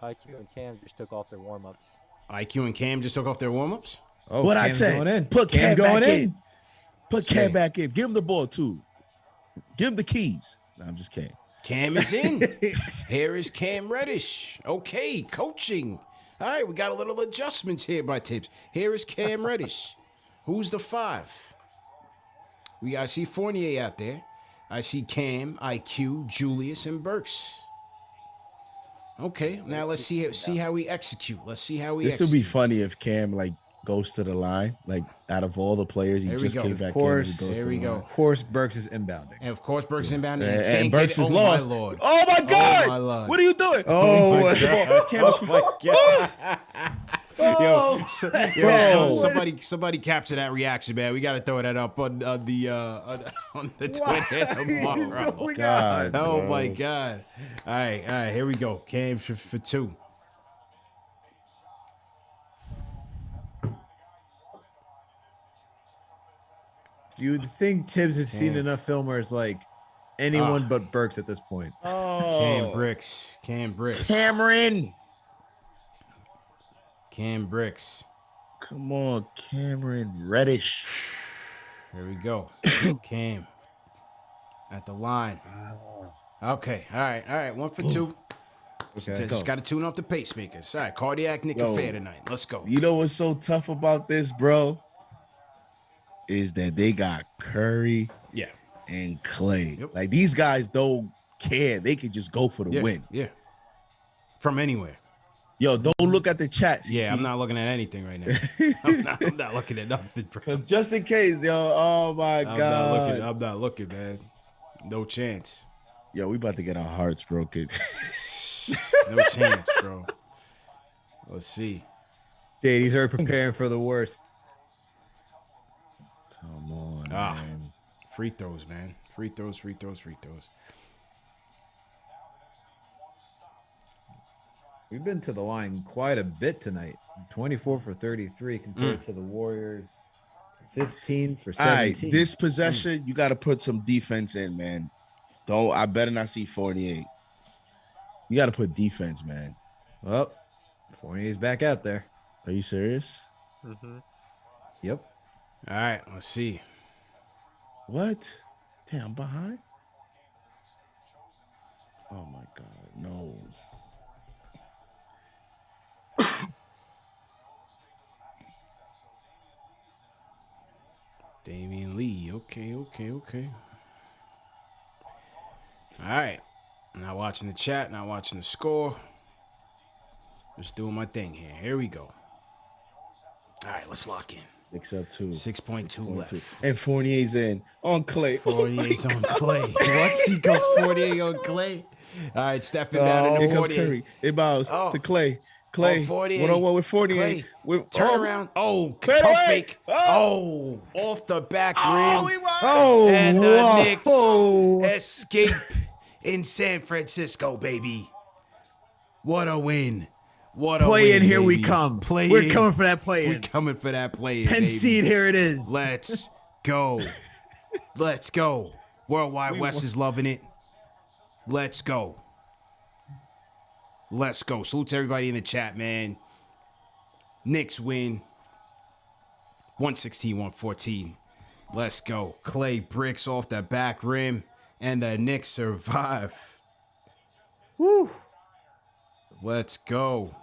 IQ and Cam just took off their warm-ups. IQ and Cam just took off their warm-ups. Oh, What I Cam's said, going in. put Cam going back in. in. Put Cam back in. Give him the ball too. Give him the keys. No, I'm just kidding. Cam is in. Here is Cam Reddish. Okay, coaching. All right, we got a little adjustments here by tips. Here is Cam Reddish. Who's the 5? I see Fournier out there. I see Cam, IQ, Julius, and Burks. Okay, now let's see how we execute. Let's see how we This would execute. be funny if Cam goes to the line. Like out of all the players, he There we just go. came Of back course. in. There we go. Of course, Burks is inbounding. And of course, Burks inbound And Burks is lost. My Lord. Oh my God! my Lord. What are you doing? Oh, my God. Cam's Oh my God. Oh, Somebody capture that reaction, man. We got to throw that up on the Twitter tomorrow. God, Oh bro. my God! All right, here we go. Cam for 2. You'd think Tibbs has seen enough film where it's like anyone but Burks at this point. Cam Bricks. Cameron. Cam Bricks. Come on, Cameron Reddish. Here we go. Cam at the line. Okay. All right. 1 for 2. Just got to tune up the pacemakers. All right. Cardiac Nick affair tonight. Let's go. You know what's so tough about this, bro? Is that they got Curry Yeah. and Clay. Yep. Like these guys don't care. They can just go for the win. Yeah. From anywhere. Yo, don't look at the chats. Yeah, I'm not looking at anything right now. I'm not looking at nothing, bro. Cause just in case, yo. Oh my God. I'm not looking, man. No chance. Yo, we about to get our hearts broken. No chance, bro. Let's see. Jade, he's already preparing for the worst. Come on, Ah. man. Free throws, man. Free throws. We've been to the line quite a bit tonight. 24 for 33 compared to the Warriors. 15 for 17. All right, this possession, you got to put some defense in, man. I better not see 48. You got to put defense, man. Well, Fournier's back out there. Are you serious? Mm-hmm. Yep. All right, let's see. What? Damn, I'm behind? Oh, my God. No. Damian Lee. Okay. All right. Not watching the chat, not watching the score. Just doing my thing here. Here we go. All right, let's lock in. Knicks up 2. 6.2 left. And Fournier's in on Clay. Fournier's on Clay. What? He goes 48 on Clay. All right, stepping down Here in comes 48. Curry. It bows to Clay. Clay, 48. 1-on-1 with 48. Turn around. Oh, Fade pump away. fake. Oh, off the back rim. Oh, And the whoa. Knicks escape in San Francisco, baby. What a win. What a Play win, in, here we baby. come. Play We're in. coming for that play We're in. coming for that play in, 10 baby. seed, here it is. Let's go. Let's go. Worldwide West is loving it. Let's go. Let's go. Salute to everybody in the chat, man. Knicks win. 116-114. Let's go. Clay bricks off the back rim, and the Knicks survive. Woo. Let's go.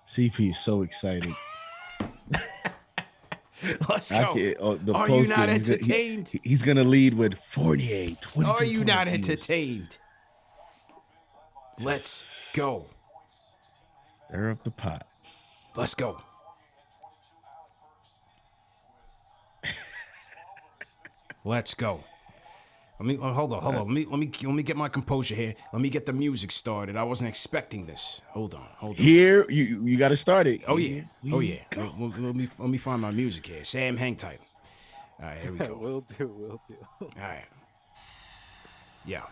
CP is so excited. Let's I go. can't- the Are you post not game, entertained? He's going to lead with 48, 22 Are you not points. entertained? Let's go. Stir up the pot. Let's go. Let's go. Hold on. Let me get my composure here. Let me get the music started. I wasn't expecting this. Hold on. Here, you got to start it. Oh yeah. Let me find my music here. Sam, hang tight. All right, here we go. Will do. All right. Yeah.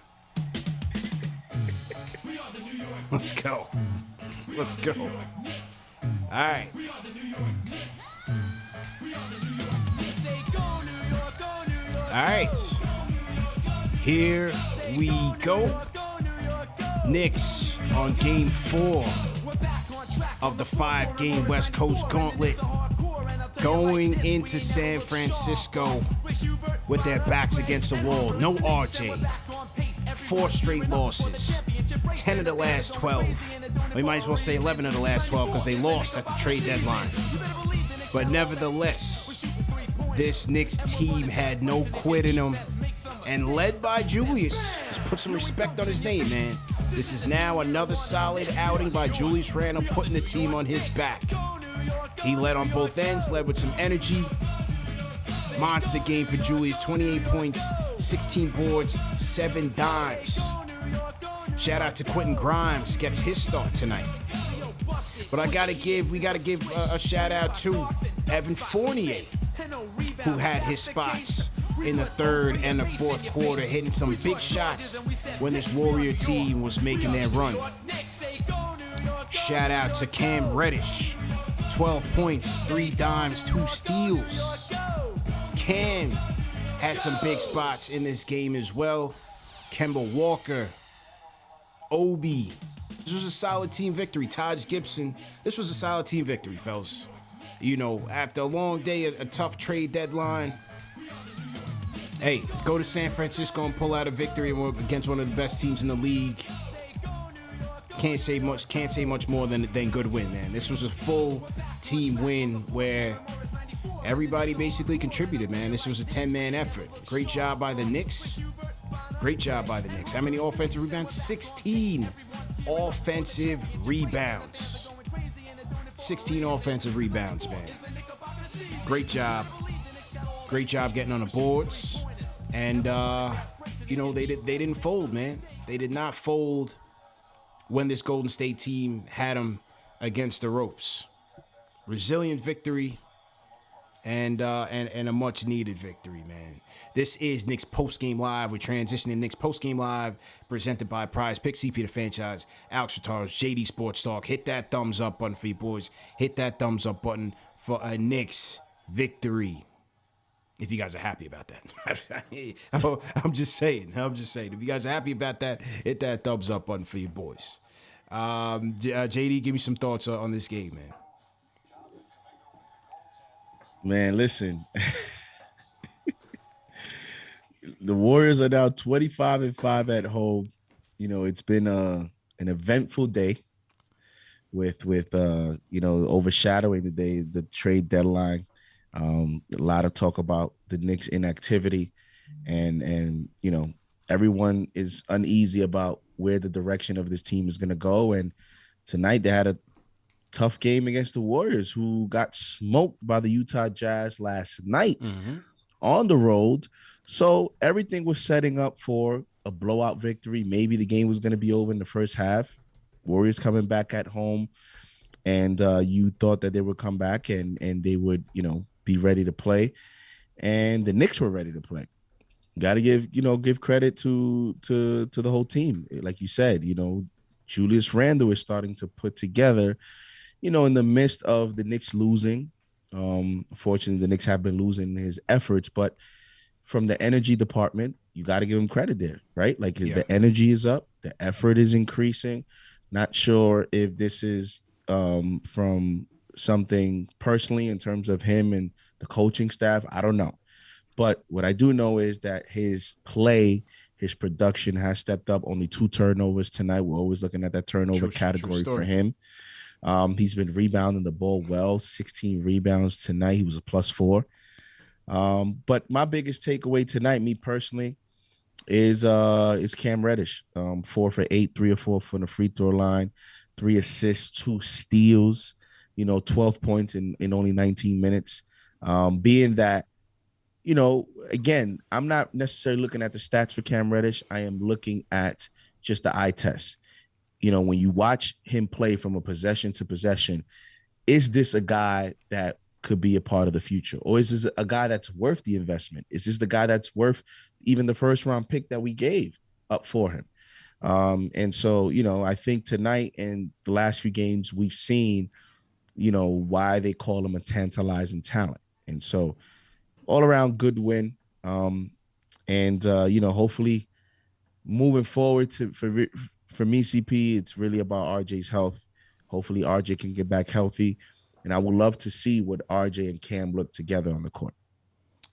Let's go. Let's go. All right. All right. Here we go. Knicks on game 4 of the 5-game West Coast Gauntlet, going into San Francisco with their backs against the wall. No RJ. 4 straight losses. 10 of the last 12. We might as well say 11 of the last 12 because they lost at the trade deadline. But nevertheless, this Knicks team had no quit in them. And led by Julius. Let's put some respect on his name, man. This is now another solid outing by Julius Randle, putting the team on his back. He led on both ends, led with some energy. Monster game for Julius, 28 points, 16 boards, 7 dimes. Shout out to Quentin Grimes, gets his start tonight. But we gotta give a shout out to Evan Fournier, who had his spots in the third and the fourth quarter, hitting some big shots when this Warrior team was making their run. Shout out to Cam Reddish, 12 points, 3 dimes, 2 steals. Cam had some big spots in this game as well. Kemba Walker, Obi. This was a solid team victory. Taj Gibson, this was a solid team victory, fellas. You know, after a long day, a tough trade deadline. Hey, let's go to San Francisco and pull out a victory against one of the best teams in the league. Can't say much more than good win, man. This was a full team win where everybody basically contributed, man. This was a 10-man effort. Great job by the Knicks. How many offensive rebounds? 16 offensive rebounds. 16 offensive rebounds, man. Great job. Great job getting on the boards. And, they didn't fold, man. They did not fold when this Golden State team had them against the ropes. Resilient victory. and a much needed victory, man. This is Knicks Postgame Live. We're transitioning Knicks Postgame Live, presented by Prize Pick, CP the Franchise, Alex Ratar's JD Sports Talk. Hit that thumbs up button for you boys. Hit that thumbs up button for a Knicks victory. If you guys are happy about that. I'm just saying. If you guys are happy about that, hit that thumbs up button for you boys. JD, give me some thoughts on this game, man. Man, listen. The Warriors are now 25-5 at home. You know, it's been an eventful day with overshadowing the trade deadline. A lot of talk about the Knicks' inactivity, and you know, everyone is uneasy about where the direction of this team is going to go. And tonight they had a tough game against the Warriors, who got smoked by the Utah Jazz last night on the road. So everything was setting up for a blowout victory. Maybe the game was going to be over in the first half. Warriors coming back at home, and you thought that they would come back and they would, you know, be ready to play. And the Knicks were ready to play. Got to give credit to the whole team. Like you said, you know, Julius Randle is starting to put together, you know, in the midst of the Knicks losing. Unfortunately, the Knicks have been losing his efforts, but from the energy department, you got to give him credit there, right? Like the energy is up, the effort is increasing. Not sure if this is from something personally in terms of him and the coaching staff. I don't know. But what I do know is that his play, his production has stepped up. Only 2 turnovers tonight. We're always looking at that turnover category for him. He's been rebounding the ball well, 16 rebounds tonight. He was a +4. But my biggest takeaway tonight, me personally, is Cam Reddish. 4 for 8, 3 or 4 from the free throw line, 3 assists, 2 steals, you know, 12 points in only 19 minutes. Being that, you know, again, I'm not necessarily looking at the stats for Cam Reddish. I am looking at just the eye test. You know, when you watch him play from a possession to possession, is this a guy that could be a part of the future? Or is this a guy that's worth the investment? Is this the guy that's worth even the first round pick that we gave up for him? And so, you know, I think tonight and the last few games we've seen, you know, why they call him a tantalizing talent. And so all around good win. You know, hopefully moving forward for me, CP, it's really about RJ's health. Hopefully RJ can get back healthy. And I would love to see what RJ and Cam look together on the court.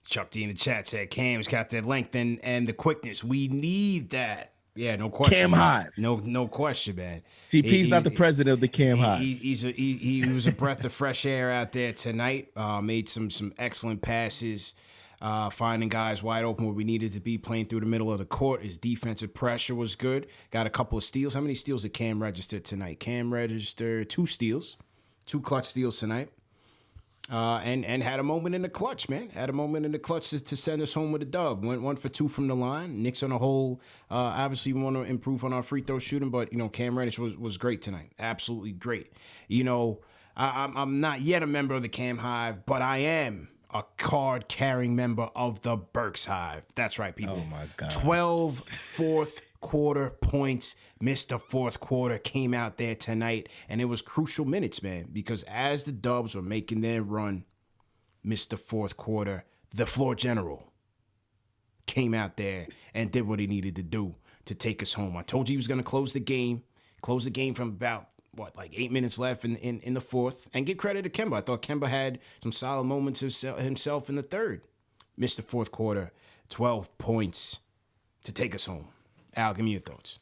Chuck D in the chat said Cam's got the length and the quickness. We need that. Yeah, no question. Cam Hive. No question, man. CP's not the president of the Cam Hive. He was a breath of fresh air out there tonight. Made some excellent passes, finding guys wide open where we needed to be, playing through the middle of the court. His defensive pressure was good. Got a couple of steals. How many steals did Cam register tonight? Cam registered 2 steals. 2 clutch steals tonight. And had a moment in the clutch, man. Had a moment in the clutch to send us home with a dub. Went 1 for 2 from the line. Knicks on a whole, obviously we want to improve on our free throw shooting, but, you know, Cam Reddish was great tonight. Absolutely great. You know, I'm not yet a member of the Cam Hive, but I am a card-carrying member of the Burks Hive. That's right, people. Oh, my God. 12 fourth quarter points. Missed the fourth quarter, came out there tonight, and it was crucial minutes, man, because as the Dubs were making their run, missed the fourth quarter, the floor general came out there and did what he needed to do to take us home. I told you he was going to close the game from about, 8 minutes left in the fourth, and give credit to Kemba. I thought Kemba had some solid moments himself in the third. Missed the fourth quarter, 12 points to take us home. Al, give me your thoughts.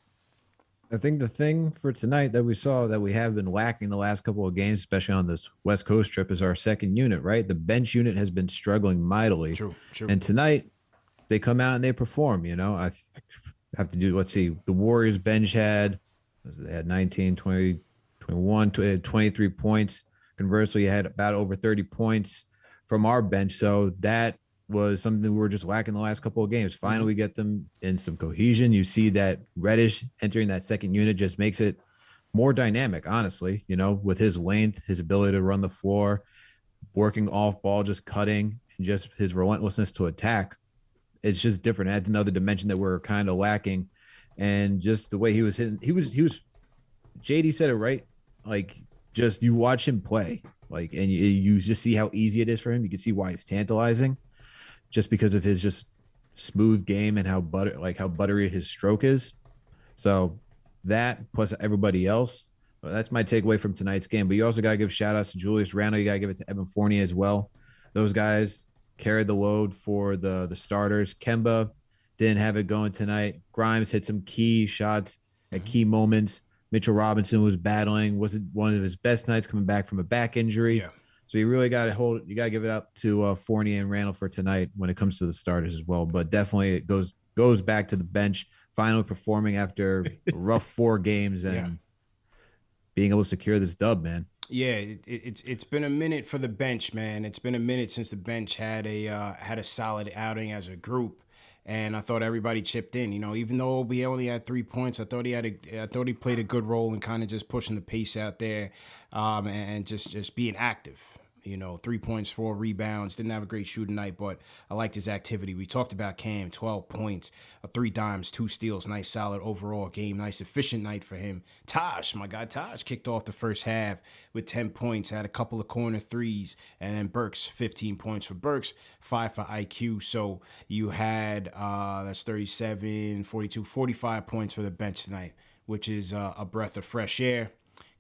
I think the thing for tonight that we saw that we have been lacking the last couple of games, especially on this West Coast trip, is our second unit, right? The bench unit has been struggling mightily. True. And tonight, they come out and they perform, you know. I have to do, let's see, the Warriors bench they had 19, 20, 21, 23 points. Conversely, you had about over 30 points from our bench. So that was something we were just lacking the last couple of games. Finally, we get them in some cohesion. You see that Reddish entering that second unit just makes it more dynamic, honestly, you know, with his length, his ability to run the floor. working off ball, just cutting, and just his relentlessness to attack. It's just different. It adds another dimension that we're kind of lacking. And just the way he was hitting, he was JD said it right. Like, just you watch him play, like, and you just see how easy it is for him. You can see why it's tantalizing, just because of his just smooth game and how buttery his stroke is. So that plus everybody else, that's my takeaway from tonight's game. But you also got to give shout outs to Julius Randle. You got to give it to Evan Fournier as well. Those guys carried the load for the starters. Kemba didn't have it going tonight. Grimes hit some key shots at key moments. Mitchell Robinson was battling. Wasn't one of his best nights coming back from a back injury. Yeah. So you really got to give it up to Fournier and Randle for tonight when it comes to the starters as well. But definitely it goes back to the bench finally performing after a rough 4 games and being able to secure this dub, man. Yeah, it's been a minute for the bench, man. It's been a minute since the bench had a solid outing as a group, and I thought everybody chipped in. You know, even though we only had 3 points, I thought he played a good role in kind of just pushing the pace out there, and just being active. You know, 3 points, 4 rebounds. Didn't have a great shooting night, but I liked his activity. We talked about Cam, 12 points, 3 dimes, 2 steals. Nice, solid overall game. Nice, efficient night for him. Taj, my guy Taj, kicked off the first half with 10 points, had a couple of corner threes, and then Burks, 15 points for Burks, 5 for IQ. So you had, that's 37, 42, 45 points for the bench tonight, which is a breath of fresh air.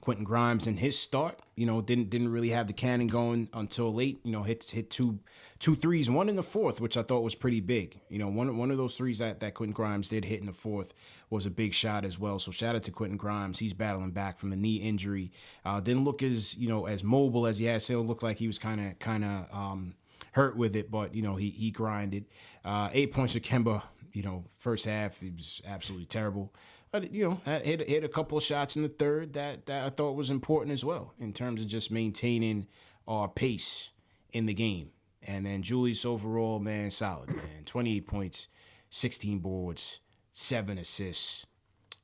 Quentin Grimes in his start, you know, didn't really have the cannon going until late. You know, hit two threes, one in the fourth, which I thought was pretty big. You know, one of those threes that Quentin Grimes did hit in the fourth was a big shot as well. So shout out to Quentin Grimes. He's battling back from the knee injury. Didn't look as mobile as he had. Still looked like he was kind of hurt with it, but you know he grinded. 8 points for Kemba. You know, first half he was absolutely terrible. But, you know, hit a couple of shots in the third that I thought was important as well in terms of just maintaining our pace in the game. And then Julius overall, man, solid, man. 28 points, 16 boards, 7 assists.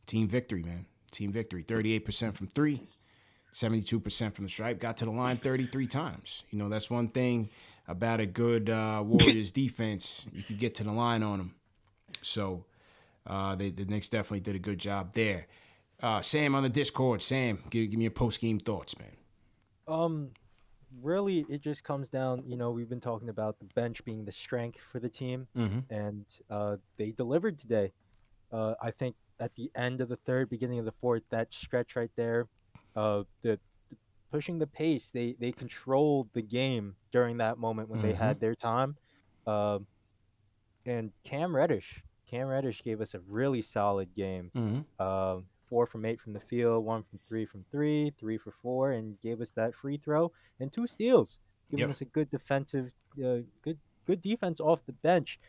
Team victory, man. Team victory. 38% from 3, 72% from the stripe. Got to the line 33 times. You know, that's one thing about a good Warriors defense. You could get to the line on them. So the Knicks definitely did a good job there. Sam on the Discord. Sam, give me your post-game thoughts, man. Really, it just comes down, you know, we've been talking about the bench being the strength for the team, and they delivered today. I think at the end of the third, beginning of the fourth, that stretch right there, the pushing the pace, they controlled the game during that moment when they had their time. And Cam Reddish gave us a really solid game. 4 from 8 from the field, 1 from 3 from 3, 3 for 4, and gave us that free throw and 2 steals, giving us a good defensive, good defense off the bench.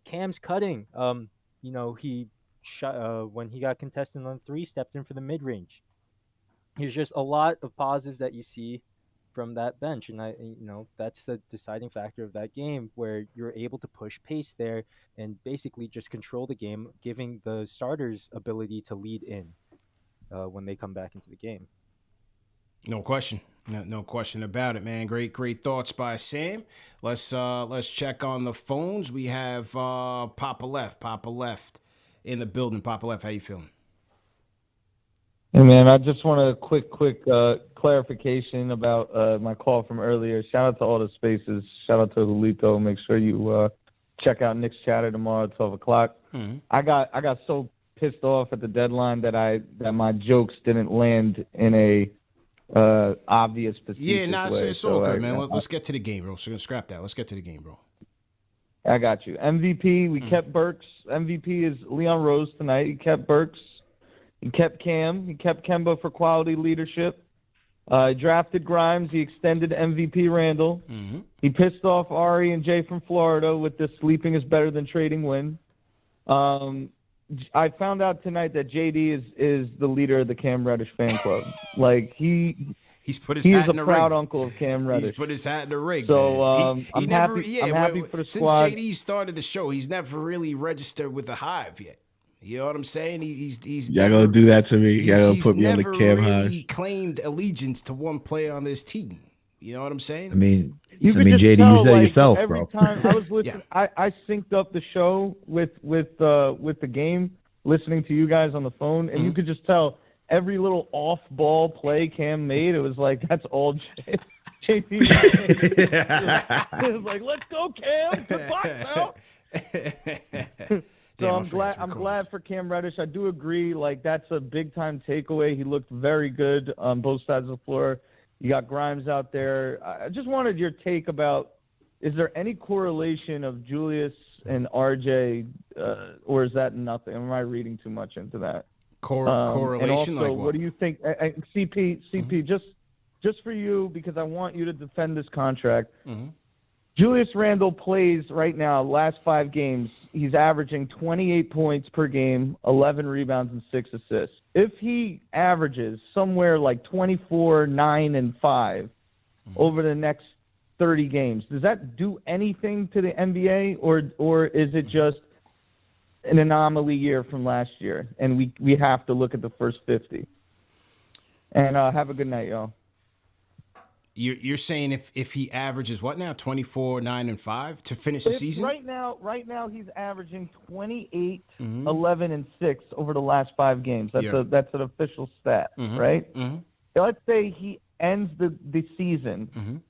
Cam's cutting. You know, he shot when he got contested on 3, stepped in for the mid range. There's just a lot of positives that you see from that bench, and that's the deciding factor of that game, where you're able to push pace there and basically just control the game, giving the starters ability to lead in when they come back into the game. No question. No question about it, man. Great thoughts by Sam. Let's check on the phones. We have Poppa Left in the building. Poppa Left, how you feeling? Hey, man, I just want a quick clarification about my call from earlier. Shout out to all the spaces. Shout out to Lolito. Make sure you check out Knicks Chatter tomorrow at 12 o'clock. I got so pissed off at the deadline that my jokes didn't land in a obvious way. It's all good, man. Let's get to the game, bro. So we're gonna scrap that. Let's get to the game, bro. I got you. MVP, we kept Burks. MVP is Leon Rose tonight. He kept Burks. He kept Cam. He kept Kemba for quality leadership. Drafted Grimes. He extended MVP Randle. He pissed off Ari and Jay from Florida with the sleeping is better than trading win. I found out tonight that JD is the leader of the Cam Reddish fan club. Like he's put his hat in the ring. He's a proud uncle of Cam Reddish. He's put his hat in the ring. So man. I'm happy for the squad. Since JD started the show, he's never really registered with the Hive yet. You know what I'm saying? He's y'all gonna do that to me. Y'all gonna put me on the Cam Hive. He claimed allegiance to one player on this team. You know what I'm saying? I mean, JD, you said it yourself, every bro. time I was listening, I synced up the show with the game, listening to you guys on the phone, and you could just tell every little off-ball play Cam made. It was like that's all JD. It was like, let's go, Cam. Goodbye, pal. So I'm glad for Cam Reddish. I do agree. Like, that's a big time takeaway. He looked very good on both sides of the floor. You got Grimes out there. I just wanted your take about, is there any correlation of Julius and RJ, or is that nothing? Am I reading too much into that? Correlation, and also, like what do you think? CP, just for you, because I want you to defend this contract. Julius Randle plays right now, last 5 games, he's averaging 28 points per game, 11 rebounds, and 6 assists. If he averages somewhere like 24, 9, and 5 over the next 30 games, does that do anything to the NBA, or is it just an anomaly year from last year, and we have to look at the first 50? And have a good night, y'all. You're saying if he averages what now, 24, 9, and 5 to finish the season? Right now he's averaging 28, 11, and 6 over the last 5 games. That's an official stat, right? Let's say he ends the season,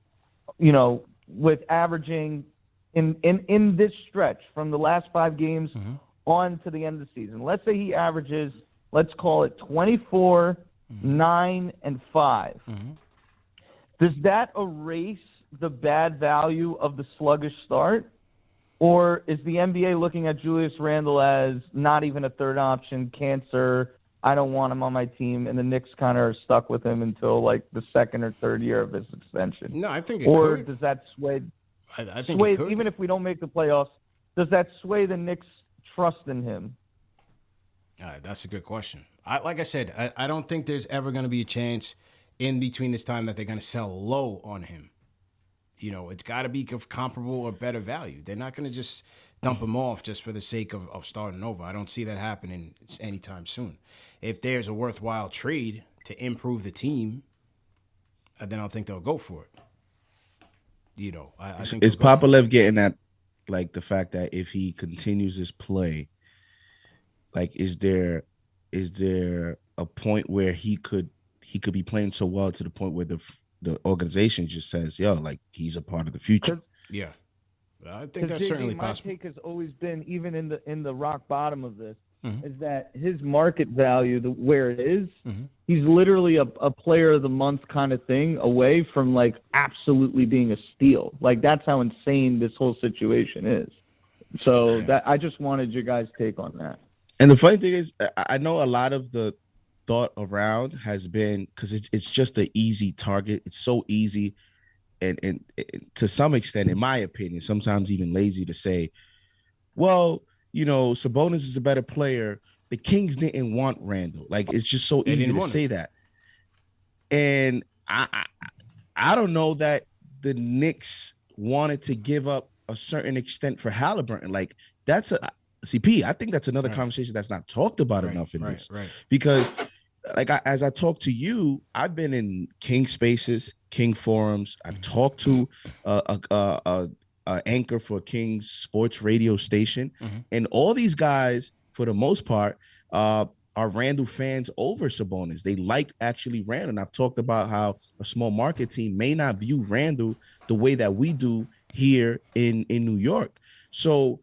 with averaging in this stretch from the last 5 games on to the end of the season. Let's say he averages, let's call it 24, 9, and 5. Does that erase the bad value of the sluggish start? Or is the NBA looking at Julius Randle as not even a third option, cancer, I don't want him on my team, and the Knicks kind of are stuck with him until like the second or third year of his extension? No, I think it or could. Does that sway? I think it could. Even if we don't make the playoffs, does that sway the Knicks' trust in him? That's a good question. Like I said, I don't think there's ever going to be a chance in between this time that they're going to sell low on him. It's got to be of comparable or better value. They're not going to just dump him off just for the sake of starting over. I don't see that happening anytime soon. If there's a worthwhile trade to improve the team, then I think they'll go for it. I think is Poppa getting at, like, the fact that if he continues his play, like, is there a point where he could be playing so well to the point where the organization just says, yo, like, he's a part of the future? Yeah. I think that's certainly possible. My take has always been, even in the rock bottom of this, is that his market value, where it is, he's literally a player of the month kind of thing away from, like, absolutely being a steal. Like, that's how insane this whole situation is. So that I just wanted your guys' take on that. And the funny thing is, I know a lot of the thought around has been, because it's just an easy target. It's so easy, and to some extent, in my opinion, sometimes even lazy to say, well, Sabonis is a better player. The Kings didn't want Randle. Like, it's just so easy to say that. And I don't know that the Knicks wanted to give up a certain extent for Halliburton. Like, that's a CP. I think that's another conversation that's not talked about enough in this. Because, like, as I talk to you, I've been in King spaces, King forums. I've talked to a anchor for King's sports radio station, and all these guys, for the most part, are Randle fans over Sabonis. They like actually Randle. And I've talked about how a small market team may not view Randle the way that we do here in New York. So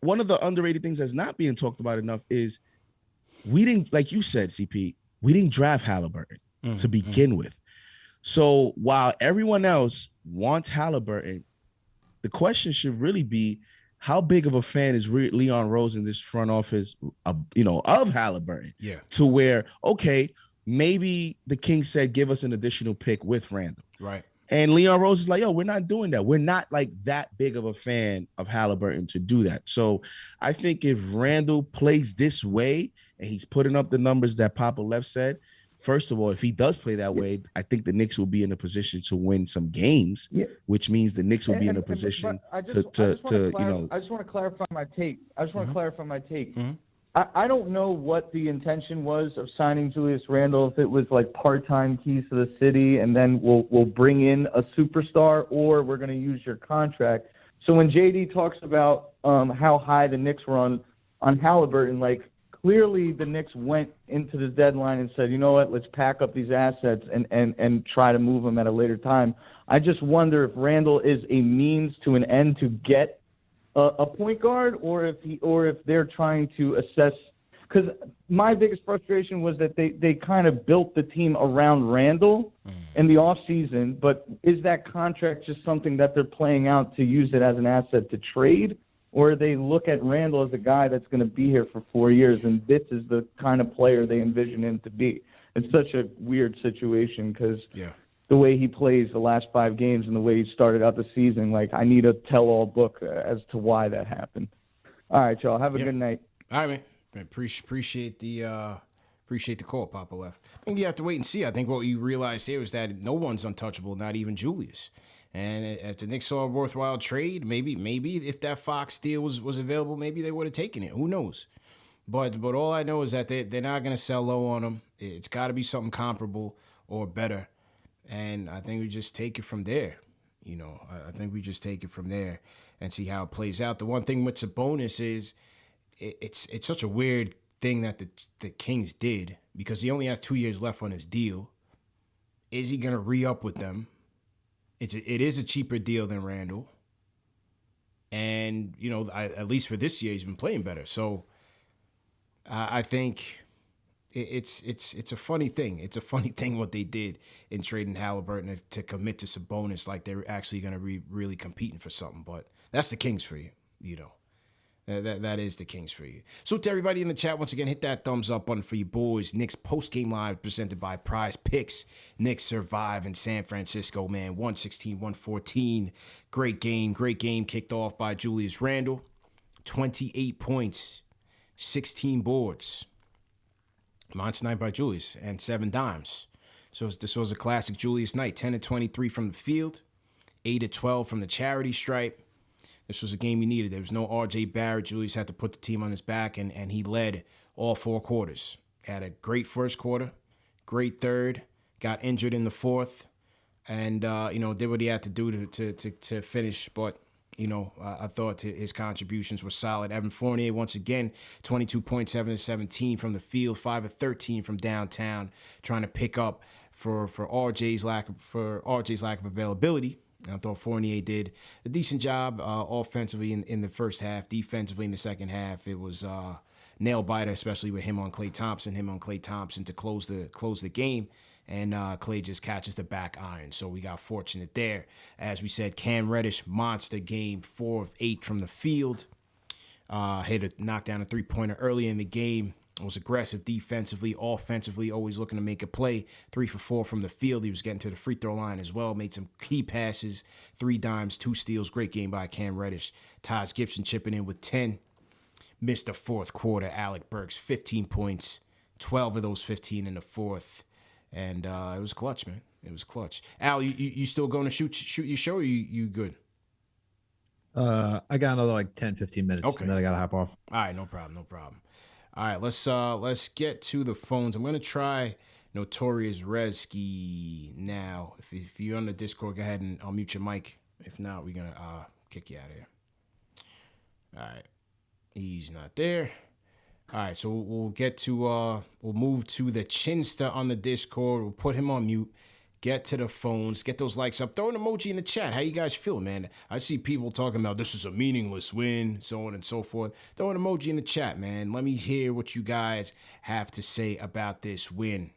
one of the underrated things that's not being talked about enough is we didn't, like you said, CP, we didn't draft Halliburton to begin with. So while everyone else wants Halliburton, the question should really be, how big of a fan is Leon Rose in this front office, of Halliburton? Yeah. To where, okay, maybe the Kings said, give us an additional pick with Randle. Right. And Leon Rose is like, yo, we're not doing that. We're not like that big of a fan of Halliburton to do that. So I think if Randle plays this way and he's putting up the numbers that Poppa said, first of all, if he does play that way, I think the Knicks will be in a position to win some games, which means the Knicks will be in a position I just want to clarify my take. I don't know what the intention was of signing Julius Randle, if it was like part-time keys to the city and then we'll bring in a superstar, or we're going to use your contract. So when JD talks about how high the Knicks were on Halliburton, like clearly the Knicks went into the deadline and said, you know what, let's pack up these assets and try to move them at a later time. I just wonder if Randle is a means to an end to get a point guard, or if they're trying to assess. Because my biggest frustration was that they kind of built the team around Randle in the offseason, but is that contract just something that they're playing out to use it as an asset to trade, or they look at Randle as a guy that's going to be here for 4 years, and this is the kind of player they envision him to be? It's such a weird situation because the way he plays the last 5 games and the way he started out the season, like I need a tell-all book as to why that happened. All right, y'all. Have a good night. All right, man. Appreciate the call, Poppa left. I think you have to wait and see. I think what you realized here is that no one's untouchable, not even Julius. And if the Knicks saw a worthwhile trade, maybe if that Fox deal was available, maybe they would have taken it. Who knows? But all I know is that they're not going to sell low on him. It's got to be something comparable or better. And I think we just take it from there. You know, I think we just take it from there and see how it plays out. The one thing with Sabonis is it's such a weird thing that the Kings did, because he only has 2 years left on his deal. Is he going to re-up with them? It is a cheaper deal than Randle. And, you know, at least for this year, he's been playing better. So I think it's a funny thing. It's a funny thing what they did in trading Halliburton to commit to Sabonis like they're actually going to be really competing for something. But that's the Kings for you, you know. That is the Kings for you. So to everybody in the chat, once again, hit that thumbs up button for you boys. Knicks post-game live presented by Prize Picks. Knicks survive in San Francisco, man. 116-114. Great game kicked off by Julius Randle. 28 points, 16 boards. Monster night by Julius, and 7 dimes. So this was a classic Julius night. 10-23 from the field, 8-12 from the charity stripe. This was a game he needed. There was no R.J. Barrett. Julius had to put the team on his back, and he led all 4 quarters. Had a great first quarter, great third, got injured in the fourth, and did what he had to do to finish. But I thought his contributions were solid. Evan Fournier, once again, 22 points, 7-17 from the field, 5-13 from downtown, trying to pick up for RJ's lack of availability. I thought Fournier did a decent job offensively in the first half. Defensively in the second half, it was nail biter, especially with him on Klay Thompson to close the game. And Klay just catches the back iron. So we got fortunate there. As we said, Cam Reddish, monster game, 4 of 8 from the field. Knocked down a 3-pointer early in the game. Was aggressive defensively, offensively, always looking to make a play. 3 for 4 from the field. He was getting to the free throw line as well. Made some key passes, 3 dimes, 2 steals. Great game by Cam Reddish. Taj Gibson chipping in with 10. Missed the fourth quarter. Alec Burks, 15 points, 12 of those 15 in the fourth. And it was clutch, man. It was clutch. Al, you still going to shoot your show, or you good? I got another like 10, 15 minutes, okay, and then I got to hop off. All right, no problem. All right, let's get to the phones. I'm going to try Notorious Rezky now. If you're on the Discord, go ahead and I'll mute your mic. If not, we're going to kick you out of here. All right. He's not there. All right, so we'll we'll move to the Chinsta on the Discord. We'll put him on mute. Get to the phones. Get those likes up. Throw an emoji in the chat. How you guys feel, man? I see people talking about this is a meaningless win, so on and so forth. Throw an emoji in the chat, man. Let me hear what you guys have to say about this win.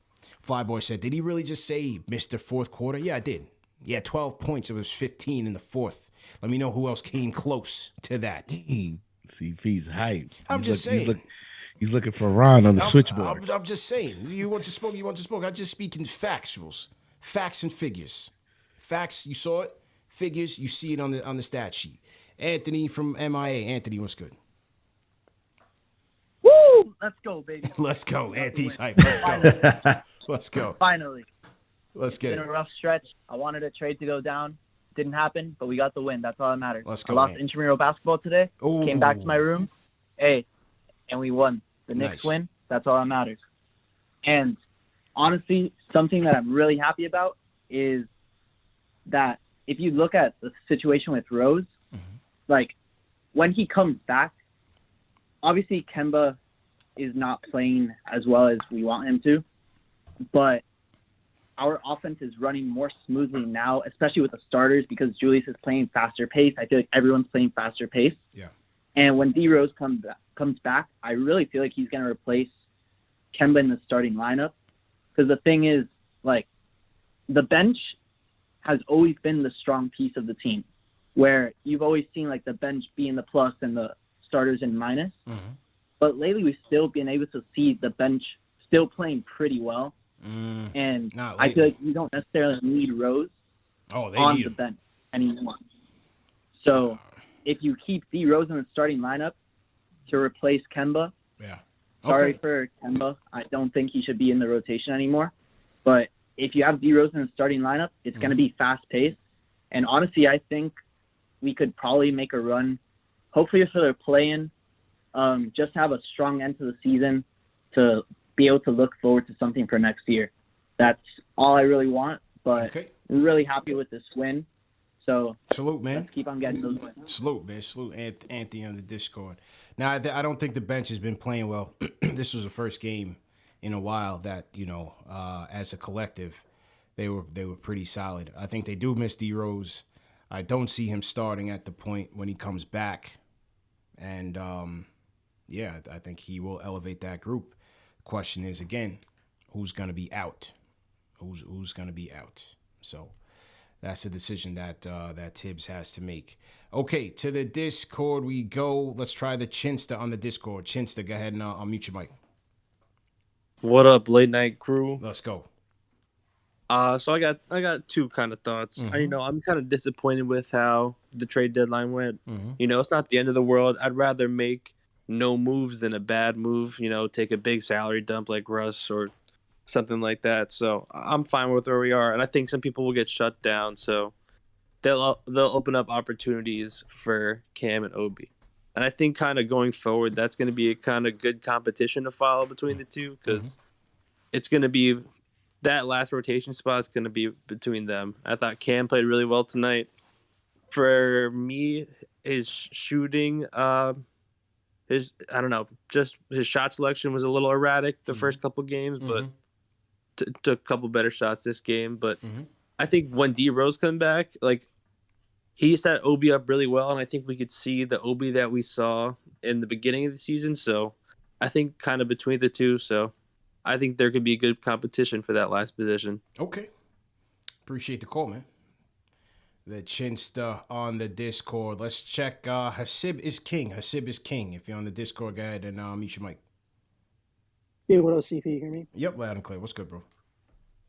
Flyboy said, did he really just say missed the fourth quarter? Yeah, I did. Yeah, 12 points. It was 15 in the fourth. Let me know who else came close to that. See, he's hyped. I'm just saying. He's looking for Ron on the switchboard. I'm just saying. You want to smoke? I'm just speaking factuals. Facts and figures. Facts, you saw it. Figures, you see it on the stat sheet. Anthony from MIA. Anthony, what's good? Woo! Let's go, baby. Let's go. Anthony's hype. Let's go. Let's go. Finally. Let's get it. It's been a rough stretch. I wanted a trade to go down. Didn't happen, but we got the win. That's all that matters. Let's go. I lost intramural basketball today. Ooh. Came back to my room. Hey, and we won The Knicks win. That's all that matters. And honestly, something that I'm really happy about is that if you look at the situation with Rose, like when he comes back, obviously Kemba is not playing as well as we want him to, but our offense is running more smoothly now, especially with the starters, because Julius is playing faster pace. I feel like everyone's playing faster pace. Yeah. And when D Rose comes back, I really feel like he's going to replace Kemba in the starting lineup. Because the thing is, like, the bench has always been the strong piece of the team, where you've always seen like the bench being the plus and the starters in minus. But lately, we've still been able to see the bench still playing pretty well. And I feel like you don't necessarily need Rose on the bench anymore. So if you keep D Rose in the starting lineup to replace Kemba, sorry for Kemba. I don't think he should be in the rotation anymore. But if you have D Rose in the starting lineup, it's going to be fast paced. And honestly, I think we could probably make a run, hopefully for their play-in, just have a strong end to the season to be able to look forward to something for next year. That's all I really want, but I'm really happy with this win. So salute, man. Let's keep on getting those wins. Salute, man. Salute Anthony on the Discord. Now, I don't think the bench has been playing well. This was the first game in a while that, you know, as a collective, they were pretty solid. I think they do miss D Rose. I don't see him starting at the point when he comes back. And, I think he will elevate that group. Question is, again, who's going to be out? Who's going to be out? So that's a decision that Tibbs has to make. Okay, to the Discord we go. Let's try the Chinsta on the Discord. Chinsta, go ahead and unmute your mic. What up, late night crew? Let's go. So I got two kind of thoughts. I'm kind of disappointed with how the trade deadline went. It's not the end of the world. I'd rather make no moves than a bad move. Take a big salary dump like Russ or something like that. So I'm fine with where we are, and I think some people will get shut down. So they'll open up opportunities for Cam and Obi. And I think kind of going forward, that's going to be a kind of good competition to follow between the two, because it's going to be that last rotation spot is going to be between them. I thought Cam played really well tonight. For me, his shooting, his shot selection was a little erratic the first couple games, but took a couple better shots this game. But I think when D Rose come back, like, he set Obi up really well, and I think we could see the Obi that we saw in the beginning of the season. So I think kind of between the two. So I think there could be a good competition for that last position. Okay. Appreciate the call, man. The Chinsta on the Discord. Let's check. Hassib is king. Hassib is king. If you're on the Discord, go ahead and mute your mic. Hey, what up, CP? You hear me? Yep, loud and clear. What's good, bro?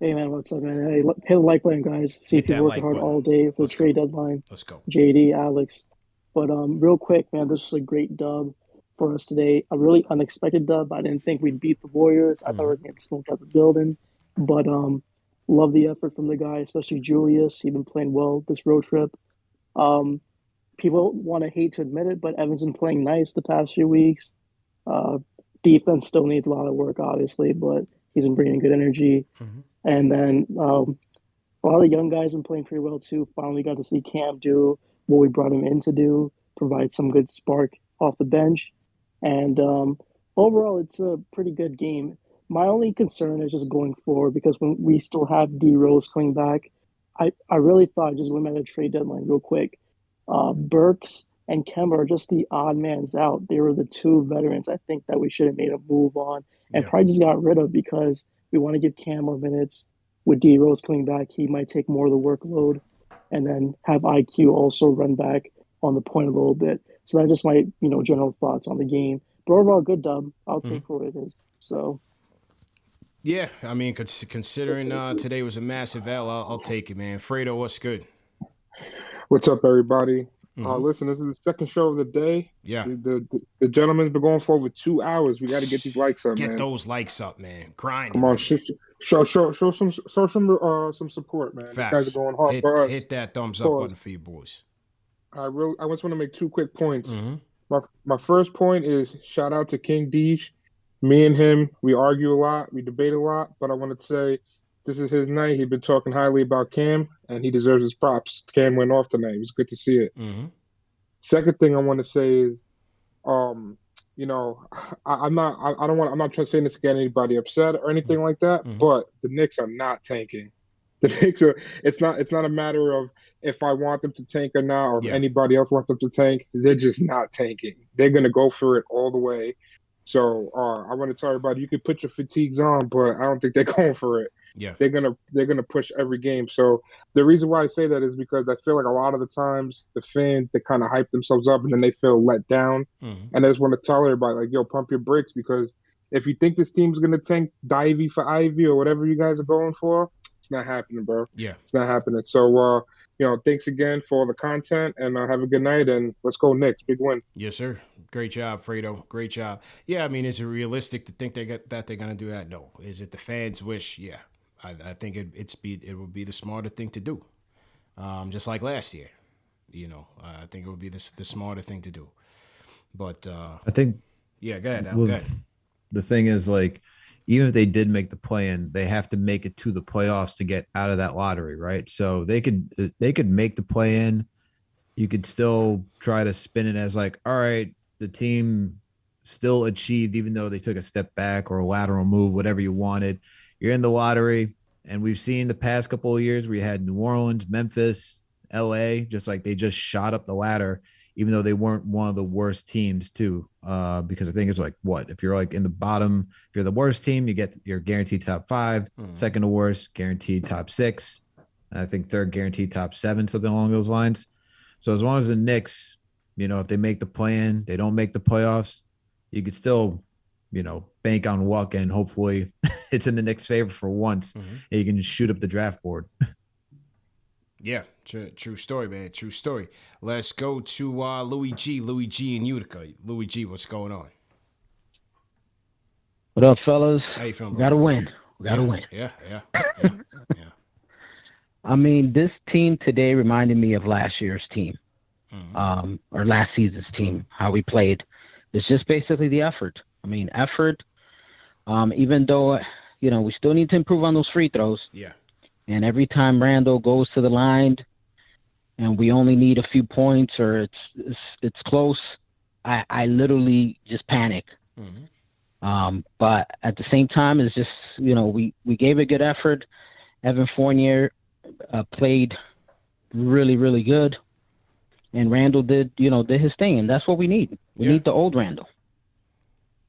Hey, man, what's up, man? Hey, hit the like button, guys. CP working hard all day for the trade deadline. Let's go. JD, Alex. But real quick, man, this was a great dub for us today. A really unexpected dub. I didn't think we'd beat the Warriors. I thought we were going to smoke out the building. But love the effort from the guy, especially Julius. He's been playing well this road trip. People want to hate to admit it, but Evan's been playing nice the past few weeks. Defense still needs a lot of work, obviously, but he's been bringing good energy. And then a lot of the young guys have been playing pretty well, too. Finally got to see Cam do what we brought him in to do, provide some good spark off the bench. And overall, it's a pretty good game. My only concern is just going forward, because when we still have D Rose coming back, I really thought, just going by the trade deadline real quick, Burks and Kemba are just the odd mans out. They were the two veterans I think that we should have made a move on and probably just got rid of, because we want to give Cam more minutes. With D Rose coming back, he might take more of the workload, and then have IQ also run back on the point a little bit. So that's just my general thoughts on the game. But overall, good dub. I'll take for what it is. So. Yeah, I mean, considering today was a massive L, I'll take it, man. Fredo, what's good? What's up, everybody? Listen, this is the second show of the day. Yeah. The gentleman's been going for over 2 hours. We got to get these likes up, man. Get those likes up, man. Grind. Come on, show some support, man. Facts. These guys are going hard for us. Hit that thumbs up button for you boys. I just want to make 2 quick points. My first point is shout out to King Deej. Me and him, we argue a lot, we debate a lot, but I want to say this is his night. He's been talking highly about Cam, and he deserves his props. Cam went off tonight. It was good to see it. Second thing I want to say is, you know, I'm not trying to say this to get anybody upset or anything like that, but the Knicks are not tanking. The Knicks are. It's not a matter of if I want them to tank or not, or if anybody else wants them to tank. They're just not tanking. They're gonna go for it all the way. So I want to tell everybody, you can put your fatigues on, but I don't think they're going for it. Yeah, they're gonna push every game. So the reason why I say that is because I feel like a lot of the times the fans, they kind of hype themselves up and then they feel let down. And I just want to tell everybody, like, yo, pump your brakes, because if you think this team's gonna tank Divey for Ivy or whatever you guys are going for, it's not happening, bro. Yeah, it's not happening. So you know, thanks again for all the content, and have a good night, and let's go Knicks. Big win. Yes, sir. Great job, Fredo. Great job. Yeah, I mean, is it realistic to think that they're gonna do that? No. Is it the fans' wish? Yeah. I think it would be the smarter thing to do. Just like last year, you know, I think it would be the smarter thing to do. But I think, yeah, go ahead. Well, go ahead. The thing is, like, even if they did make the play-in, they have to make it to the playoffs to get out of that lottery, right? So they could make the play-in. You could still try to spin it as like, all right, the team still achieved, even though they took a step back or a lateral move, whatever you wanted. You're in the lottery, and we've seen the past couple of years where you had New Orleans, Memphis, LA, just like they just shot up the ladder, even though they weren't one of the worst teams too. Because I think it's like, what, if you're like in the bottom, if you're the worst team, you're guaranteed top 5, second to worst, guaranteed top 6. And I think third guaranteed top 7, something along those lines. So as long as the Knicks, you know, if they make the play-in, they don't make the playoffs, you could still, you know, bank on luck, and hopefully it's in the Knicks' favor for once, and you can just shoot up the draft board. Yeah, true story, man. True story. Let's go to Louie G. Louie G in Utica. Louie G, what's going on? What up, fellas? How you feeling, We gotta bro? win. We gotta win. Yeah. I mean, this team today reminded me of last year's team, or last season's team, how we played. It's just basically the effort. I mean, effort, even though, you know, we still need to improve on those free throws. Yeah. And every time Randall goes to the line and we only need a few points or it's close, I literally just panic. But at the same time, it's just, you know, we gave a good effort. Evan Fournier played really, really good. And Randall did his thing. And that's what we need. We need the old Randall.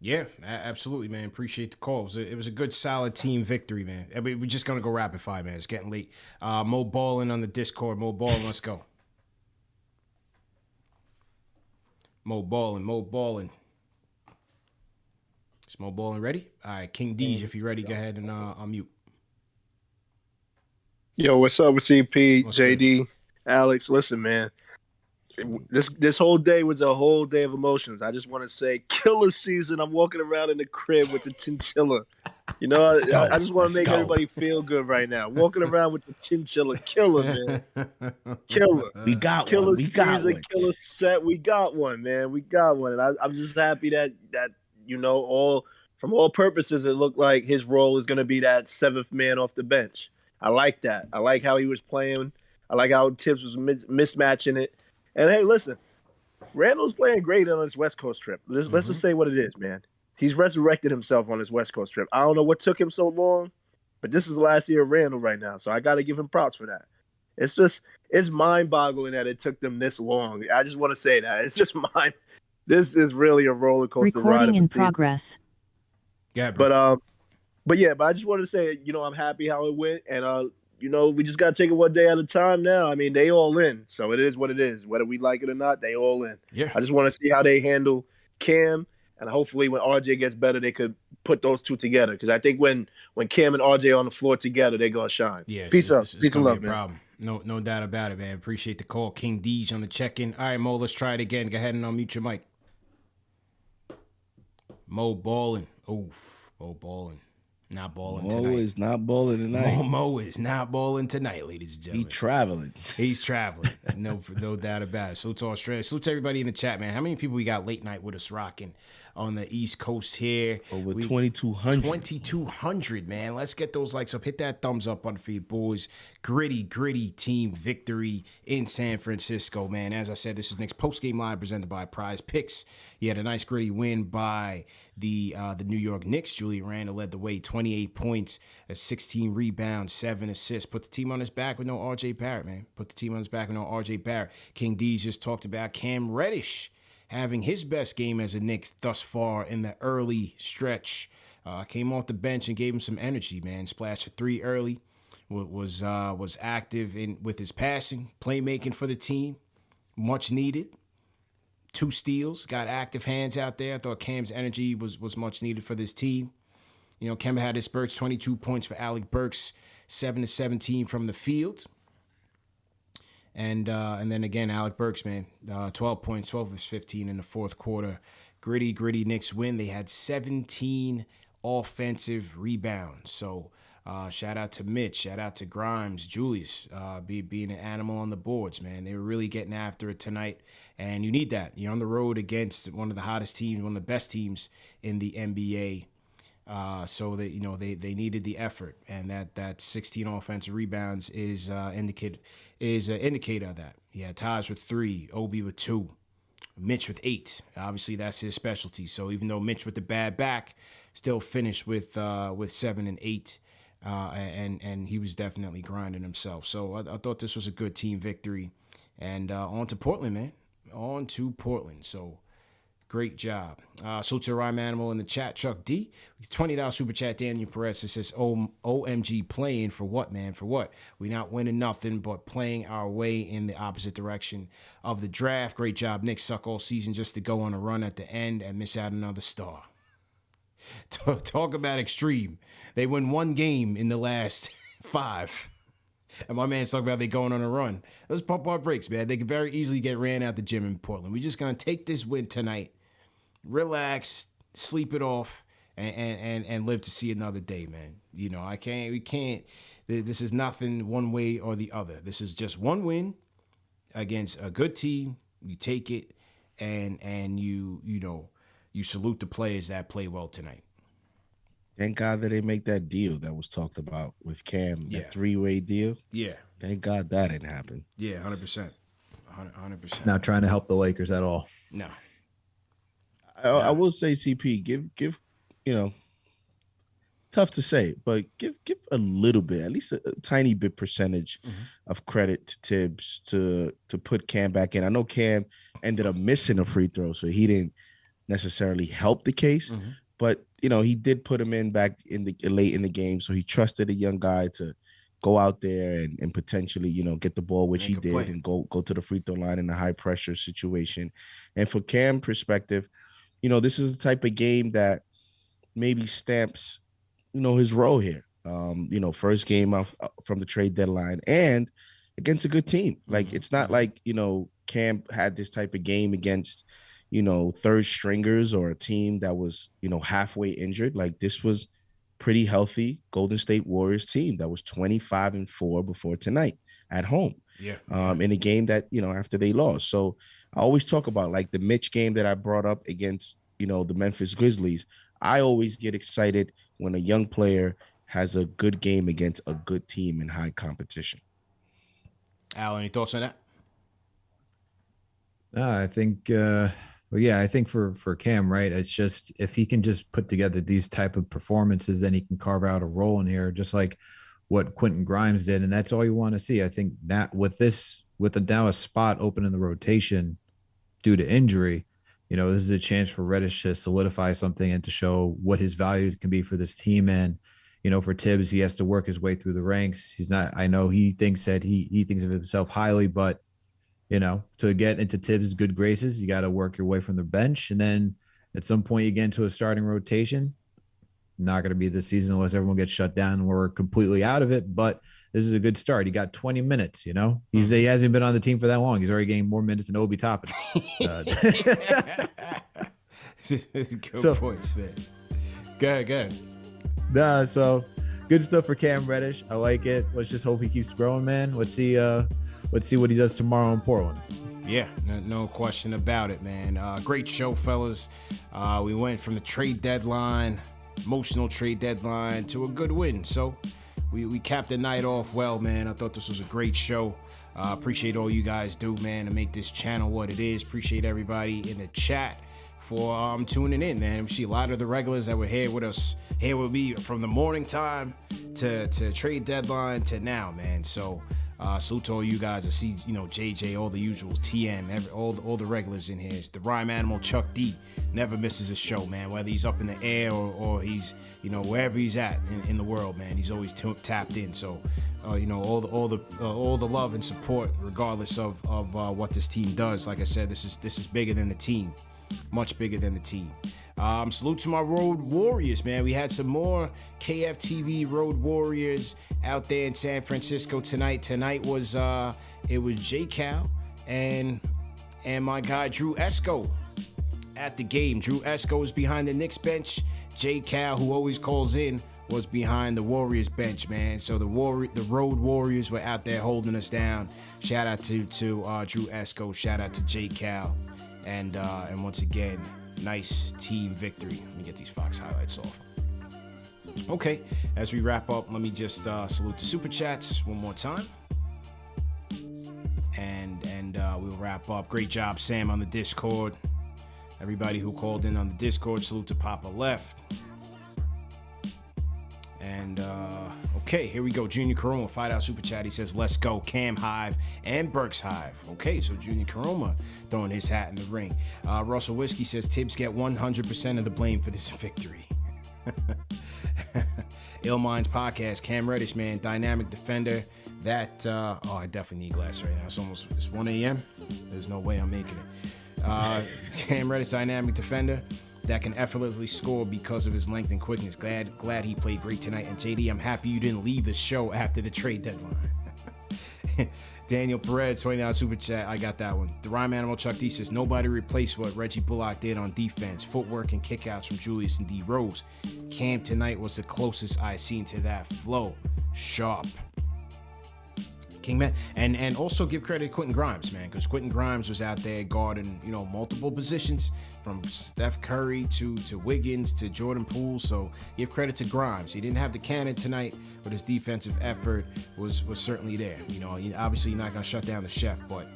Yeah, absolutely, man. Appreciate the call. It was a good, solid team victory, man. I mean, we're just going to go rapid fire, man. It's getting late. Mo Ballin on the Discord. Mo Ballin, let's go. Mo Ballin. Is Mo Ballin ready? All right, King Deej, if you're ready, go ahead and unmute. Yo, what's up with CP, What's JD, Alex? Listen, man. This whole day was a whole day of emotions. I just want to say, killer season. I'm walking around in the crib with the chinchilla. You know, I just want to make everybody feel good right now. Walking around with the chinchilla, killer, man. Killer. We got killer one. We got season, one. Killer set. We got one, man. We got one. And I'm just happy that you know, from all purposes, it looked like his role is going to be that 7th man off the bench. I like that. I like how he was playing. I like how Tibbs was mismatching it. And hey, listen, Randall's playing great on his West Coast trip. Let's just say what it is, man. He's resurrected himself on his West Coast trip. I don't know what took him so long, but this is the last year of Randall right now, so I got to give him props for that. It's mind-boggling that it took them this long. I just want to say that. It's just mind. This is really a roller coaster ride. Recording in progress. Yeah, bro. But I just wanted to say, you know, I'm happy how it went, and you know, we just got to take it one day at a time now. I mean, they all in. So it is what it is. Whether we like it or not, they all in. Yeah. I just want to see how they handle Cam. And hopefully when RJ gets better, they could put those two together. Because I think when Cam and RJ are on the floor together, they're going to shine. Yeah. Peace out. It's Peace and love, be a man. problem. No doubt about it, man. Appreciate the call. King Deej on the check-in. All right, Mo, let's try it again. Go ahead and unmute your mic. Mo Ballin. Oof. Mo Ballin. Not balling tonight. Mo is not balling tonight. Mo is not balling tonight, ladies and gentlemen. He's traveling. No doubt about it. Salute to Australia. Salute to everybody in the chat, man. How many people we got late night with us rocking? on the East Coast here. Over 2,200. 2,200, man. Let's get those likes up. Hit that thumbs up on for you boys. Gritty team victory in San Francisco, man. As I said, this is Knicks post-game live presented by Prize Picks. You had a nice gritty win by the New York Knicks. Julian Randle led the way, 28 points, 16 rebounds, 7 assists. Put the team on his back with no RJ Barrett, man. Put the team on his back with no RJ Barrett. King Deej just talked about Cam Reddish having his best game as a Knicks thus far in the early stretch. Came off the bench and gave him some energy, man. Splashed a 3 early. Was active with his passing, playmaking for the team. Much needed. 2 steals, got active hands out there. I thought Cam's energy was much needed for this team. You know, Kemba had his spurts, 22 points for Alec Burks, 7 to 17 from the field. And then again, Alec Burks, man, 12 points, 12 of 15 in the fourth quarter. Gritty Knicks win. They had 17 offensive rebounds. So shout out to Mitch, shout out to Grimes, Julius, being an animal on the boards, man. They were really getting after it tonight, and you need that. You're on the road against one of the hottest teams, one of the best teams in the NBA. So that they needed the effort, and that 16 offensive rebounds is an indicator of that. Yeah, Taj with 3, Obi with 2, Mitch with 8. Obviously, that's his specialty. So even though Mitch with the bad back still finished with 7 and 8. And he was definitely grinding himself. So I thought this was a good team victory. And on to Portland, man. On to Portland. So great job. So to Rhyme Animal in the chat, Chuck D. $20 super chat, Daniel Perez. It says, OMG, playing for what, man? For what? We not winning nothing, but playing our way in the opposite direction of the draft. Great job. Knicks suck all season just to go on a run at the end and miss out another star. Talk about extreme. They win 1 game in the last 5. And my man's talking about they going on a run. Those Poppa breaks, man. They could very easily get ran out the gym in Portland. We're just going to take this win tonight, relax, sleep it off, and live to see another day, man. You know, we can't. This is nothing one way or the other. This is just one win against a good team. You take it, and you salute the players that play well tonight. Thank God that they make that deal that was talked about with Cam, that 3-way deal. Yeah. Thank God that didn't happen. Yeah, 100%. 100%. Not trying to help the Lakers at all. No. I will say, CP, give tough to say, but give a little bit, at least a tiny bit percentage of credit to Tibbs to put Cam back in. I know Cam ended up missing a free throw, so he didn't necessarily help the case, but he did put him in back in the late in the game, so he trusted a young guy to go out there and potentially get the ball, which he did, and go to the free throw line in a high pressure situation. And for Cam perspective, this is the type of game that maybe stamps his role here. First game off from the trade deadline and against a good team. Like it's not like Cam had this type of game against third stringers or a team that was, halfway injured. Like this was pretty healthy Golden State Warriors team that was 25-4 before tonight at home. Yeah. In a game that, after they lost. So I always talk about like the Mitch game that I brought up against, the Memphis Grizzlies. I always get excited when a young player has a good game against a good team in high competition. Al, any thoughts on that? I think I think for Cam, right, it's just if he can just put together these type of performances, then he can carve out a role in here, just like what Quentin Grimes did, and that's all you want to see. I think that with now a spot open in the rotation due to injury, this is a chance for Reddish to solidify something and to show what his value can be for this team. And for Tibbs, he has to work his way through the ranks. He's not. I know he thinks that he thinks of himself highly, but to get into Tibbs' good graces, you got to work your way from the bench. And then at some point you get into a starting rotation. Not going to be this season unless everyone gets shut down and we're completely out of it. But this is a good start. He got 20 minutes, He hasn't been on the team for that long. He's already getting more minutes than Obi Toppin. Good points, man. Go ahead. Nah, so good stuff for Cam Reddish. I like it. Let's just hope he keeps growing, man. Let's see what he does tomorrow in Portland. Yeah, no question about it, man. Great show, fellas. We went from the trade deadline, emotional trade deadline, to a good win. So we capped the night off well, man. I thought this was a great show. Appreciate all you guys do, man, to make this channel what it is. Appreciate everybody in the chat for tuning in, man. We see a lot of the regulars that were here with us, here with me from the morning time to trade deadline to now, man. So salute to all you guys. I see, JJ, all the usuals, TM, all the regulars in here. It's the Rhyme Animal, Chuck D, never misses a show, man. Whether he's up in the air or he's, wherever he's at in the world, man, he's always tapped in. So, all the love and support, regardless of what this team does. Like I said, this is bigger than the team, much bigger than the team. Salute to my Road Warriors, man. We had some more KFTV Road Warriors out there in San Francisco tonight. Tonight was it was J Cal and my guy Drew Esco at the game. Drew Esco is behind the Knicks bench. J Cal, who always calls in, was behind the Warriors bench, man. So the Road Warriors were out there holding us down. Shout out to Drew Esco. Shout out to J Cal, and once again, nice team victory. Let me get these Fox highlights off. Okay, as we wrap up, let me just salute the Super Chats one more time. And we'll wrap up. Great job, Sam, on the Discord. Everybody who called in on the Discord, salute to Poppa Left. And, okay, here we go. Junior Karoma, $5 Super Chat. He says, let's go. Cam Hive and Burks Hive. Okay, so Junior Karoma throwing his hat in the ring. Russell Whiskey says, Tibbs get 100% of the blame for this victory. Ill Minds Podcast, Cam Reddish, man, dynamic defender. That, I definitely need glass right now. It's 1 a.m. There's no way I'm making it. Cam Reddish, dynamic defender that can effortlessly score because of his length and quickness. Glad he played great tonight. And JD, I'm happy you didn't leave the show after the trade deadline. Daniel Perez, $20 Super Chat. I got that one. The Rhyme Animal Chuck D says, nobody replaced what Reggie Bullock did on defense. Footwork and kickouts from Julius and D Rose. Cam tonight was the closest I seen to that flow. Sharp. Kingman, and also give credit to Quentin Grimes, man, because Quentin Grimes was out there guarding, multiple positions, from Steph Curry to Wiggins to Jordan Poole. So give credit to Grimes. He didn't have the cannon tonight, but his defensive effort was certainly there. Obviously you're not gonna shut down the chef, but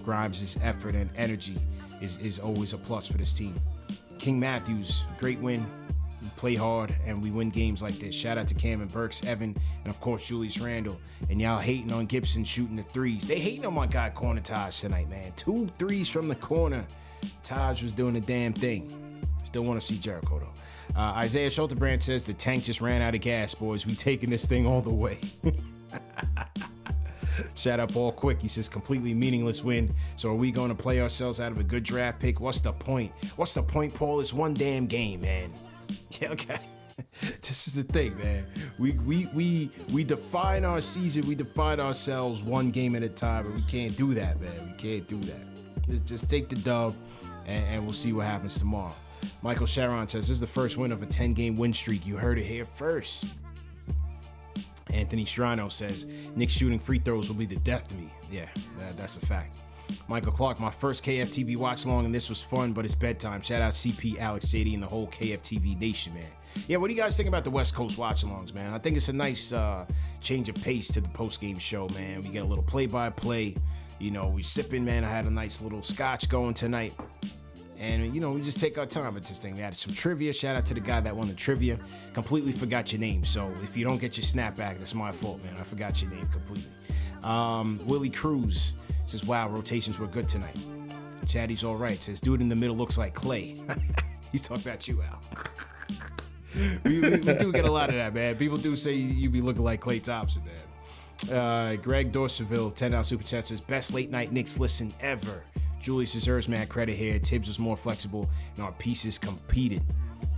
Grimes' effort and energy is always a plus for this team. King Matthews, great win. We play hard and we win games like this. Shout out to Cam and Burks, Evan, and of course Julius Randle. And y'all hating on Gibson shooting the threes. They hating on my guy corner Taj tonight, man. 2 threes from the corner. Taj was doing the damn thing. Still want to see Jericho though. Isaiah Schulterbrand says the tank just ran out of gas, boys. We taking this thing all the way. Shout out Paul Quick. He says completely meaningless win. So are we going to play ourselves out of a good draft pick? What's the point? What's the point, Paul? It's one damn game, man. Yeah, okay. This is the thing, man. We define our season. We define ourselves one game at a time, but we can't do that, man. We can't do that. Just take the dub, and we'll see what happens tomorrow. Michael Sharon says, this is the first win of a 10-game win streak. You heard it here first. Anthony Strano says, Knicks shooting free throws will be the death of me. Yeah, that's a fact. Michael Clark, my first KFTV watch long, and this was fun, but it's bedtime. Shout out CP, Alex, JD, and the whole KFTV nation, man. Yeah, what do you guys think about the West Coast watch-alongs, man? I think it's a nice change of pace to the post-game show, man. We get a little play-by-play. We sipping, man. I had a nice little scotch going tonight. And, we just take our time with this thing. We added some trivia. Shout out to the guy that won the trivia. Completely forgot your name. So if you don't get your snapback, that's my fault, man. I forgot your name completely. Willie Cruz says, wow, rotations were good tonight. Chatty's all right. Says, dude in the middle looks like Clay. He's talking about you, Al. we do get a lot of that, man. People do say you be looking like Clay Thompson, man. Greg Dorseville, $10 Super Chat says, best late night Knicks listen ever. Julius deserves mad credit here. Tibbs was more flexible and our pieces competed.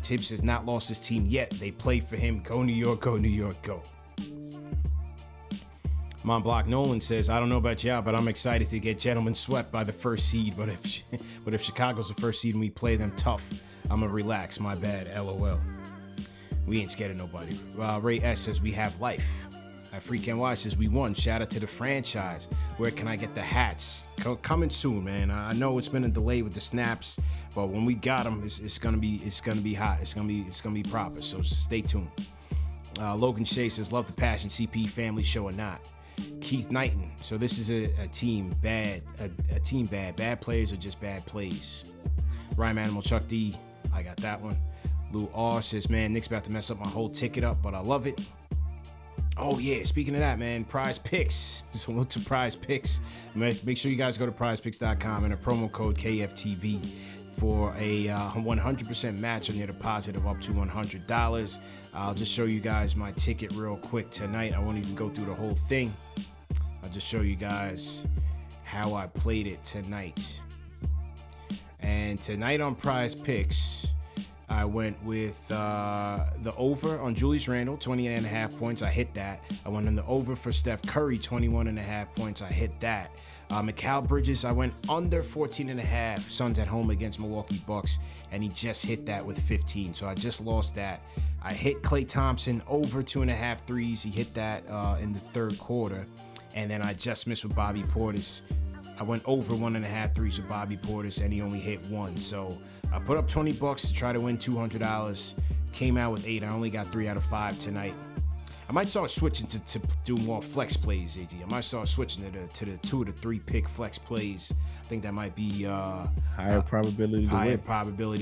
Tibbs has not lost his team yet. They play for him. Go New York, go New York, go. Montblock Nolan says, I don't know about y'all, but I'm excited to get gentlemen swept by the first seed. But if Chicago's the first seed and we play them tough, I'm going to relax. My bad, LOL. We ain't scared of nobody. Ray S says, we have life. Freak NY says we won. Shout out to the franchise. Where can I get the hats? Coming soon, man. I know it's been a delay with the snaps, but when we got them, it's gonna be hot. It's gonna be proper. So stay tuned. Logan Shea says love the passion CP family show or not. Keith Knighton. So this is a team bad. A team bad. Bad players are just bad plays. Rhyme Animal Chuck D. I got that one. Lou R says, man, Knicks about to mess up my whole ticket up, but I love it. Oh, yeah. Speaking of that, man, Prize Picks. Just a look to Prize Picks. Make sure you guys go to prizepicks.com and a promo code KFTV for a 100% match on your deposit of up to $100. I'll just show you guys my ticket real quick tonight. I won't even go through the whole thing. I'll just show you guys how I played it tonight. And tonight on Prize Picks, I went with the over on Julius Randle, 28.5 points. I hit that. I went on the over for Steph Curry, 21.5 points. I hit that. Mikal Bridges, I went under 14.5. Suns at home against Milwaukee Bucks, and he just hit that with 15. So I just lost that. I hit Klay Thompson over 2.5 threes. He hit that in the third quarter. And then I just missed with Bobby Portis. I went over 1.5 threes with Bobby Portis, and he only hit one. So I put up $20 to try to win $200. Came out with 8. I only got 3 out of 5 tonight. I might start switching to do more flex plays, AG. I might start switching to the 2 to 3 pick flex plays. I think that might be higher probability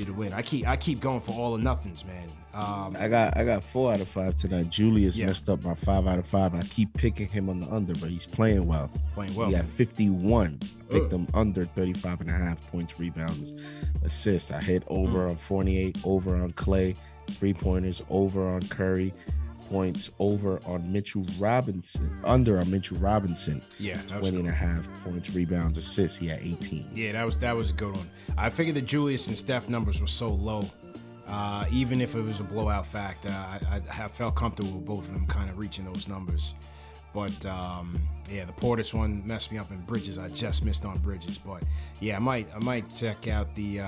to win. I keep going for all or nothings, man. I got 4 out of 5 tonight. Julius messed up my 5 out of 5. And I keep picking him on the under, but he's playing well. He got 51. Picked him under 35.5 points, rebounds, assists. I hit over on Fournier, over on Clay, 3-pointers, over on Curry. Points over on Mitchell Robinson, under on Mitchell Robinson. Yeah, 20.5 points, rebounds, assists. He had 18. Yeah, that was a good one. I figured the Julius and Steph numbers were so low. Even if it was a blowout factor, I felt comfortable with both of them kind of reaching those numbers. But yeah, the Portis one messed me up in Bridges. I just missed on Bridges, but yeah, I might check out the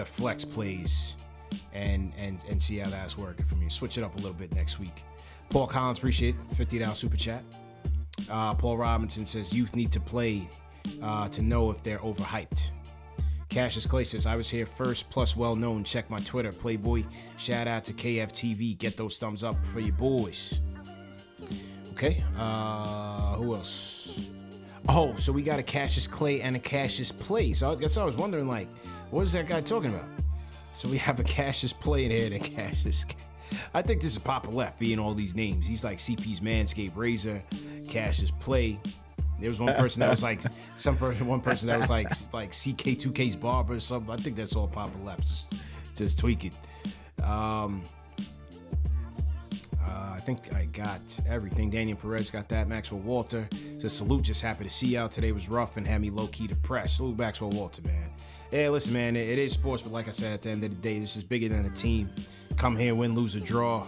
flex plays and see how that's working for me. Switch it up a little bit next week. Paul Collins, appreciate it. $50 super chat. Paul Robinson says youth need to play to know if they're overhyped. Cassius Clay says I was here first plus well known. Check my Twitter, Playboy. Shout out to KFTV. Get those thumbs up for your boys. Okay. Who else? Oh, so we got a Cassius Clay and a Cassius Play. So I guess I was wondering, like, what is that guy talking about? So we have a Cassius Play in here and a Cassius. I think this is Poppa left being all these names. He's like CP's Manscaped Razor, Cassius Play. There was one person that was like one person that was like CK2K's barber or something. I think that's all Poppa left. Just tweak it. I think I got everything. Daniel Perez got that. Maxwell Walter says salute. Just happy to see y'all. Today was rough and had me low key depressed. Salute Maxwell Walter, man. Yeah, listen, man, it is sports, but like I said, at the end of the day, this is bigger than a team. Come here, win, lose, or draw.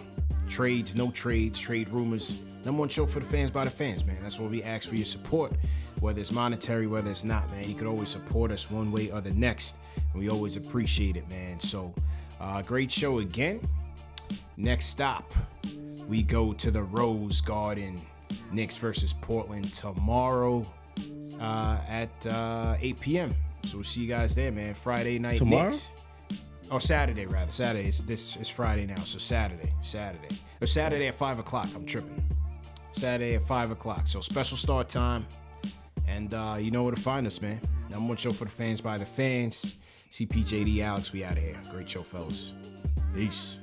Trades, no trades, trade rumors. Number one show for the fans by the fans, man. That's what we ask for your support, whether it's monetary, whether it's not, man. You could always support us one way or the next, and we always appreciate it, man. So, great show again. Next stop, we go to the Rose Garden. Knicks versus Portland tomorrow at 8 p.m. So we'll see you guys there, man. Friday night tomorrow? Knicks. Oh, Saturday, rather. Saturday. This is Friday now, so Saturday. Or Saturday at 5 o'clock. I'm tripping. Saturday at 5 o'clock. So special start time. And you know where to find us, man. Number one show for the fans by the fans. CPJD Alex, we out of here. Great show, fellas. Peace.